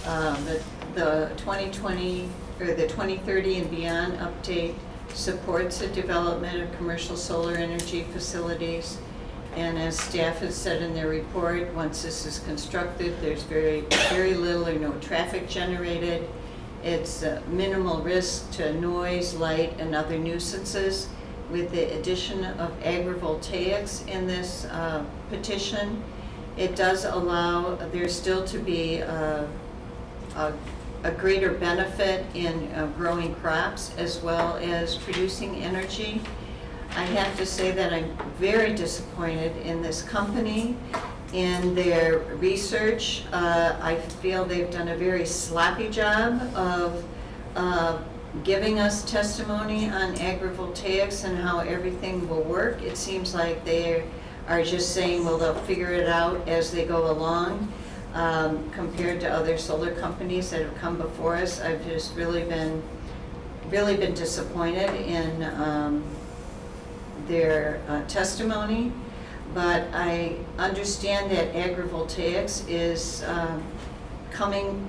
The 2020 or the 2030 and beyond update supports the development of commercial solar energy facilities. And as staff has said in their report, once this is constructed, there's very little or no traffic generated. It's minimal risk to noise, light, and other nuisances. With the addition of agrivoltaics in this petition, it does allow there still to be a greater benefit in growing crops as well as producing energy. I have to say that I'm very disappointed in this company, in their research. I feel they've done a very sloppy job of giving us testimony on agrivoltaics and how everything will work. It seems like they are just saying, well, they'll figure it out as they go along. Compared to other solar companies that have come before us, I've just really been disappointed in their testimony. But I understand that agrivoltaics is coming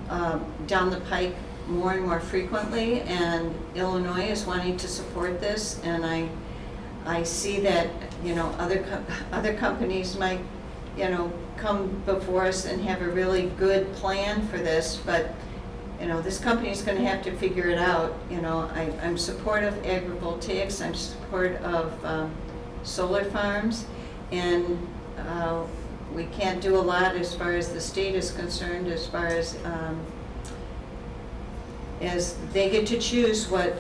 down the pike more and more frequently, and Illinois is wanting to support this, and I see that, you know, other companies might, you know, come before us and have a really good plan for this, but, you know, this company is going to have to figure it out. You know, I'm supportive of agrivoltaics, I'm supportive of solar farms, and we can't do a lot as far as the state is concerned, as far as they get to choose what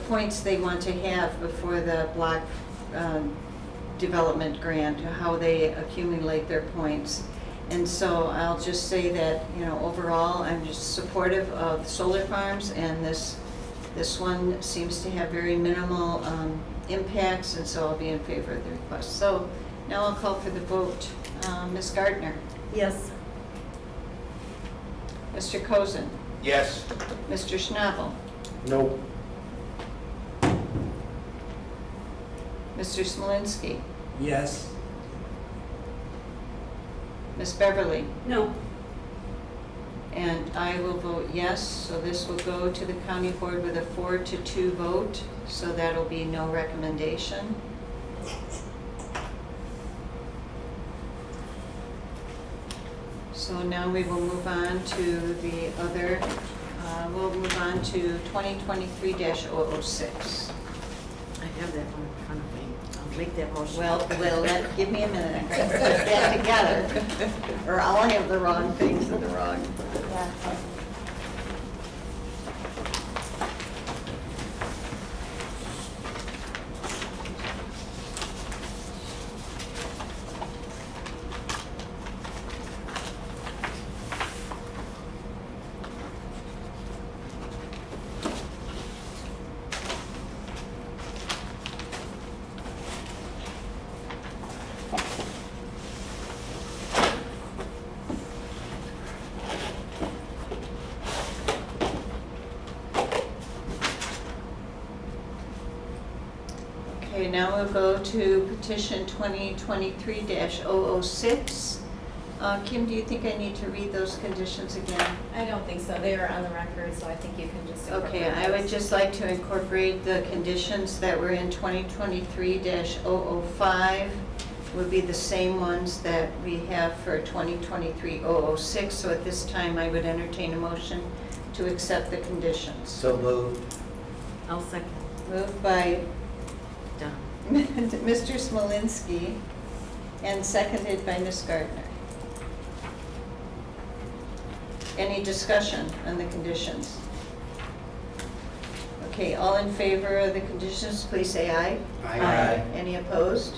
points they want to have before the block development grant, how they accumulate their points. And so I'll just say that, you know, overall, I'm just supportive of solar farms, and this one seems to have very minimal impacts, and so I'll be in favor of the request. So now I'll call for the vote. Ms. Gardner? Yes. Mr. Cozen? Yes. Mr. Schnabel? No. Mr. Smolinski? Yes. Ms. Beverly? No. And I will vote yes, so this will go to the county board with a 4-2 vote, so that'll be no recommendation. So now we will move on to the other, we'll move on to 2023-006. I have that one in front of me. I'll make that motion. Well, give me a minute, I can put that together, or I'll have the wrong things in the wrong. Yeah. now we'll go to petition 2023-006. Kim, do you think I need to read those conditions again? I don't think so. They are on the record, so I think you can just incorporate Okay, I would those. just like to incorporate the conditions that were in 2023-005, would be the same ones that we have for 2023-006. So at this time, I would entertain a motion to accept the conditions. So moved. I'll second. Moved by Done. Mr. Smolinski and seconded by Ms. Gardner. Any discussion on the conditions? Okay, all in favor of the conditions, please say aye. Aye. Any opposed?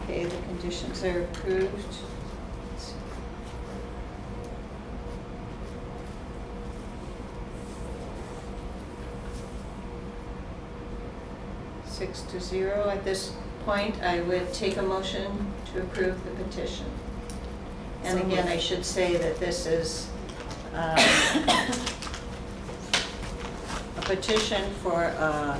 Okay, the conditions are approved. 6-0. At this point, I would take a motion to approve the petition. And So again, moved. I should say that this is a petition for a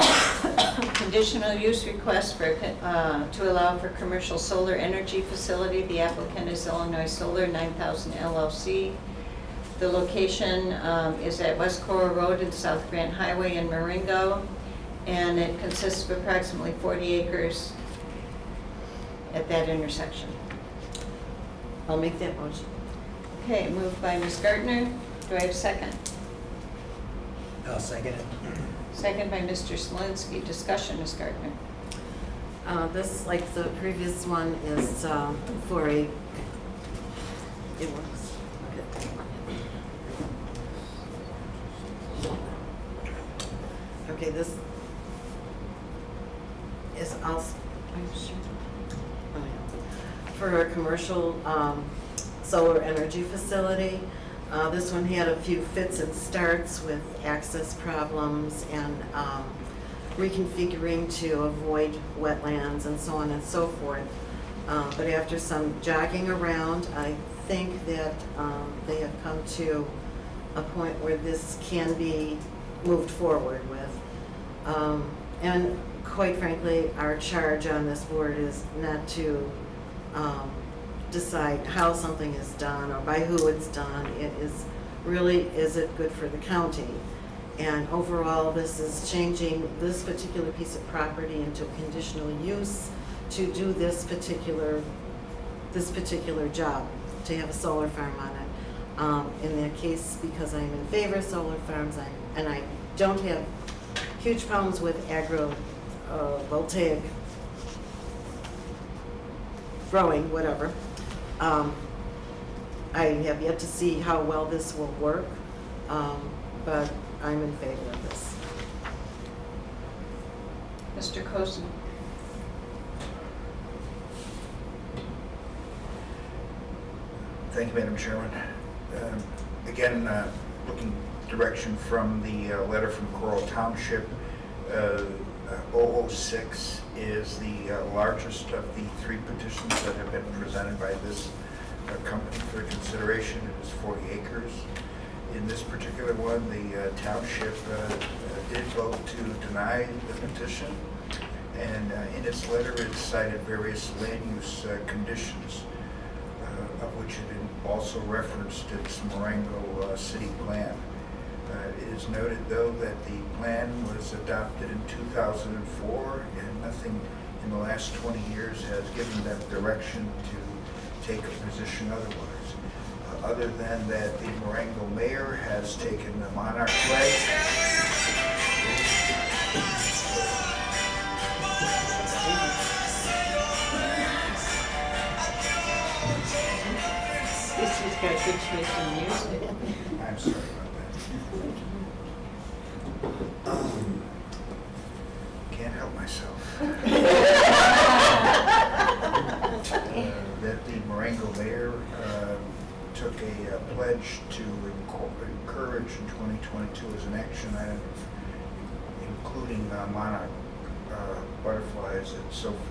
conditional use request for, to allow for commercial solar energy facility. The applicant is Illinois Solar 9000 LLC. The location is at West Cora Road and South Grant Highway in Marengo, and it consists of approximately 40 acres at that intersection. I'll make that motion. Okay, moved by Ms. Gardner. Do I have a second? I'll second it. Second by Mr. Smolinski. Discussion, Ms. Gardner. This, like the previous one, is for a, it works. Okay, this is also, I'm sure. Oh, yeah. For a commercial solar energy facility. This one had a few fits and starts with access problems and reconfiguring to avoid wetlands and so on and so forth. But after some jogging around, I think that they have come to a point where this can be moved forward with. And quite frankly, our charge on this board is not to decide how something is done or by who it's done. It is really, is it good for the county? And overall, this is changing this particular piece of property into conditional use to do this particular job, to have a solar farm on it. In that case, because I'm in favor of solar farms, and I don't have huge problems with voltaic growing, whatever. I have yet to see how well this will work, but I'm in favor of this. Mr. Cozen. Thank you, Madam Chairman. Again, looking direction from the letter from Coral Township, 006 is the largest of the three petitions that have been presented by this company for consideration. It is 40 acres. In this particular one, the township did vote to deny the petition, and in its letter it cited various land use conditions, of which it also referenced its Marengo city plan. It is noted, though, that the plan was adopted in 2004, and nothing in the last 20 years has given them direction to take a position otherwise, other than that the Marengo mayor has taken the monarch flag. This has got good choice in music. I'm sorry about that. Can't help myself. That the Marengo mayor took a pledge to encourage in 2022 as an action item, including monarch butterflies and so forth.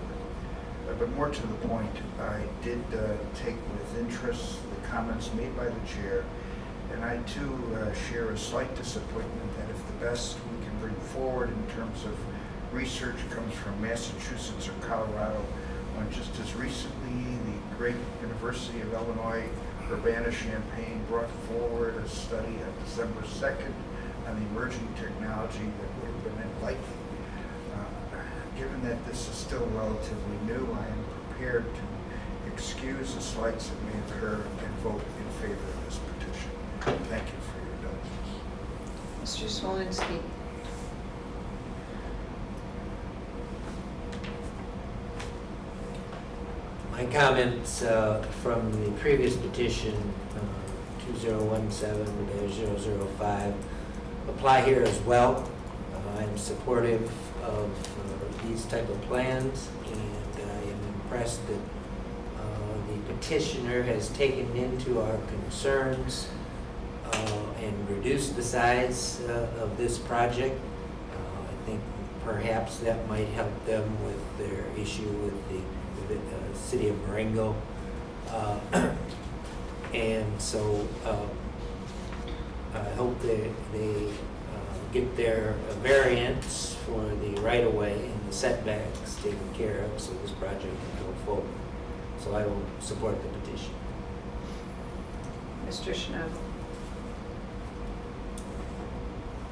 But more to the point, I did take with interest the comments made by the chair, and I too share a slight disappointment that if the best we can bring forward in terms of research comes from Massachusetts or Colorado, when just as recently the great University of Illinois Urbana-Champaign brought forward a study on December 2nd on the emerging technology that would have been enlightening. Given that this is still relatively new, I am prepared to excuse the slights that may occur and vote in favor of this petition. Thank you for your indulgence. Mr. Smolinski. My comments from the previous petition, 2017-005, apply here as well. I'm supportive of these type of plans, and I am impressed that the petitioner has taken into our concerns and reduced the size of this project. I think perhaps that might help them with their issue with the city of Marengo. And so I hope they get their variance for the right-of-way and the setbacks taken care of so this project can go forward. So I will support the petition. Mr. Schnabel.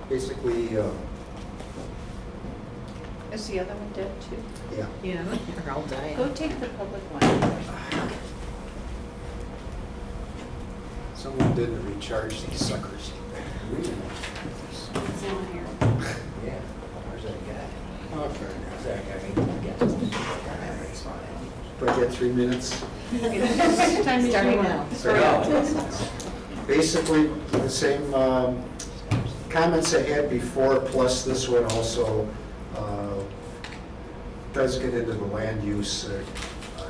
Basically, Is the other one dead too? yeah. Yeah, they're all dying. Go take the public one. Someone didn't recharge these suckers. It's on here. Yeah, where's that guy? Okay. Where's that guy? Do I get 3 minutes? Starting now. Basically, the same comments I had before, plus this one also does get into the land use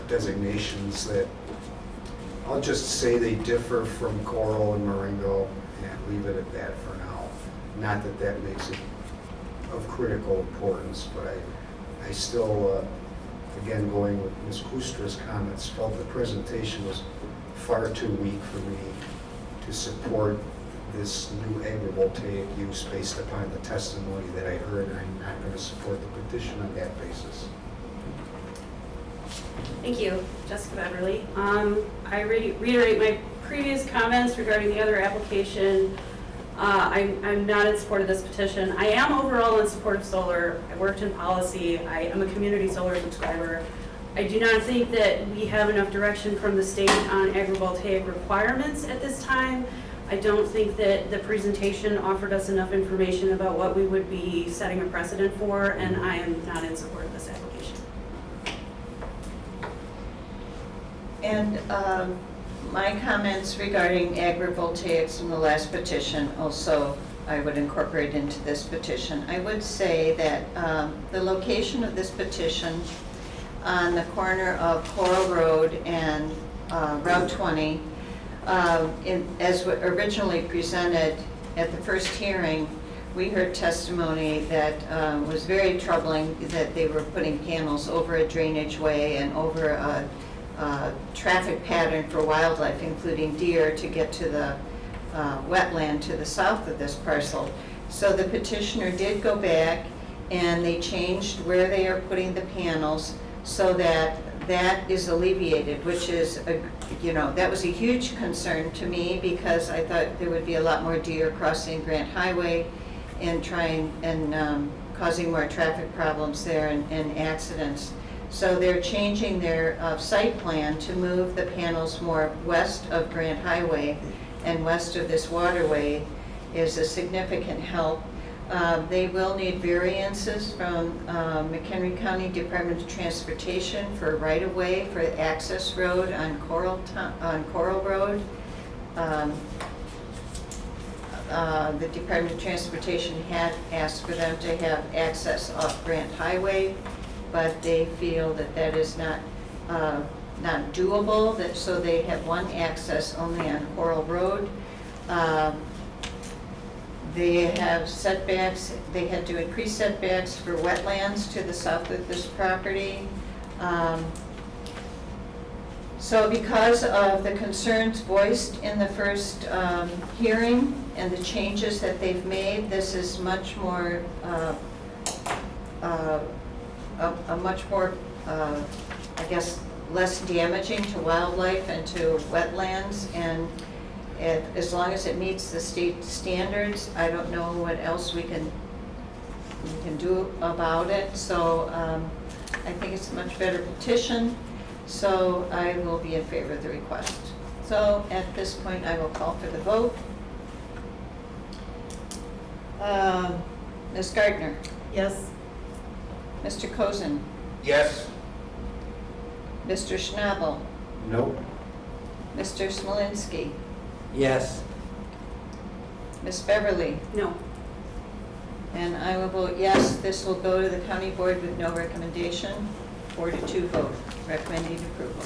designations that I'll just say they differ from Coral and Marengo and leave it at that for now. Not that that makes it of critical importance, but I still, again, going with Ms. Kustra's comments, felt the presentation was far too weak for me to support this new agrivoltaic use based upon the testimony that I heard, and I'm not going to support the petition on that basis. Thank you, Jessica Beverly. I reiterate my previous comments regarding the other application. I'm not in support of this petition. I am overall in support of solar. I worked in policy. I am a community solar subscriber. I do not think that we have enough direction from the state on agrivoltaic requirements at this time. I don't think that the presentation offered us enough information about what we would be setting a precedent for, and I am not in support of this application. And my comments regarding agrivoltaics in the last petition also I would incorporate into this petition. I would say that the location of this petition on the corner of Coral Road and Route 20, as originally presented at the first hearing, we heard testimony that was very troubling, that they were putting panels over a drainage way and over a traffic pattern for wildlife, including deer, to get to the wetland to the south of this parcel. So the petitioner did go back and they changed where they are putting the panels so that that is alleviated, which is, that was a huge concern to me because I thought there would be a lot more deer crossing Grant Highway and causing more traffic problems there and accidents. So they're changing their site plan to move the panels more west of Grant Highway and west of this waterway is a significant help. They will need variances from McHenry County Department of Transportation for right-of-way for access road on Coral Road. The Department of Transportation had asked for them to have access off Grant Highway, but they feel that that is not doable, so they have one access only on Coral Road. They have setbacks, they had to increase setbacks for wetlands to the south of this property. So because of the concerns voiced in the first hearing and the changes that they've made, this is much more a much more, I guess, less damaging to wildlife and to wetlands, and as long as it meets the state standards, I don't know what else we can do about it. So I think it's a much better petition, so I will be in favor of the request. So at this point, I will call for the vote. Ms. Gardner? Yes? Mr. Cozen? Yes. Mr. Schnabel? Nope. Mr. Smolinski? Yes. Ms. Beverly? No. And I will vote yes. This will go to the county board with no recommendation. 4-2 vote, recommending approval.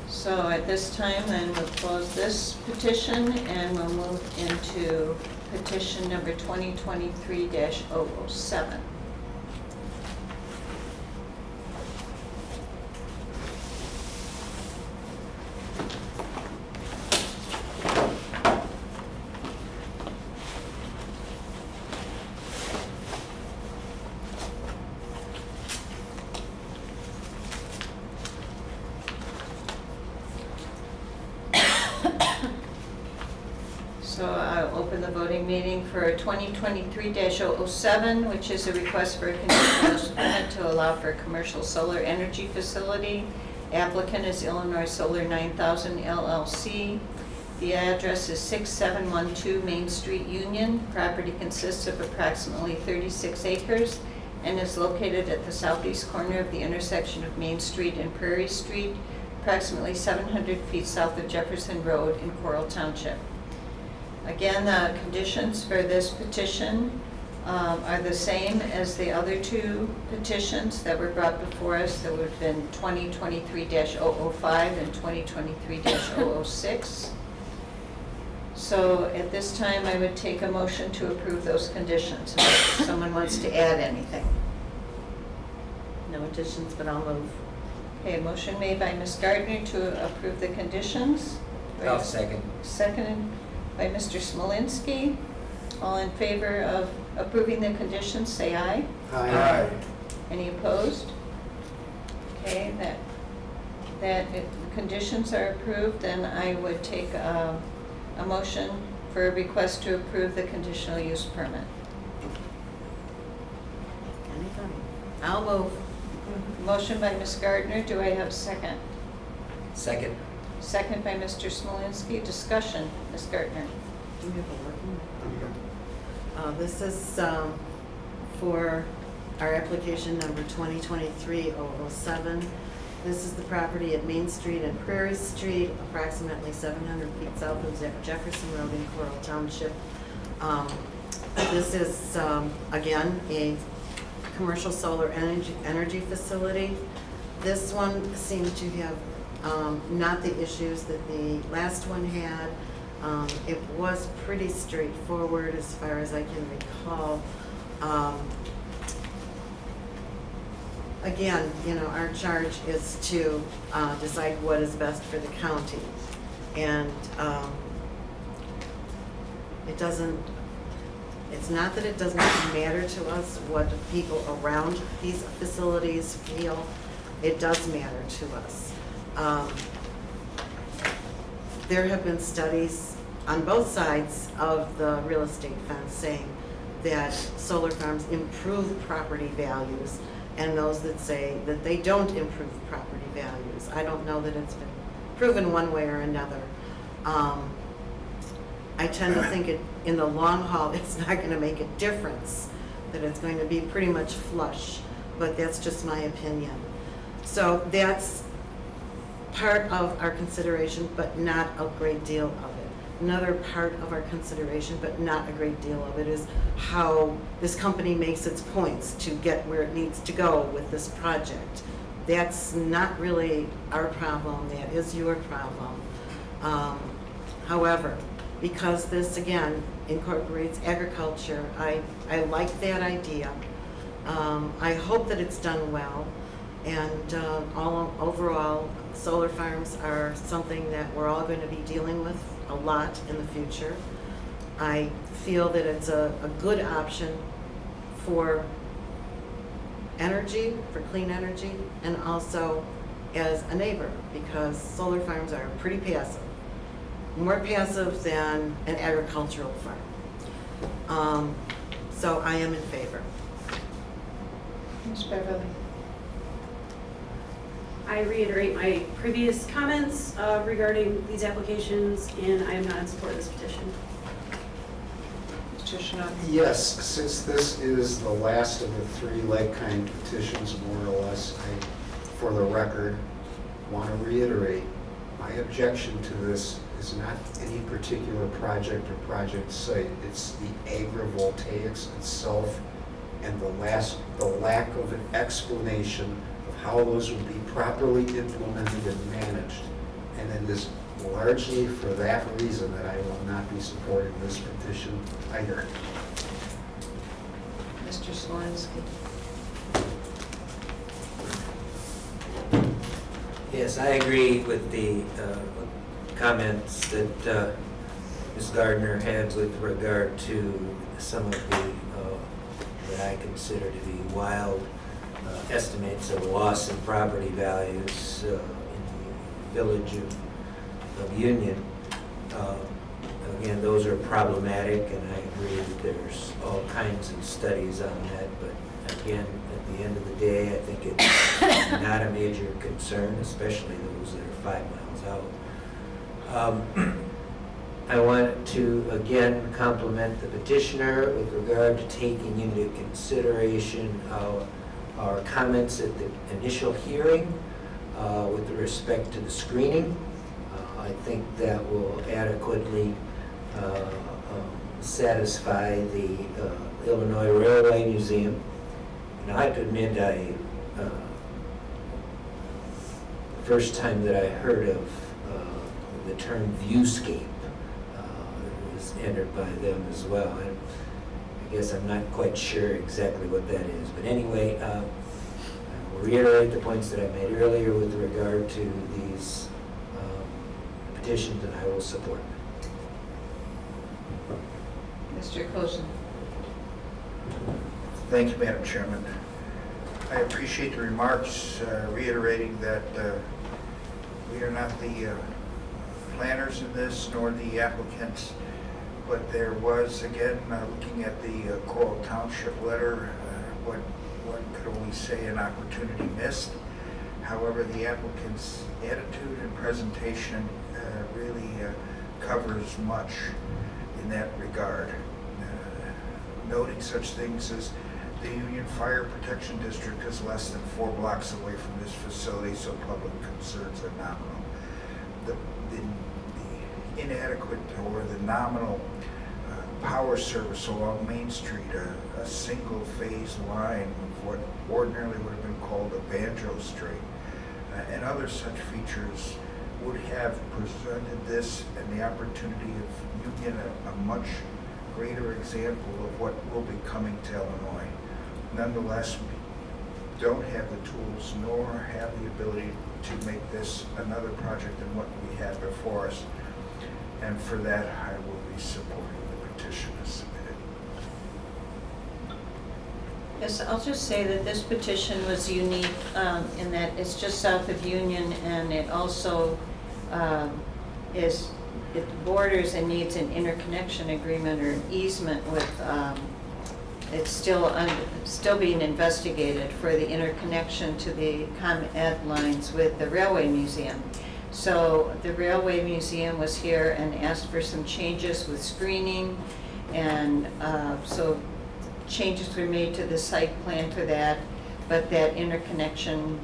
So at this time, then we'll close this petition and we'll move into petition number 2023-007. So I'll open the voting meeting for 2023-007, which is a request for a conditional use permit to allow for a commercial solar energy facility. Applicant is Illinois Solar 9000 LLC. The address is 6712 Main Street, Union. Property consists of approximately 36 acres and is located at the southeast corner of the intersection of Main Street and Prairie Street, approximately 700 feet south of Jefferson Road in Coral Township. Again, the conditions for this petition are the same as the other two petitions that were brought before us. That would have been 2023-005 and 2023-006. So at this time, I would take a motion to approve those conditions. If someone wants to add anything. No additions, but I'll move. Okay, motion made by Ms. Gardner to approve the conditions. I'll second. Seconded by Mr. Smolinski. All in favor of approving the conditions, say aye. Aye. Any opposed? Okay, that if the conditions are approved, then I would take a motion for a request to approve the conditional use permit. Anybody? I'll move. Motion by Ms. Gardner, do I have a second? Second. Second by Mr. Smolinski. Discussion, Ms. Gardner. Do we have a working? This is for our application number 2023-007. This is the property at Main Street and Prairie Street, approximately 700 feet south of Jefferson Road in Coral Township. This is, again, a commercial solar energy facility. This one seemed to have not the issues that the last one had. It was pretty straightforward as far as I can recall. Again, you know, our charge is to decide what is best for the county. And it's not that it doesn't matter to us what the people around these facilities feel. It does matter to us. There have been studies on both sides of the real estate fence saying that solar farms improve property values, and those that say that they don't improve property values. I don't know that it's been proven one way or another. I tend to think in the long haul, it's not going to make a difference, that it's going to be pretty much flush, but that's just my opinion. So that's part of our consideration, but not a great deal of it. Another part of our consideration, but not a great deal of it, is how this company makes its points to get where it needs to go with this project. That's not really our problem, that is your problem. However, because this, again, incorporates agriculture, I like that idea. I hope that it's done well, and overall, solar farms are something that we're all going to be dealing with a lot in the future. I feel that it's a good option for energy, for clean energy, and also as a neighbor, because solar farms are pretty passive. More passive than an agricultural farm. So I am in favor. Ms. Beverly? I reiterate my previous comments regarding these applications, and I am not in support of this petition. Mr. Shinobi? Yes, since this is the last of the 3 like-kind petitions, more or less, I, for the record, want to reiterate, my objection to this is not any particular project or project site. It's the agrivoltaics itself and the lack of an explanation of how those will be properly implemented and managed. And it is largely for that reason that I will not be supporting this petition either. Mr. Swansky? Yes, I agree with the comments that Ms. Gardner had with regard to some of the, what I consider to be wild estimates of loss in property values in the village of Union. Again, those are problematic, and I agree that there's all kinds of studies on that, but again, at the end of the day, I think it's not a major concern, especially those that are 5 miles out. I want to again compliment the petitioner with regard to taking into consideration our comments at the initial hearing with respect to the screening. I think that will adequately satisfy the Illinois Railway Museum. And I have to admit, the first time that I heard of the term viewscape, it was entered by them as well. I guess I'm not quite sure exactly what that is. But anyway, I will reiterate the points that I made earlier with regard to these petitions, and I will support them. Mr. Cozen? Thank you, Madam Chairman. I appreciate the remarks reiterating that we are not the planners in this nor the applicants, but there was, again, looking at the Coral Township letter, what could only say an opportunity missed. However, the applicant's attitude and presentation really covers much in that regard. Noting such things as the Union Fire Protection District is less than 4 blocks away from this facility, so public concerns are nominal. The inadequate or the nominal power service along Main Street, a single phase line of what ordinarily would have been called a banjo string, and other such features would have presented this and the opportunity of Union a much greater example of what will be coming to Illinois. Nonetheless, we don't have the tools nor have the ability to make this another project than what we had before us. And for that, I will be supporting the petition as submitted. Yes, I'll just say that this petition was unique in that it's just south of Union, and it also it borders and needs an interconnection agreement or an easement with, it's still being investigated for the interconnection to the ComEd lines with the Railway Museum. So the Railway Museum was here and asked for some changes with screening, and so changes were made to the site plan for that, but that interconnection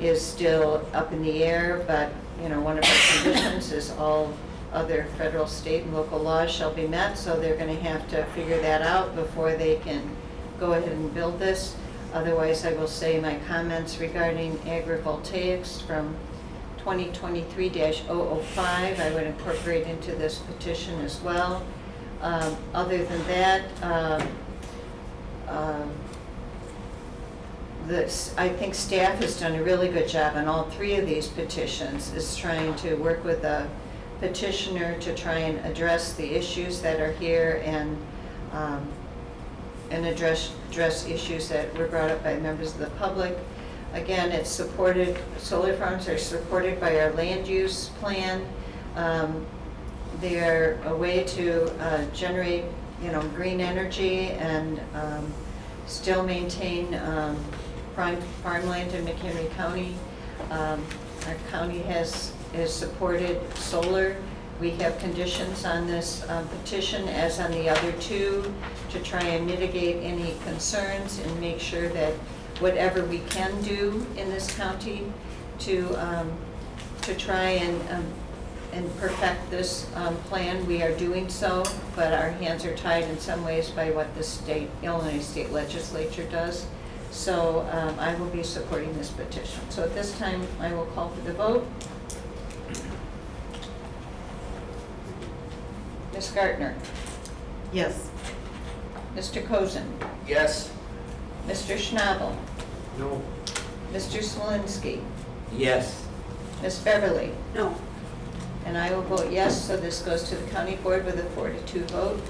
is still up in the air. But you know, one of our conditions is all other federal, state, and local laws shall be met, so they're going to have to figure that out before they can go ahead and build this. Otherwise, I will say my comments regarding agrivoltaics from 2023-005, I would incorporate into this petition as well. Other than that, I think staff has done a really good job on all three of these petitions, is trying to work with the petitioner to try and address the issues that are here and address issues that were brought up by members of the public. Again, it's supported, solar farms are supported by our land use plan. They're a way to generate, green energy and still maintain prime farmland in McHenry County. Our county has supported solar. We have conditions on this petition, as on the other two, to try and mitigate any concerns and make sure that whatever we can do in this county to try and perfect this plan, we are doing so, but our hands are tied in some ways by what the Illinois State Legislature does. So I will be supporting this petition. So at this time, I will call for the vote. Ms. Gartner? Yes. Mr. Cozen? Yes. Mr. Schnabel? No. Mr. Smolinski? Yes. Ms. Beverly? No. And I will vote yes, so this goes to the county board with a 4-2 vote.